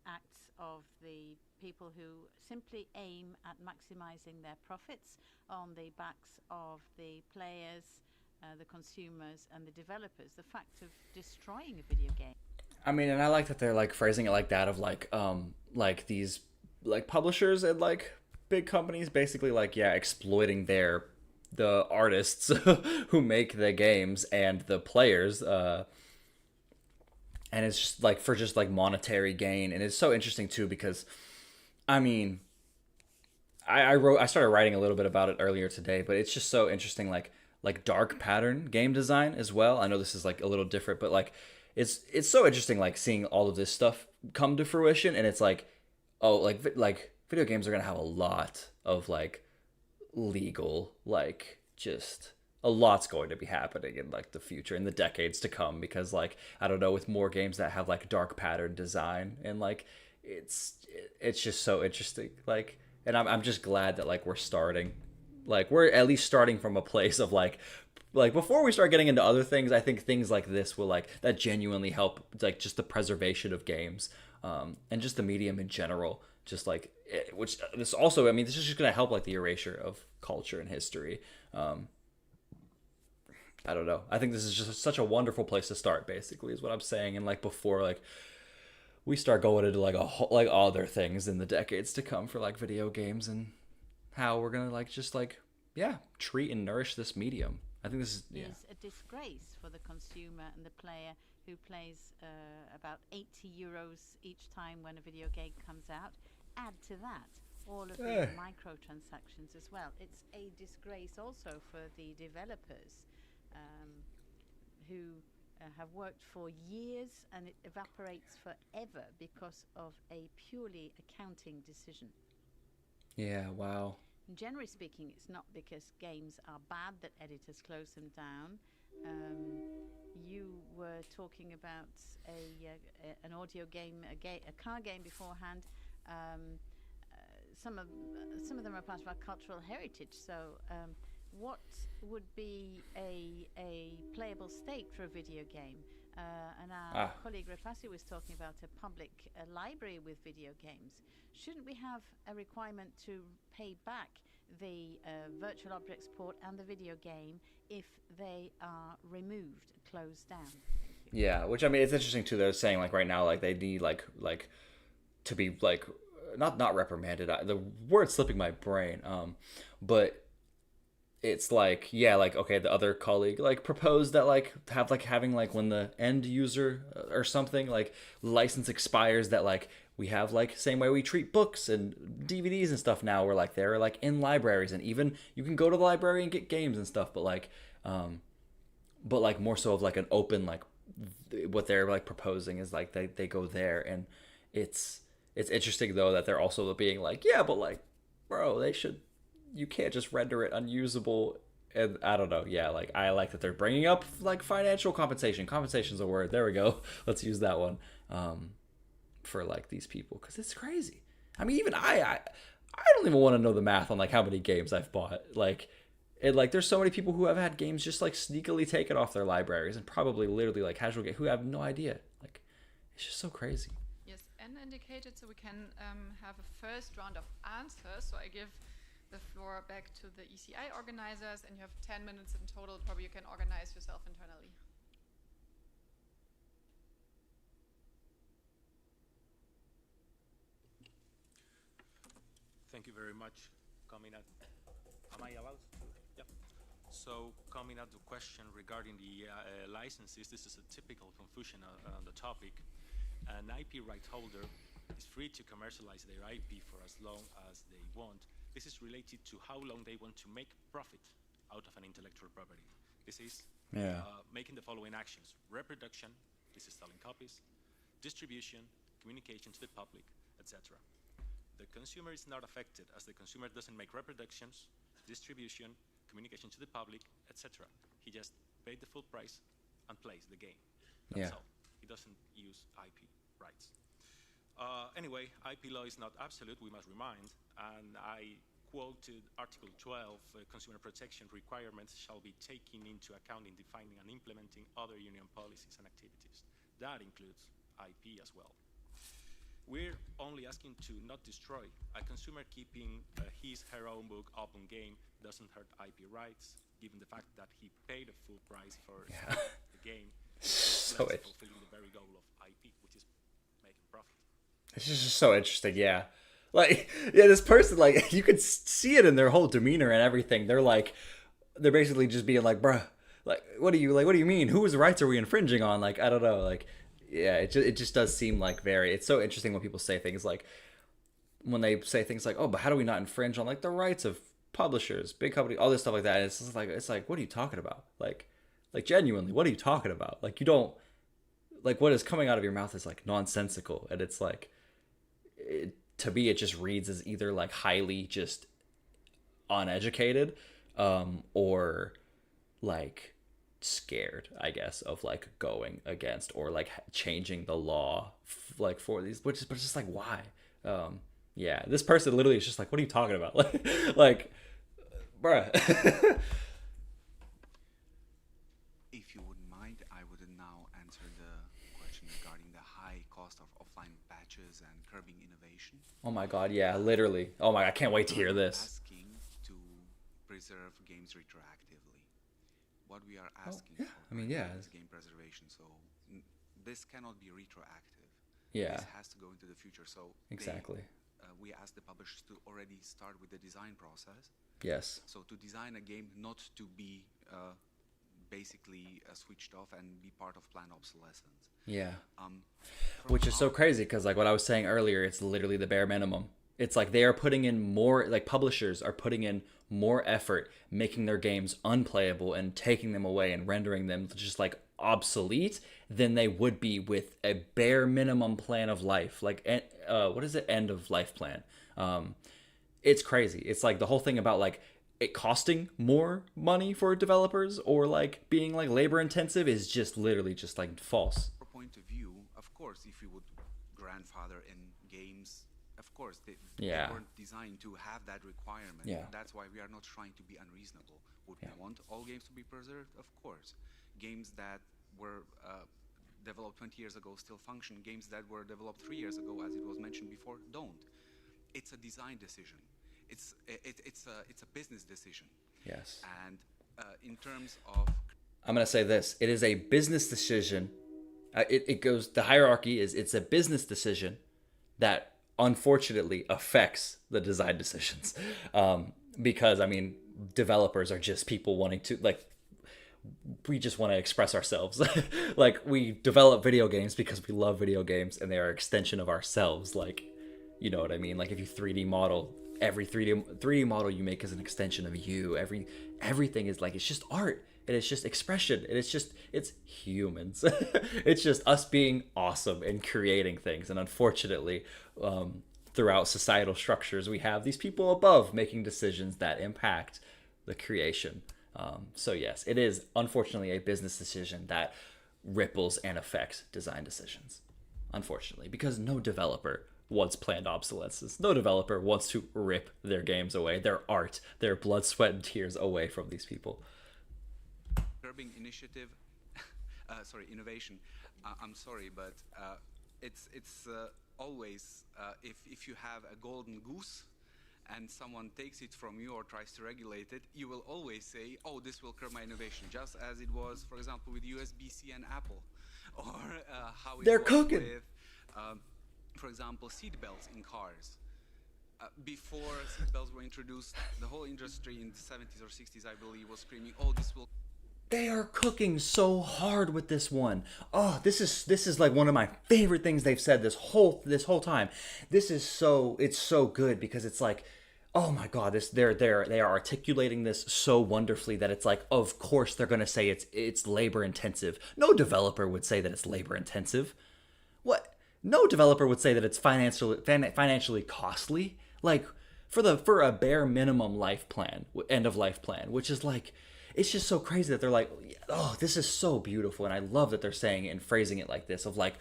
M: acts of the people who simply aim at maximizing their profits on the backs of the players, the consumers, and the developers. The fact of destroying a video game.
A: I mean, and I like that they're like phrasing it like that, of like these like publishers and like big companies basically like, yeah, exploiting the artists who make the games and the players, and it's just like for just like monetary gain. And it's so interesting too, because I mean, I started writing a little bit about it earlier today, but it's just so interesting, like dark pattern game design as well. I know this is like a little different, but like it's so interesting, like seeing all of this stuff come to fruition. And it's like, oh, like video games are gonna have a lot of like legal, like just a lot's going to be happening in like the future, in the decades to come, because like I don't know, with more games that have like dark pattern design, and like it's just so interesting, like. And I'm just glad that like we're at least starting from a place of like before we start getting into other things. I think things like this will like that genuinely help, like just the preservation of games, and just the medium in general, just like which this also, I mean, this is just going to help like the erasure of culture and history. I don't know. I think this is just such a wonderful place to start, basically, is what I'm saying. And like before, like we start going into like like other things in the decades to come for like video games, and how we're gonna like just like, yeah, treat and nourish this medium. I think this is
M: a disgrace for the consumer and the player who plays about 80 euros each time when a video game comes out. Add to that all of the microtransactions as well. It's a disgrace also for the developers who have worked for years, and it evaporates forever because of a purely accounting decision.
A: Yeah, wow.
M: Generally speaking, it's not because games are bad that editors close them down. You were talking about an audio game, a car game beforehand. Some of them are part of our cultural heritage. So, what would be a playable state for a video game? And our colleague Rafasi was talking about a public library with video games. Shouldn't we have a requirement to pay back the virtual objects port and the video game if they are removed, closed down?
A: Yeah, which I mean, it's interesting too. They're saying like right now, like they need like to be like not reprimanded. The word's slipping my brain. But it's like, yeah, like, okay, the other colleague like proposed that like having like when the end user or something like license expires, that like we have like same way we treat books and DVDs and stuff now, where like they're like in libraries, and even you can go to the library and get games and stuff, but like more so of like an open, like what they're like proposing is like they go there. And it's interesting though that they're also being like, yeah, but like, bro, you can't just render it unusable. And I don't know. Yeah, like I like that they're bringing up like financial compensation. Compensation's a word. There we go. Let's use that one for like these people, because it's crazy. I mean, even I don't even want to know the math on like how many games I've bought. Like there's so many people who have had games just like sneakily taken off their libraries, and probably literally like casual game who have no idea. Like it's just so crazy.
D: Yes, N indicated, so we can have a first round of answers. So I give the floor back to the ECI organizers, and you have 10 minutes in total. Probably you can organize yourself internally.
J: Thank you very much. Am I allowed to? Yeah. So coming at the question regarding the licenses, this is a typical confusion on the topic. An IP right holder is free to commercialize their IP for as long as they want. This is related to how long they want to make profit out of an intellectual property. This is making the following actions: reproduction, this is selling copies; distribution, communication to the public, etc. The consumer is not affected, as the consumer doesn't make reproductions, distribution, communication to the public, etc. He just paid the full price and plays the game.
A: Yeah.
J: That's all. He doesn't use IP rights. Anyway, IP law is not absolute, we must remind, and I quoted Article 12, consumer protection requirements shall be taken into account in defining and implementing other union policies and activities. That includes IP as well. We're only asking to not destroy. A consumer keeping his, her own book open game doesn't hurt IP rights, given the fact that he paid a full price for the game.
A: So
J: fulfilling the very goal of IP, which is making profit.
A: It's just so interesting, yeah. Like, yeah, this person, like, you could see it in their whole demeanor and everything. They're basically just being like, bruh, like, what do you mean? Whose rights are we infringing on? Like, I don't know, like, yeah, it just does seem like it's so interesting when people say things like, when they say things like, oh, but how do we not infringe on, like, the rights of publishers, big company, all this stuff like that. And it's like, what are you talking about? Like genuinely, what are you talking about? Like, you don't, like, what is coming out of your mouth is, like, nonsensical. And it's like, to me, it just reads as either, like, highly just uneducated, or, like, scared, I guess, of, like, going against or, like, changing the law, like, for these, but it's just like, why? Yeah, this person literally is just like, what are you talking about? Like, bruh.
G: If you wouldn't mind, I would now answer the question regarding the high cost of offline patches and curbing innovation.
A: Oh my god, yeah, literally. Oh my, I can't wait to hear this.
G: Asking to preserve games retroactively. What we are asking
A: yeah.
G: for
A: I mean, yeah.
G: is game preservation, so this cannot be retroactive.
A: Yeah.
G: This has to go into the future, so
A: exactly.
G: We ask the publishers to already start with the design process.
A: Yes.
G: So to design a game not to be basically switched off and be part of planned obsolescence.
A: Yeah. Which is so crazy because, like what I was saying earlier, it's literally the bare minimum. It's like they are putting in more, like publishers are putting in more effort making their games unplayable and taking them away and rendering them just like obsolete than they would be with a bare minimum plan of life. Like, what is it? End of life plan. It's crazy. It's like the whole thing about like it costing more money for developers or like being like labor intensive is just literally just like false.
G: Point of view, of course, if you would grandfather in games, of course they weren't designed to have that requirement.
A: Yeah.
G: That's why we are not trying to be unreasonable. Would we want all games to be preserved? Of course. Games that were developed 20 years ago still function. Games that were developed 3 years ago, as it was mentioned before, don't. It's a design decision. It's a business decision.
A: Yes.
G: And in terms of,
A: I'm gonna say this: it is a business decision. It goes. The hierarchy is it's a business decision that unfortunately affects the design decisions, because I mean, developers are just people wanting to like. We just want to express ourselves. Like we develop video games because we love video games, and they are an extension of ourselves. Like, you know what I mean? Like if you 3D model. Every 3D model you make is an extension of you. Everything is like, it's just art and it's just expression and it's humans. It's just us being awesome and creating things. And unfortunately, throughout societal structures, we have these people above making decisions that impact the creation. So yes, it is unfortunately a business decision that ripples and affects design decisions. Unfortunately, because no developer wants planned obsolescence. No developer wants to rip their games away, their art, their blood, sweat, and tears away from these people.
G: Curbing initiative, innovation. I'm sorry, but it's always if you have a golden goose and someone takes it from you or tries to regulate it, you will always say, "Oh, this will curb my innovation," just as it was, for example, with USB-C and Apple, or how it
A: They're
G: was
A: cooking.
G: with. For example, seatbelts in cars. Before seatbelts were introduced, the whole industry in the 70s or 60s, I believe, was screaming, "Oh, this will..."
A: They are cooking so hard with this one. Oh, this is like one of my favorite things they've said this whole time. It's so good because it's like, oh my god, they are articulating this so wonderfully that it's like, of course they're gonna say it's labor intensive. No developer would say that it's labor intensive. What? No developer would say that it's financially costly. Like, for a bare minimum life plan, end of life plan, which is like, it's just so crazy that they're like, oh, this is so beautiful, and I love that they're saying it and phrasing it like this, of like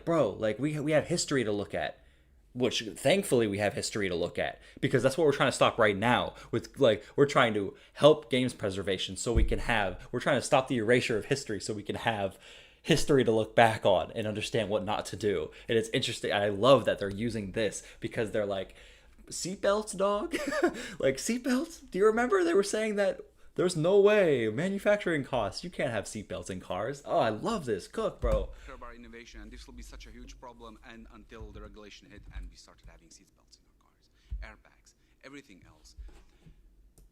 A: bro, like we have history to look at, which thankfully we have history to look at, because that's what we're trying to stop right now with, like, we're trying to help games preservation so we're trying to stop the erasure of history so we can have history to look back on and understand what not to do. And it's interesting. I love that they're using this because they're like, seatbelts, dog. Like, seatbelts, do you remember they were saying that there's no way manufacturing costs, you can't have seatbelts in cars? Oh, I love this. Cook, bro.
G: Curb our innovation, and this will be such a huge problem, and until the regulation hit and we started having seatbelts in our cars, airbags, everything else,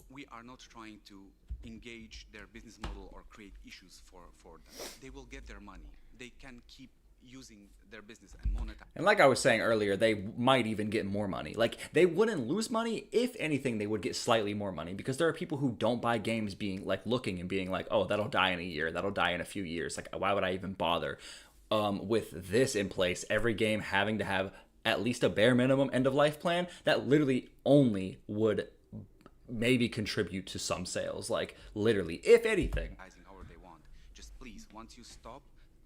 G: we are not trying to engage their business model or create issues for them. They will get their money. They can keep using their business and monetize.
A: And like I was saying earlier, they might even get more money. Like, they wouldn't lose money. If anything, they would get slightly more money, because there are people who don't buy games being like looking and being like, oh, that'll die in a year, that'll die in a few years. Like, why would I even bother? With this in place, every game having to have at least a bare minimum end of life plan, that literally only would maybe contribute to some sales. Like, literally, if anything.
G: However they want. Just please, once you stop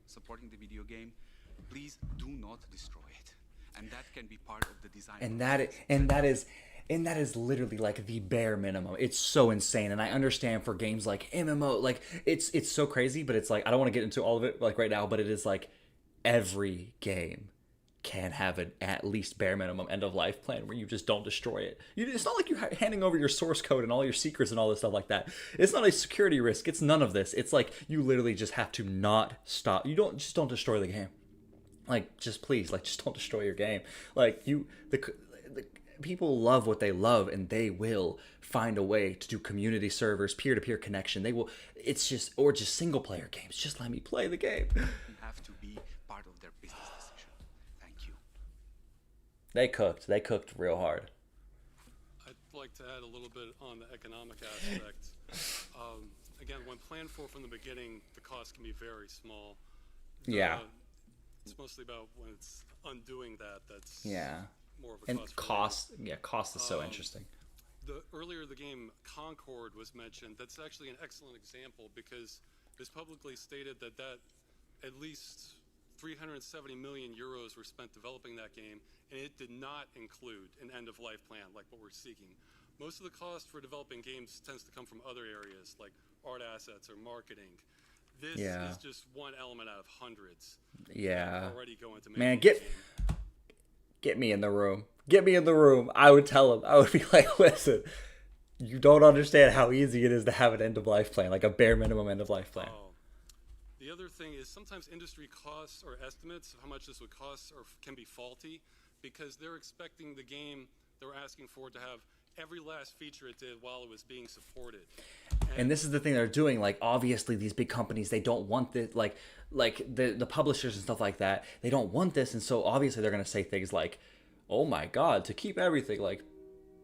G: supporting the video game, please do not destroy it, and that can be part of the design.
A: And that is literally like the bare minimum. It's so insane, and I understand for games like MMO, like it's so crazy, but it's like, I don't want to get into all of it like right now, but it is like every game can have an at least bare minimum end of life plan where you just don't destroy it. It's not like you're handing over your source code and all your secrets and all this stuff like that. It's not a security risk. It's none of this. It's like you literally just have to not stop. You don't destroy the game. Like, just please, like, just don't destroy your game. Like, the people love what they love, and they will find a way to do community servers, peer-to-peer connection. They will. It's just, or just single player games. Just let me play the game.
G: You have to be part of their business decision. Thank you.
A: They cooked real hard.
H: I'd like to add a little bit on the economic aspect. Again, when planned for from the beginning, the cost can be very small.
A: Yeah.
H: It's mostly about when it's undoing that's more of a
A: and
H: cost.
A: Cost is so interesting.
H: Earlier the game Concord was mentioned. That's actually an excellent example, because it's publicly stated that at least 370 million euros were spent developing that game, and it did not include an end-of-life plan like what we're seeking. Most of the cost for developing games tends to come from other areas like art assets or marketing. This is just one element out of hundreds.
A: Yeah.
H: Already going to
A: Man, get me in the room. Get me in the room. I would tell him. I would be like, listen, you don't understand how easy it is to have an end-of-life plan, like a bare minimum end-of-life plan.
H: The other thing is sometimes industry costs or estimates of how much this would cost can be faulty, because they're expecting the game they're asking for to have every last feature it did while it was being supported.
A: And this is the thing they're doing. Like, obviously, these big companies, they don't want this. Like the publishers and stuff like that, they don't want this. And so obviously they're going to say things like, oh my God, to keep everything like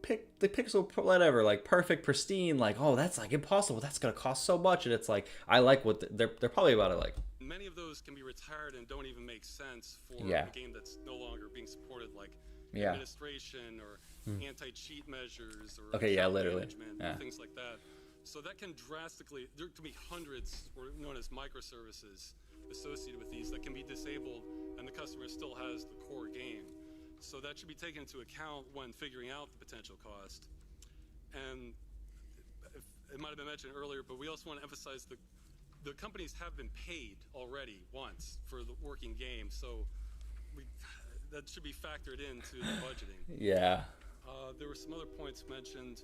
A: pick the pixel, whatever, like perfect, pristine, like, oh, that's like impossible. That's going to cost so much. And it's like, I like what they're probably about it. Like,
H: many of those can be retired and don't even make sense for a game that's no longer being supported, like administration or anti-cheat measures or
A: literally
H: management, things like that. So that can drastically, there can be hundreds, or known as microservices, associated with these that can be disabled, and the customer still has the core game. So that should be taken into account when figuring out the potential cost. And it might have been mentioned earlier, but we also want to emphasize the companies have been paid already once for the working game, so that should be factored into the budgeting.
A: Yeah.
H: There were some other points mentioned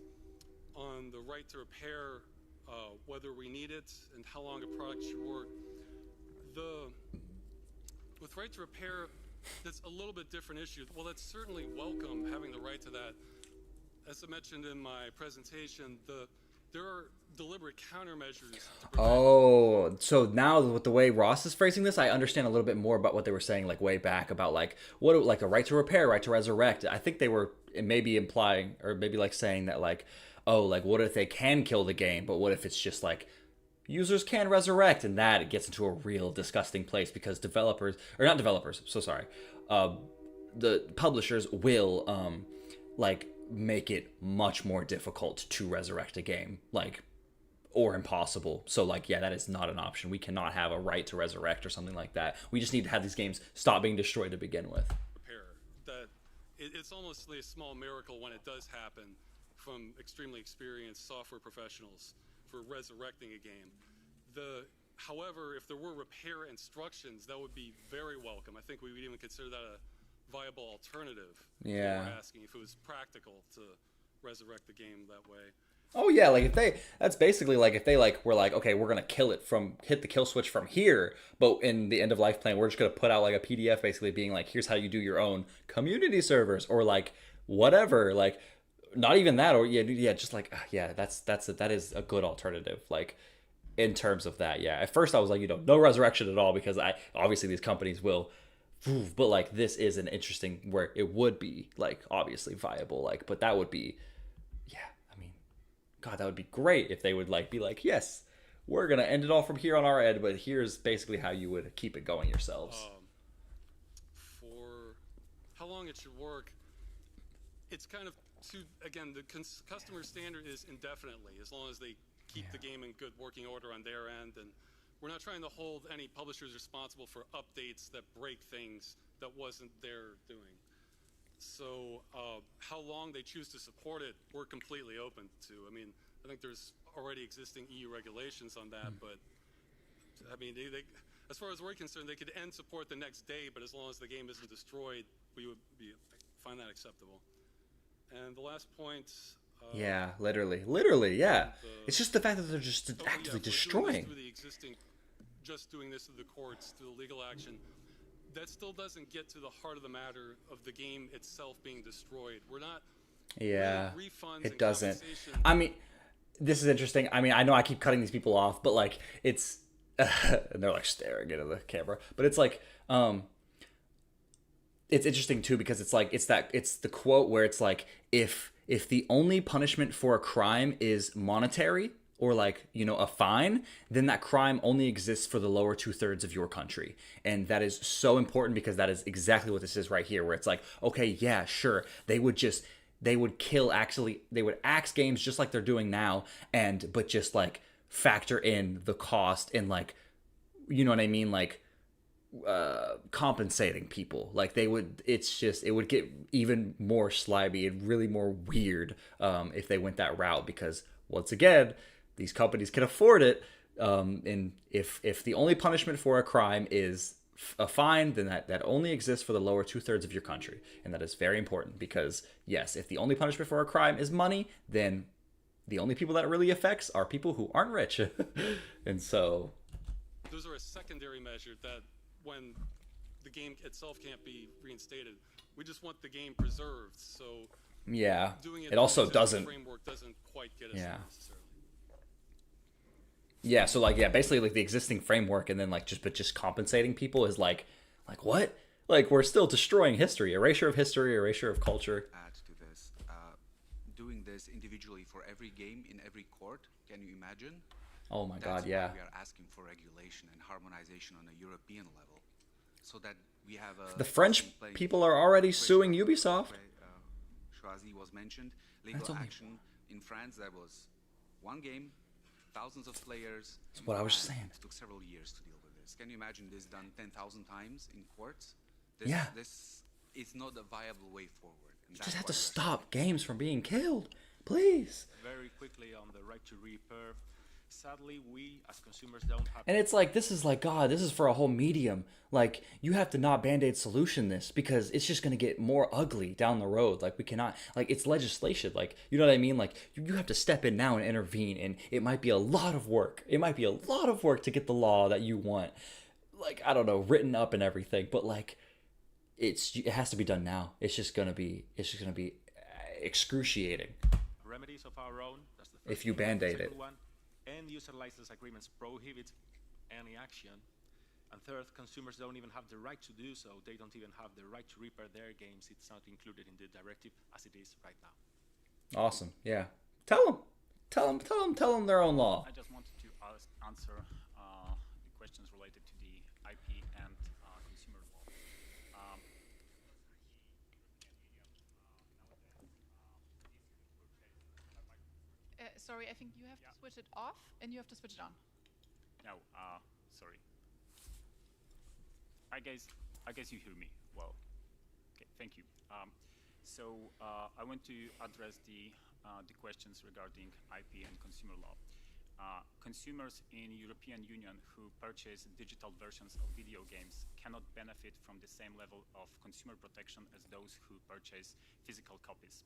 H: on the right to repair, whether we need it and how long a product should work. With right to repair, that's a little bit different issue. Well, that's certainly welcome, having the right to that. As I mentioned in my presentation, there are deliberate countermeasures.
A: Oh, so now with the way Ross is phrasing this, I understand a little bit more about what they were saying, like way back about like what, like a right to repair, right to resurrect. I think they were maybe implying, or maybe like saying that like, oh, like what if they can kill the game, but what if it's just like users can resurrect, and that it gets into a real disgusting place, because developers, or not developers, so sorry, the publishers will like make it much more difficult to resurrect a game, like, or impossible. So like, yeah, that is not an option. We cannot have a right to resurrect or something like that. We just need to have these games stop being destroyed to begin with.
H: That it's almost a small miracle when it does happen from extremely experienced software professionals for resurrecting a game. However, if there were repair instructions, that would be very welcome. I think we would even consider that a viable alternative.
A: Yeah.
H: We're asking if it was practical to resurrect the game that way.
A: Oh yeah, like that's basically like if they like were like, okay, we're gonna hit the kill switch from here, but in the end of life plan, we're just gonna put out like a PDF basically being like, here's how you do your own community servers or like whatever, like not even that, or yeah, just like that is a good alternative, like in terms of that. Yeah, at first I was like, no resurrection at all because obviously these companies will, but like this is an interesting where it would be like obviously viable, like, but that would be. God, that would be great if they would like be like, yes, we're gonna end it all from here on our end, but here's basically how you would keep it going yourselves.
H: For how long it should work, it's kind of again, the customer standard is indefinitely, as long as they keep the game in good working order on their end, and we're not trying to hold any publishers responsible for updates that break things that wasn't their doing. So how long they choose to support it, we're completely open to. I mean, I think there's already existing EU regulations on that, but I mean, they, as far as we're concerned, they could end support the next day, but as long as the game isn't destroyed, we would find that acceptable. And the last point...
A: yeah, literally, yeah. It's just the fact that they're just actively destroying.
H: Just doing this through the courts, through the legal action, that still doesn't get to the heart of the matter of the game itself being destroyed. We're not.
A: Yeah,
H: refunds
A: it
H: and
A: doesn't. I mean, this is interesting. I mean, I know I keep cutting these people off, but like it's, and they're like staring into the camera. But it's like, it's interesting too because it's like it's the quote where it's like if the only punishment for a crime is monetary, or like, a fine, then that crime only exists for the lower 2/3 of your country. And that is so important because that is exactly what this is right here, where it's like, okay, yeah, sure. They would axe games just like they're doing now, but just like factor in the cost and like, you know what I mean? Like, compensating people. Like it would get even more slimy and really more weird if they went that route, because once again, these companies can afford it, and if the only punishment for a crime is a fine, then that only exists for the lower 2/3 of your country, and that is very important because yes, if the only punishment for a crime is money, then the only people that it really affects are people who aren't rich, and so
H: those are a secondary measure that when the game itself can't be reinstated, we just want the game preserved. So
A: yeah,
H: doing
A: it also doesn't.
H: Framework doesn't quite get us there necessarily.
A: Yeah, so like basically like the existing framework, and then like just compensating people is like what? Like we're still destroying history, erasure of history, erasure of culture.
G: Add to this, doing this individually for every game in every court. Can you imagine?
A: Oh my God,
G: That's
A: yeah.
G: why we are asking for regulation and harmonization on a European level, so that we have a.
A: The French people are already suing Ubisoft.
G: Schwazi was mentioned. Legal action in France. That was one game. Thousands of players.
A: That's what I was just saying.
G: It took several years to deal with this. Can you imagine this done 10,000 times in courts? This is not a viable way forward.
A: You just have to stop games from being killed, please.
J: Very quickly on the right to repair. Sadly, we as consumers don't have.
A: And it's like, this is like, God, this is for a whole medium. Like, you have to not Band-Aid solution this, because it's just going to get more ugly down the road. Like, we cannot, like, it's legislation. Like, you know what I mean? Like, you have to step in now and intervene, and it might be a lot of work. It might be a lot of work to get the law that you want, like, I don't know, written up and everything. But, like, it has to be done now. It's just going to be excruciating.
J: Remedies of our own. That's the first
A: if you Band-Aid it.
J: End user license agreements prohibit any action. And third, consumers don't even have the right to do so. They don't even have the right to repair their games. It's not included in the directive as it is right now.
A: Awesome. Yeah. Tell them their own law.
K: I just wanted to answer the questions related to the IP and consumer law.
D: sorry, I think you have to switch it off and you have to switch it on.
K: No, sorry. I guess you hear me well. Okay, thank you. I want to address the questions regarding IP and consumer law. Consumers in European Union who purchase digital versions of video games cannot benefit from the same level of consumer protection as those who purchase physical copies.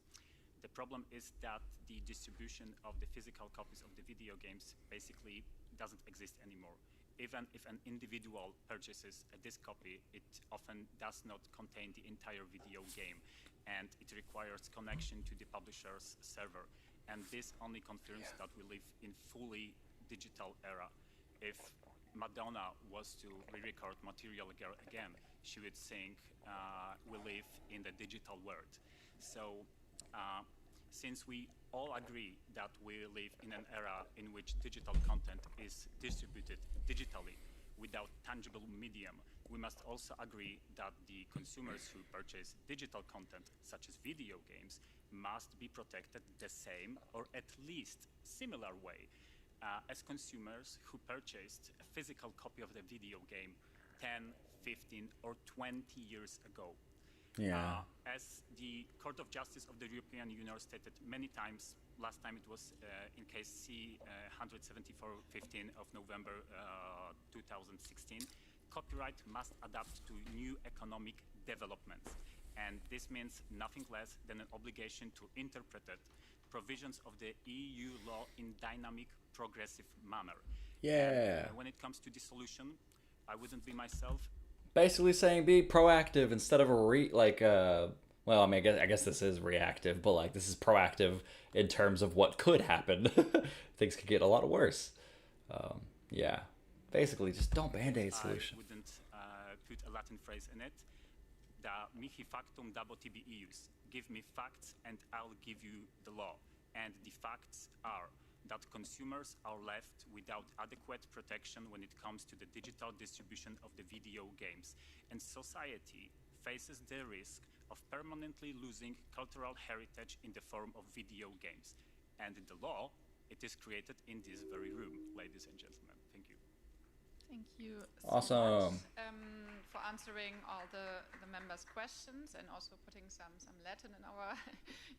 K: The problem is that the distribution of the physical copies of the video games basically doesn't exist anymore. Even if an individual purchases a disc copy, it often does not contain the entire video game, and it requires connection to the publisher's server. And this only confirms that we live in fully digital era. If Madonna was to re-record Material Girl again, she would sing, we live in the digital world. So, since we all agree that we live in an era in which digital content is distributed digitally without tangible medium, we must also agree that the consumers who purchase digital content, such as video games, must be protected the same or at least similar way as consumers who purchased a physical copy of the video game 10, 15, or 20 years ago.
A: Yeah.
K: As the Court of Justice of the European Union stated many times, last time it was in case C-174/15 of November 2016, copyright must adapt to new economic developments. And this means nothing less than an obligation to interpret provisions of the EU law in dynamic, progressive manner.
A: Yeah.
K: And when it comes to the solution, I wouldn't be myself.
A: Basically saying be proactive instead of well, I mean, I guess this is reactive, but like this is proactive in terms of what could happen. Things could get a lot worse. Yeah. Basically, just don't band-aid solution.
K: I wouldn't put a Latin phrase in it. Da mihi factum dabo tibi ius. Give me facts and I'll give you the law. And the facts are that consumers are left without adequate protection when it comes to the digital distribution of the video games. And society faces the risk of permanently losing cultural heritage in the form of video games. And the law, it is created in this very room, ladies and gentlemen. Thank you.
D: Thank you so
A: Awesome.
D: much for answering all the members' questions and also putting some Latin in our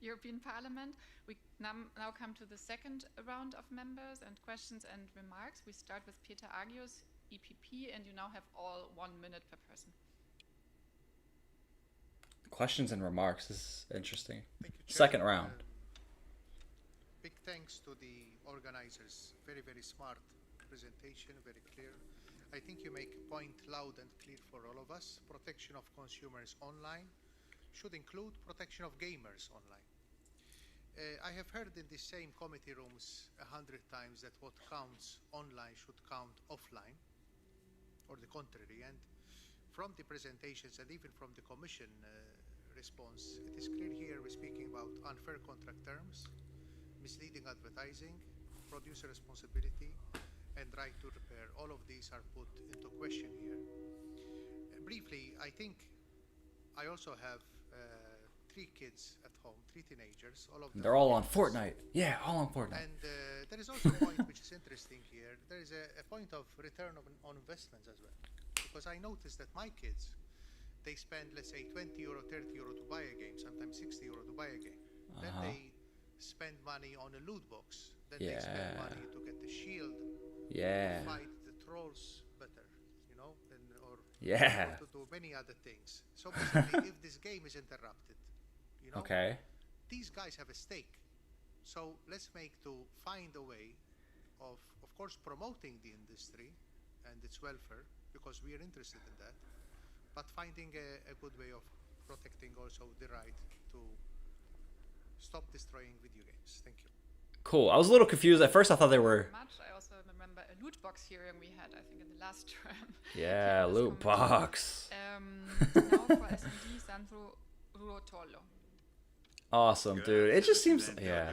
D: European Parliament. We now come to the second round of members and questions and remarks. We start with Peter Agius, EPP, and you now have all 1 minute per person.
A: Questions and remarks. This is interesting.
S: Thank you, Chair.
A: Second round.
S: Big thanks to the organizers. Very, very smart presentation, very clear. I think you make a point loud and clear for all of us. Protection of consumers online should include protection of gamers online. I have heard in the same committee rooms 100 times that what counts online should count offline, or the contrary. And from the presentations and even from the Commission response, it is clear here we're speaking about unfair contract terms, misleading advertising, producer responsibility, and right to repair. All of these are put into question here. Briefly, I think I also have 3 kids at home, 3 teenagers. All of them.
A: They're all on Fortnite. Yeah, all on Fortnite.
S: And there is also a point which is interesting here. There is a point of return on investments as well. Because I noticed that my kids, they spend, let's say, 20 euro, 30 euro to buy a game, sometimes 60 euro to buy a game. Then they spend money on a loot box. Then they spend money to get the shield. To fight the trolls better, you know, or to do many other things. So basically, if this game is interrupted, you know, these guys have a stake. So let's find a way of course, promoting the industry and its welfare, because we are interested in that, but finding a good way of protecting also the right to stop destroying video games. Thank you.
A: Cool. I was a little confused. At first I thought they were...
D: I also remember a loot box hearing we had, I think, in the last term.
A: Yeah, loot box.
D: Now for SMD, Sandro Ruotolo.
A: Awesome, dude. It just seems... Yeah.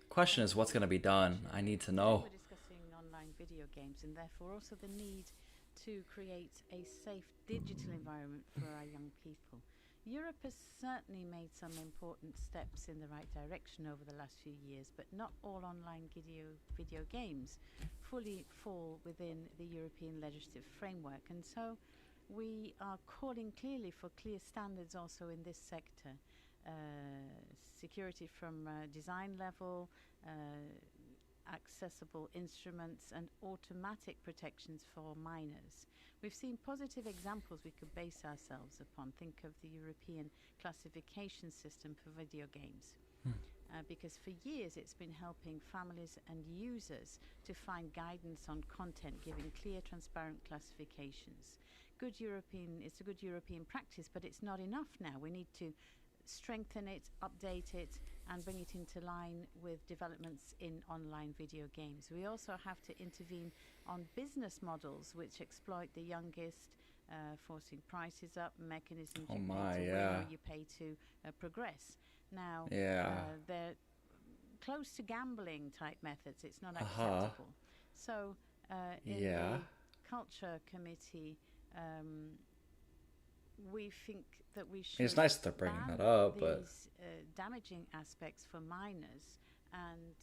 A: Question is, what's going to be done? I need to know.
M: We're discussing online video games and therefore also the need to create a safe digital environment for our young people. Europe has certainly made some important steps in the right direction over the last few years, but not all online video games fully fall within the European legislative framework. And so we are calling clearly for clear standards also in this sector. Security from design level, accessible instruments and automatic protections for minors. We've seen positive examples we could base ourselves upon. Think of the European classification system for video games. Because for years it's been helping families and users to find guidance on content, giving clear, transparent classifications. It's a good European practice, but it's not enough now. We need to strengthen it, update it, and bring it into line with developments in online video games. We also have to intervene on business models which exploit the youngest, forcing prices up, mechanisms you pay to win or you pay to progress. Now, they're close to gambling type methods. It's not acceptable. So, in the Culture Committee, we think that we should.
A: It's nice that they're bringing that up, but
M: these damaging aspects for minors, and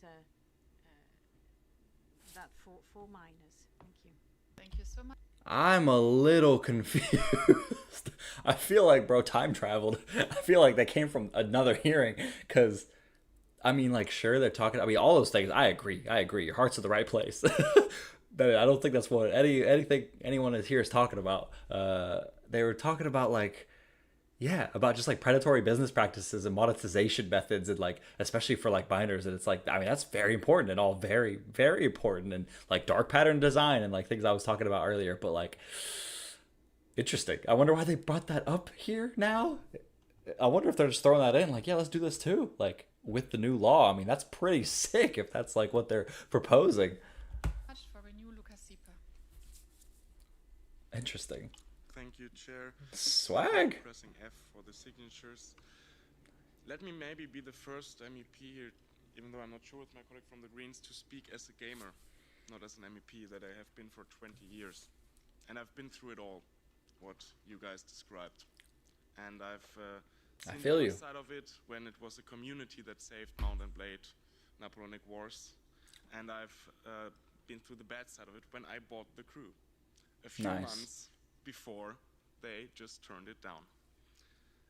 M: that for minors. Thank you.
D: Thank you so much.
A: I'm a little confused. I feel like, bro, time traveled. I feel like they came from another hearing, because I mean, like, sure, they're talking. I mean, all those things. I agree. Your heart's in the right place. But I don't think that's what anything anyone here is talking about. They were talking about, like, about just like predatory business practices and monetization methods, and like especially for like minors. And it's like, I mean, that's very important and all very, very important, and like dark pattern design and like things I was talking about earlier. But like, interesting. I wonder why they brought that up here now. I wonder if they're just throwing that in, like, yeah, let's do this too, like with the new law. I mean, that's pretty sick if that's like what they're proposing. Interesting.
T: Thank you, Chair.
A: Swag.
T: Pressing F for the signatures. Let me maybe be the first MEP here, even though I'm not sure with my colleague from the Greens, to speak as a gamer, not as an MEP that I have been for 20 years. And I've been through it all, what you guys described. And I've seen the other side of it when it was a community that saved Mount and Blade Napoleonic Wars. And I've been through the bad side of it when I bought the crew. A few months before they just turned it down.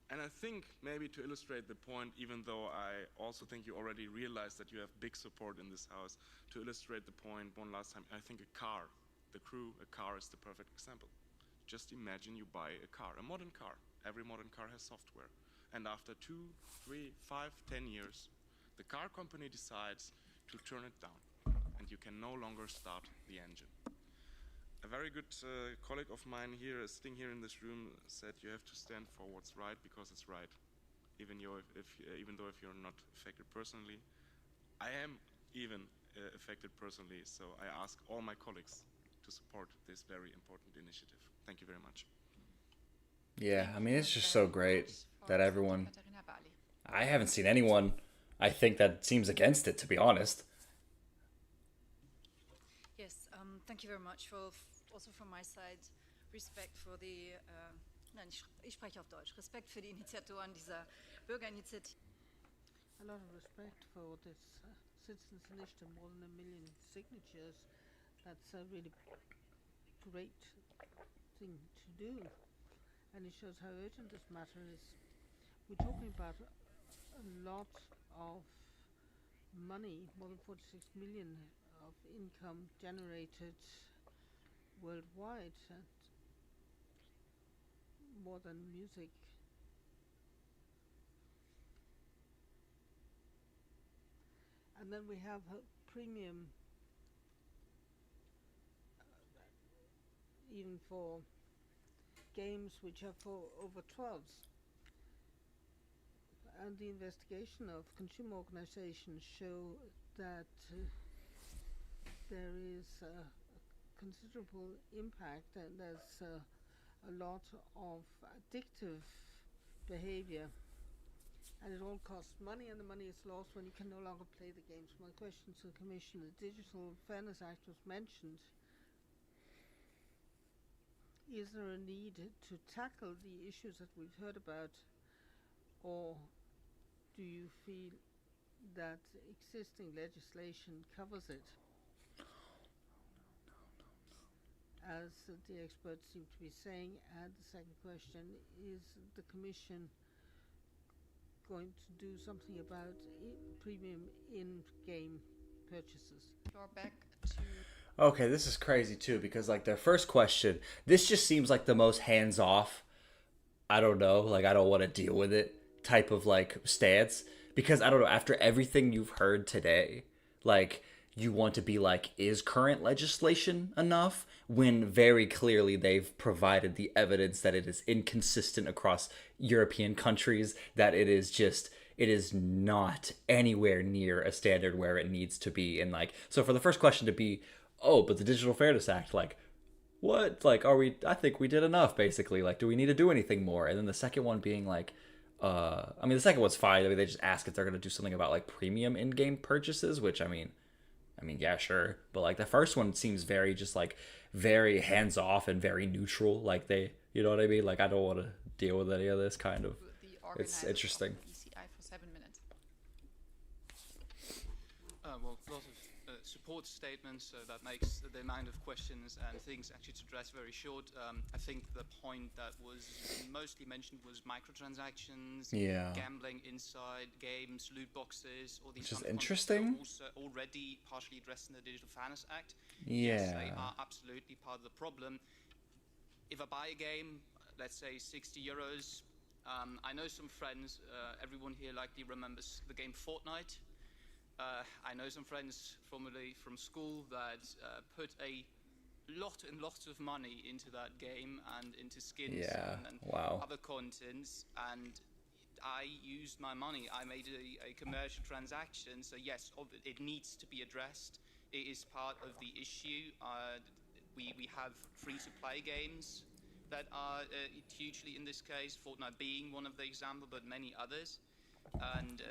T: And I think maybe to illustrate the point, even though I also think you already realized that you have big support in this house, to illustrate the point one last time, I think a car, the crew, a car is the perfect example. Just imagine you buy a car, a modern car. Every modern car has software. And after 2, 3, 5, 10 years, the car company decides to turn it down, and you can no longer start the engine. A very good colleague of mine here, sitting here in this room, said you have to stand for what's right because it's right, even though if you're not affected personally. I am even affected personally, so I ask all my colleagues to support this very important initiative. Thank you very much.
A: Yeah, I mean, it's just so great that everyone. I haven't seen anyone, I think, that seems against it, to be honest.
U: Yes, thank you very much for also from my side respect for the nein, ich spreche auf Deutsch. Respekt für die Initiatoren dieser Bürgerinitiative.
V: A lot of respect for this citizens initiative, more than 1 million signatures. That's a really great thing to do, and it shows how urgent this matter is. We're talking about a lot of money, more than 46 million of income generated worldwide, and more than music. And then we have a premium even for games which are for over 12s. And the investigation of consumer organizations show that there is a considerable impact, and there's a lot of addictive behavior, and it all costs money, and the money is lost when you can no longer play the games. My question to the Commission: the Digital Fairness Act was mentioned. Is there a need to tackle the issues that we've heard about or do you feel that existing legislation covers it? As the experts seem to be saying. And the second question, is the Commission going to do something about premium in-game purchases?
D: Floor back to...
A: Okay, this is crazy too, because like their first question, this just seems like the most hands-off, I don't know, like I don't want to deal with it type of like stance, because I don't know, after everything you've heard today, like you want to be like, is current legislation enough, when very clearly they've provided the evidence that it is inconsistent across European countries, that it is not anywhere near a standard where it needs to be. And like, so for the first question to be, oh, but the Digital Fairness Act, like, what? Like, I think we did enough, basically. Like, do we need to do anything more? And then the second one being like, I mean, the second one's fine. I mean, they just ask if they're going to do something about like premium in-game purchases, which I mean, yeah, sure. But like the first one seems very just like very hands-off and very neutral. Like they, you know what I mean? Like I don't want to deal with any of this kind of. It's interesting.
D: ECI for 7 minutes.
I: Well, a lot of support statements that makes the amount of questions and things actually to address very short. I think the point that was mostly mentioned was microtransactions, gambling inside games, loot boxes, all these.
A: Which is interesting.
I: Also already partially addressed in the Digital Fairness Act.
A: Yeah.
I: Yes, they are absolutely part of the problem. If I buy a game, let's say 60 euros, I know some friends, everyone here likely remembers the game Fortnite. I know some friends formerly from school that put a lot of money into that game and into skins and other contents, and I used my money. I made a commercial transaction, so yes, it needs to be addressed. It is part of the issue. We have free-to-play games that are hugely in this case, Fortnite being one of the example, but many others. And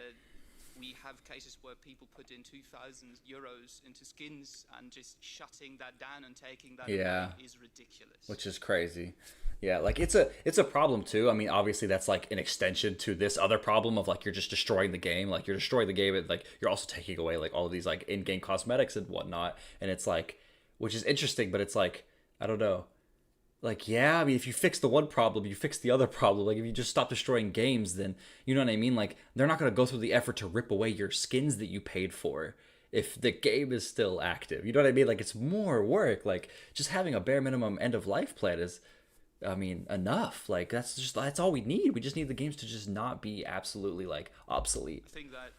I: we have cases where people put in 2,000 euros into skins, and just shutting that down and taking that away is ridiculous.
A: Which is crazy. Yeah, like it's a problem too. I mean, obviously that's like an extension to this other problem of like you're just destroying the game. Like you're destroying the game, and like you're also taking away like all of these like in-game cosmetics and whatnot. And it's like, which is interesting, but it's like, I don't know. Like, yeah, I mean, if you fix the one problem, you fix the other problem. Like, if you just stop destroying games, then, you know what I mean? Like, they're not going to go through the effort to rip away your skins that you paid for if the game is still active. You know what I mean? Like, it's more work. Like, just having a bare minimum end-of-life plan is, I mean, enough. Like, that's all we need. We just need the games to just not be absolutely, like, obsolete.
I: I think that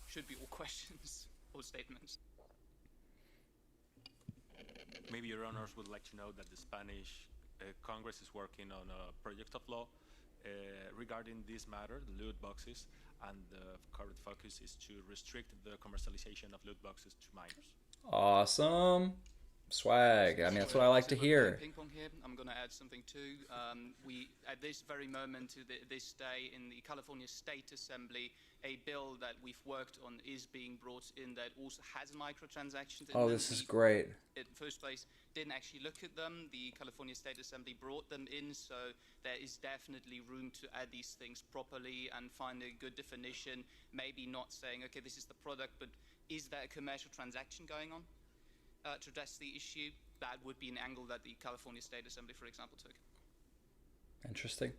I: should be all questions or statements.
J: Maybe your honors would like to know that the Spanish Congress is working on a project of law regarding this matter, loot boxes, and the current focus is to restrict the commercialization of loot boxes to minors.
A: Awesome. Swag. I mean, that's what I like to hear.
I: Ping pong here. I'm going to add something too. We, at this very moment, to this day, in the California State Assembly, a bill that we've worked on is being brought in that also has microtransactions.
A: Oh, this is great.
I: In the first place, didn't actually look at them. The California State Assembly brought them in, so there is definitely room to add these things properly and find a good definition. Maybe not saying, okay, this is the product, but is there a commercial transaction going on? To address the issue, that would be an angle that the California State Assembly, for example, took.
A: Interesting.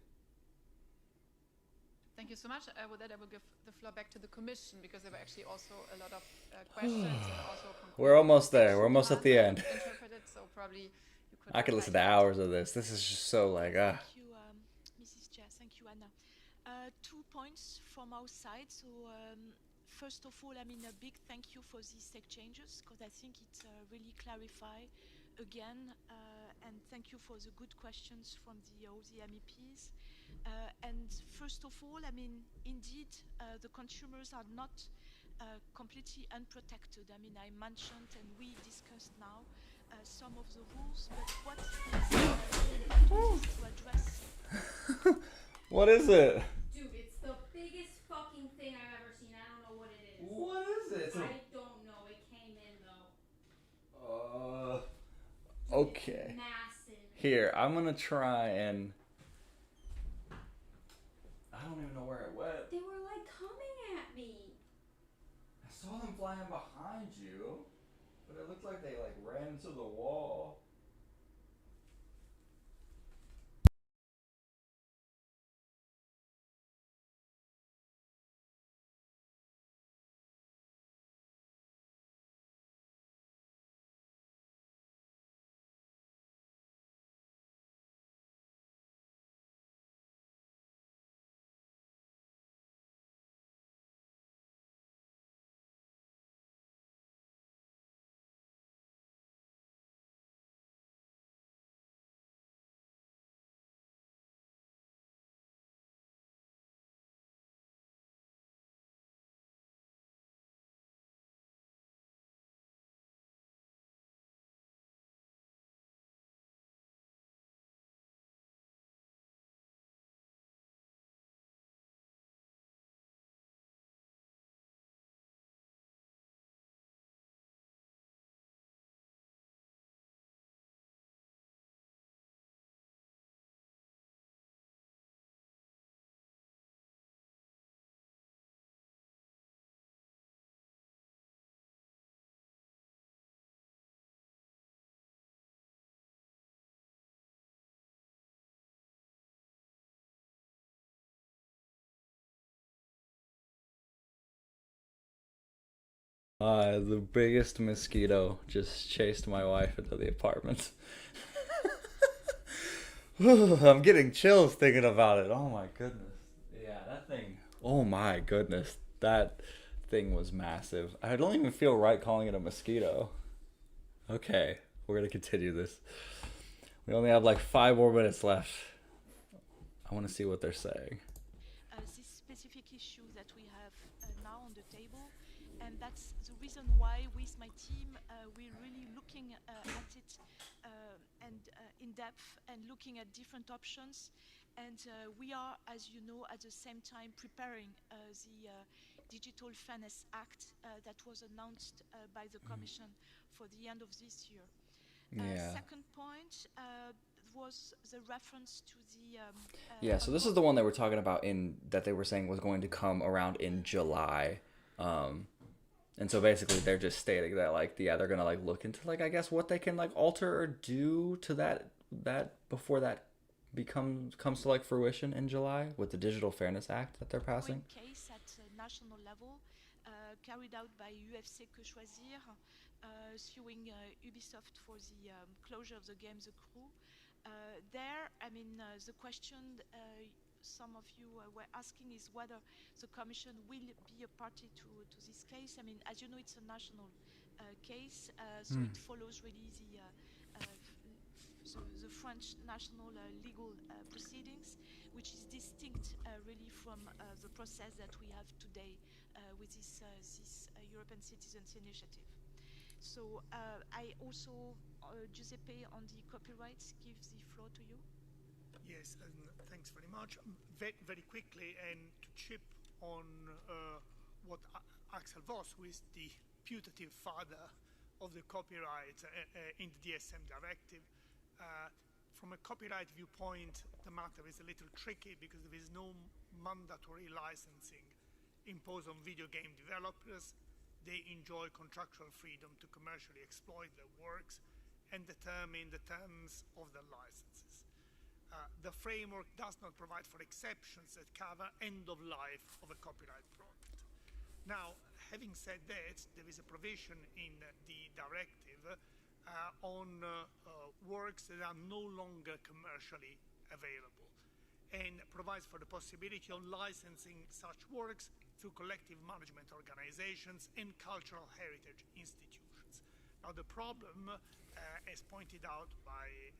D: Thank you so much. With that, I will give the floor back to the Commission, because there were actually also a lot of questions and also
A: We're almost there. We're almost at the end.
D: Interpreted, so probably you could.
A: I could listen to hours of this. This is just so like
F: Thank you, Mrs. Chair. Thank you, Anna. 2 points from our side. So. First of all, I mean, a big thank you for these exchanges, because I think it really clarify again, and thank you for the good questions from all the MEPs. And first of all, I mean, indeed, the consumers are not completely unprotected. I mean, I mentioned and we discussed now some of the rules, but what is to address?
A: What is it?
C: Dude, it's the biggest fucking thing I've ever seen. I don't know what it is.
A: What is it?
C: I don't know. It came in though.
A: Okay.
C: Massive.
A: Here, I'm gonna try and. I don't even know where it went. saw them flying behind you, but it looked like they like ran into the wall. The biggest mosquito just chased my wife into the apartment. I'm getting chills thinking about it. Oh my goodness. Yeah, that thing. Oh my goodness. That thing was massive. I don't even feel right calling it a mosquito. Okay, we're gonna continue this. We only have like 5 more minutes left. I want to see what they're saying.
F: This specific issue that we have now on the table, and that's the reason why with my team we're really looking at it and in depth and looking at different options, and we are, as you know, at the same time preparing the Digital Fairness Act that was announced by the Commission for the end of this year.
A: Yeah.
F: Second point was the reference to the
A: Yeah, so this is the one they were talking about in that they were saying was going to come around in July. And so basically they're just stating that like yeah, they're gonna like look into like I guess what they can like alter or do to that before that comes to like fruition in July with the Digital Fairness Act that they're passing.
F: Case at national level carried out by UFC Que Choisir, suing Ubisoft for the closure of the game The Crew. There, I mean, the question some of you were asking is whether the Commission will be a party to this case. I mean, as you know, it's a national case, so it follows really the French national legal proceedings, which is distinct really from the process that we have today with this European Citizens Initiative. So I also, Giuseppe, on the copyrights, give the floor to you.
S: Yes, and thanks very much. Very quickly, and to chip on what Axel Voss, who is the putative father of the copyright in the DSM directive, from a copyright viewpoint, the matter is a little tricky because there is no mandatory licensing imposed on video game developers. They enjoy contractual freedom to commercially exploit their works and determine the terms of their licenses. The framework does not provide for exceptions that cover end of life of a copyright product. Now, having said that, there is a provision in the directive on works that are no longer commercially available and provides for the possibility of licensing such works through collective management organizations and cultural heritage institutions. Now, the problem, as pointed out by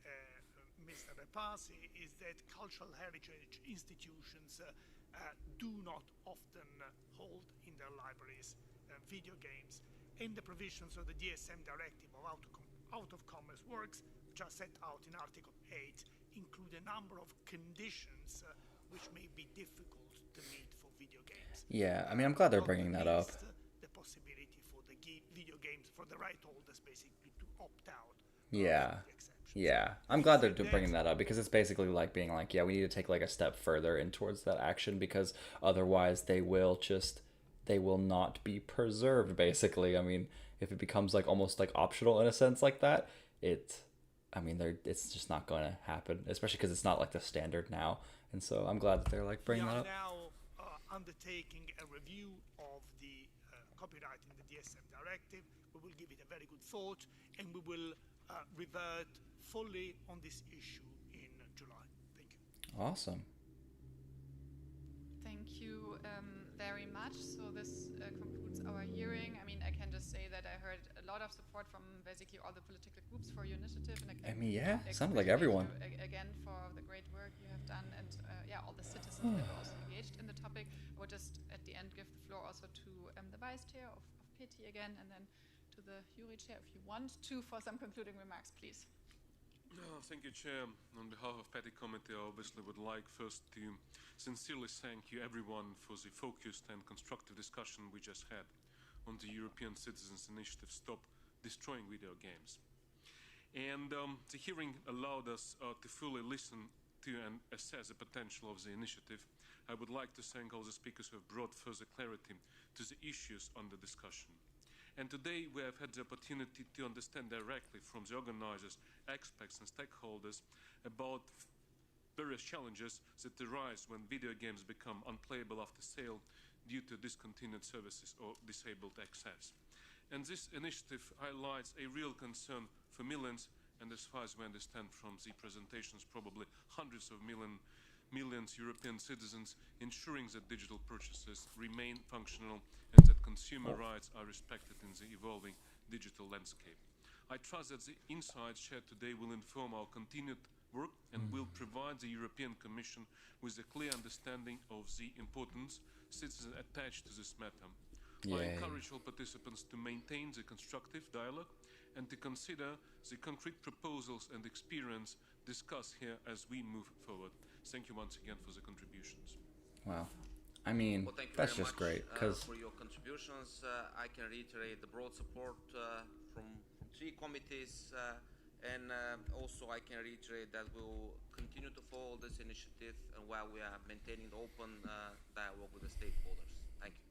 S: Mr. Repasi, is that cultural heritage institutions do not often hold in their libraries video games, and the provisions of the DSM directive of out-of-commerce works, which are set out in Article 8, include a number of conditions which may be difficult to meet for video games.
A: Yeah, I mean, I'm glad they're bringing that up.
S: The possibility for the video games, for the right holders basically to opt out.
A: Yeah. Yeah, I'm glad they're bringing that up because it's basically like being like, yeah, we need to take like a step further in towards that action because otherwise they will just they will not be preserved, basically. I mean, if it becomes like almost like optional in a sense like that, it's just not going to happen, especially because it's not like the standard now. And so I'm glad that they're like bringing that up.
B: We are now undertaking a review of the copyright in the DSM directive. We will give it a very good thought, and we will revert fully on this issue in July. Thank you.
A: Awesome.
D: Thank you very much. So this concludes our hearing. I mean, I can just say that I heard a lot of support from basically all the political groups for your initiative. And
A: I mean, yeah, it sounded like everyone.
D: Again, for the great work you have done, and all the citizens that were also engaged in the topic. I would just at the end give the floor also to the vice chair of PETI again, and then to the jury chair if you want to for some concluding remarks, please.
E: Thank you, Chair. On behalf of PETI Committee, I obviously would like first to sincerely thank you everyone for the focused and constructive discussion we just had on the European Citizens Initiative Stop Destroying Video Games. And the hearing allowed us to fully listen to and assess the potential of the initiative. I would like to thank all the speakers who have brought further clarity to the issues under discussion. And today we have had the opportunity to understand directly from the organizers, experts and stakeholders about various challenges that arise when video games become unplayable after sale due to discontinued services or disabled access. And this initiative highlights a real concern for millions, and as far as we understand from the presentations, probably hundreds of millions European citizens, ensuring that digital purchases remain functional and that consumer rights are respected in the evolving digital landscape. I trust that the insights shared today will inform our continued work and will provide the European Commission with a clear understanding of the importance citizens attach to this matter. I encourage all participants to maintain the constructive dialogue and to consider the concrete proposals and experience discussed here as we move forward. Thank you once again for the contributions.
A: Wow. I mean,
W: well, thank you
A: that's
W: very
A: just
W: much,
A: great. Because
W: for your contributions, I can reiterate the broad support from three committees, and also I can reiterate that we will continue to follow this initiative and while we are maintaining the open dialogue with the stakeholders. Thank you.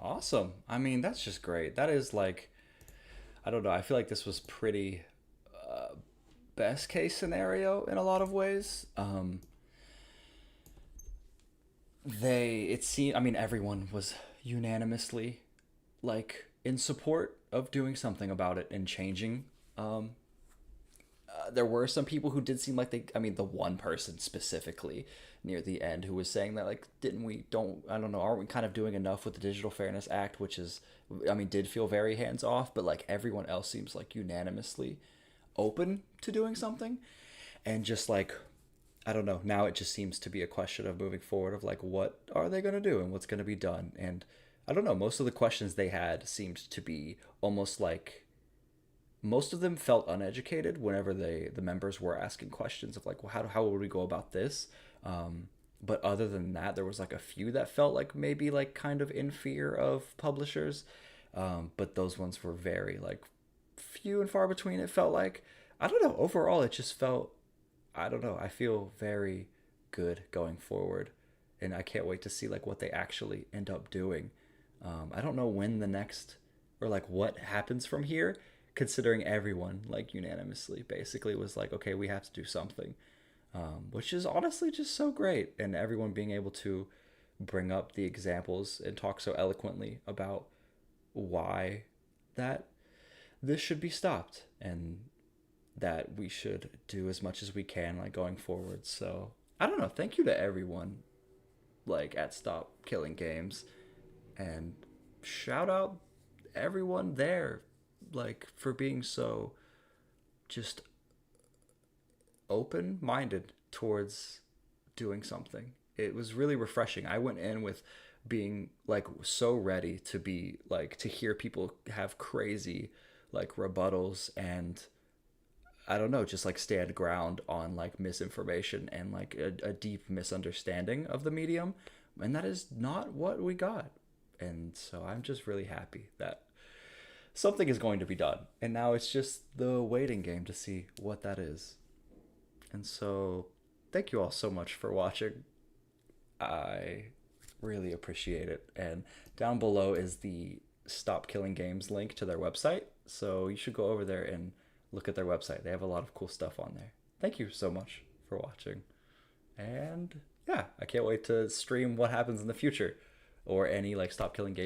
A: Awesome. I mean, that's just great. That is like, I don't know. I feel like this was pretty best case scenario in a lot of ways. I mean, everyone was unanimously like in support of doing something about it and changing. There were some people who did seem like the one person specifically near the end who was saying that like, aren't we kind of doing enough with the Digital Fairness Act, which is, did feel very hands off, but like everyone else seems like unanimously open to doing something. And just like, I don't know, now it just seems to be a question of moving forward of like, what are they going to do and what's going to be done? And I don't know, most of the questions they had seemed to be almost like, most of them felt uneducated whenever the members were asking questions of like, well, how would we go about this? But other than that, there was like a few that felt like maybe like kind of in fear of publishers. But those ones were very like few and far between, it felt like. I don't know, overall it just felt, I don't know, I feel very good going forward, and I can't wait to see like what they actually end up doing. I don't know when the next, or like what happens from here, considering everyone like unanimously basically was like, okay, we have to do something, which is honestly just so great. And everyone being able to bring up the examples and talk so eloquently about why that this should be stopped and that we should do as much as we can like going forward. So I don't know, thank you to everyone like at Stop Killing Games, and shout out everyone there like for being so just open-minded towards doing something. It was really refreshing. I went in with being like so ready to be like to hear people have crazy like rebuttals and I don't know, just like stand ground on like misinformation and like a deep misunderstanding of the medium. And that is not what we got. And so I'm just really happy that something is going to be done. And now it's just the waiting game to see what that is. And so thank you all so much for watching. I really appreciate it. And down below is the Stop Killing Games link to their website. So you should go over there and look at their website. They have a lot of cool stuff on there. Thank you so much for watching. And yeah, I can't wait to stream what happens in the future or any like Stop Killing Games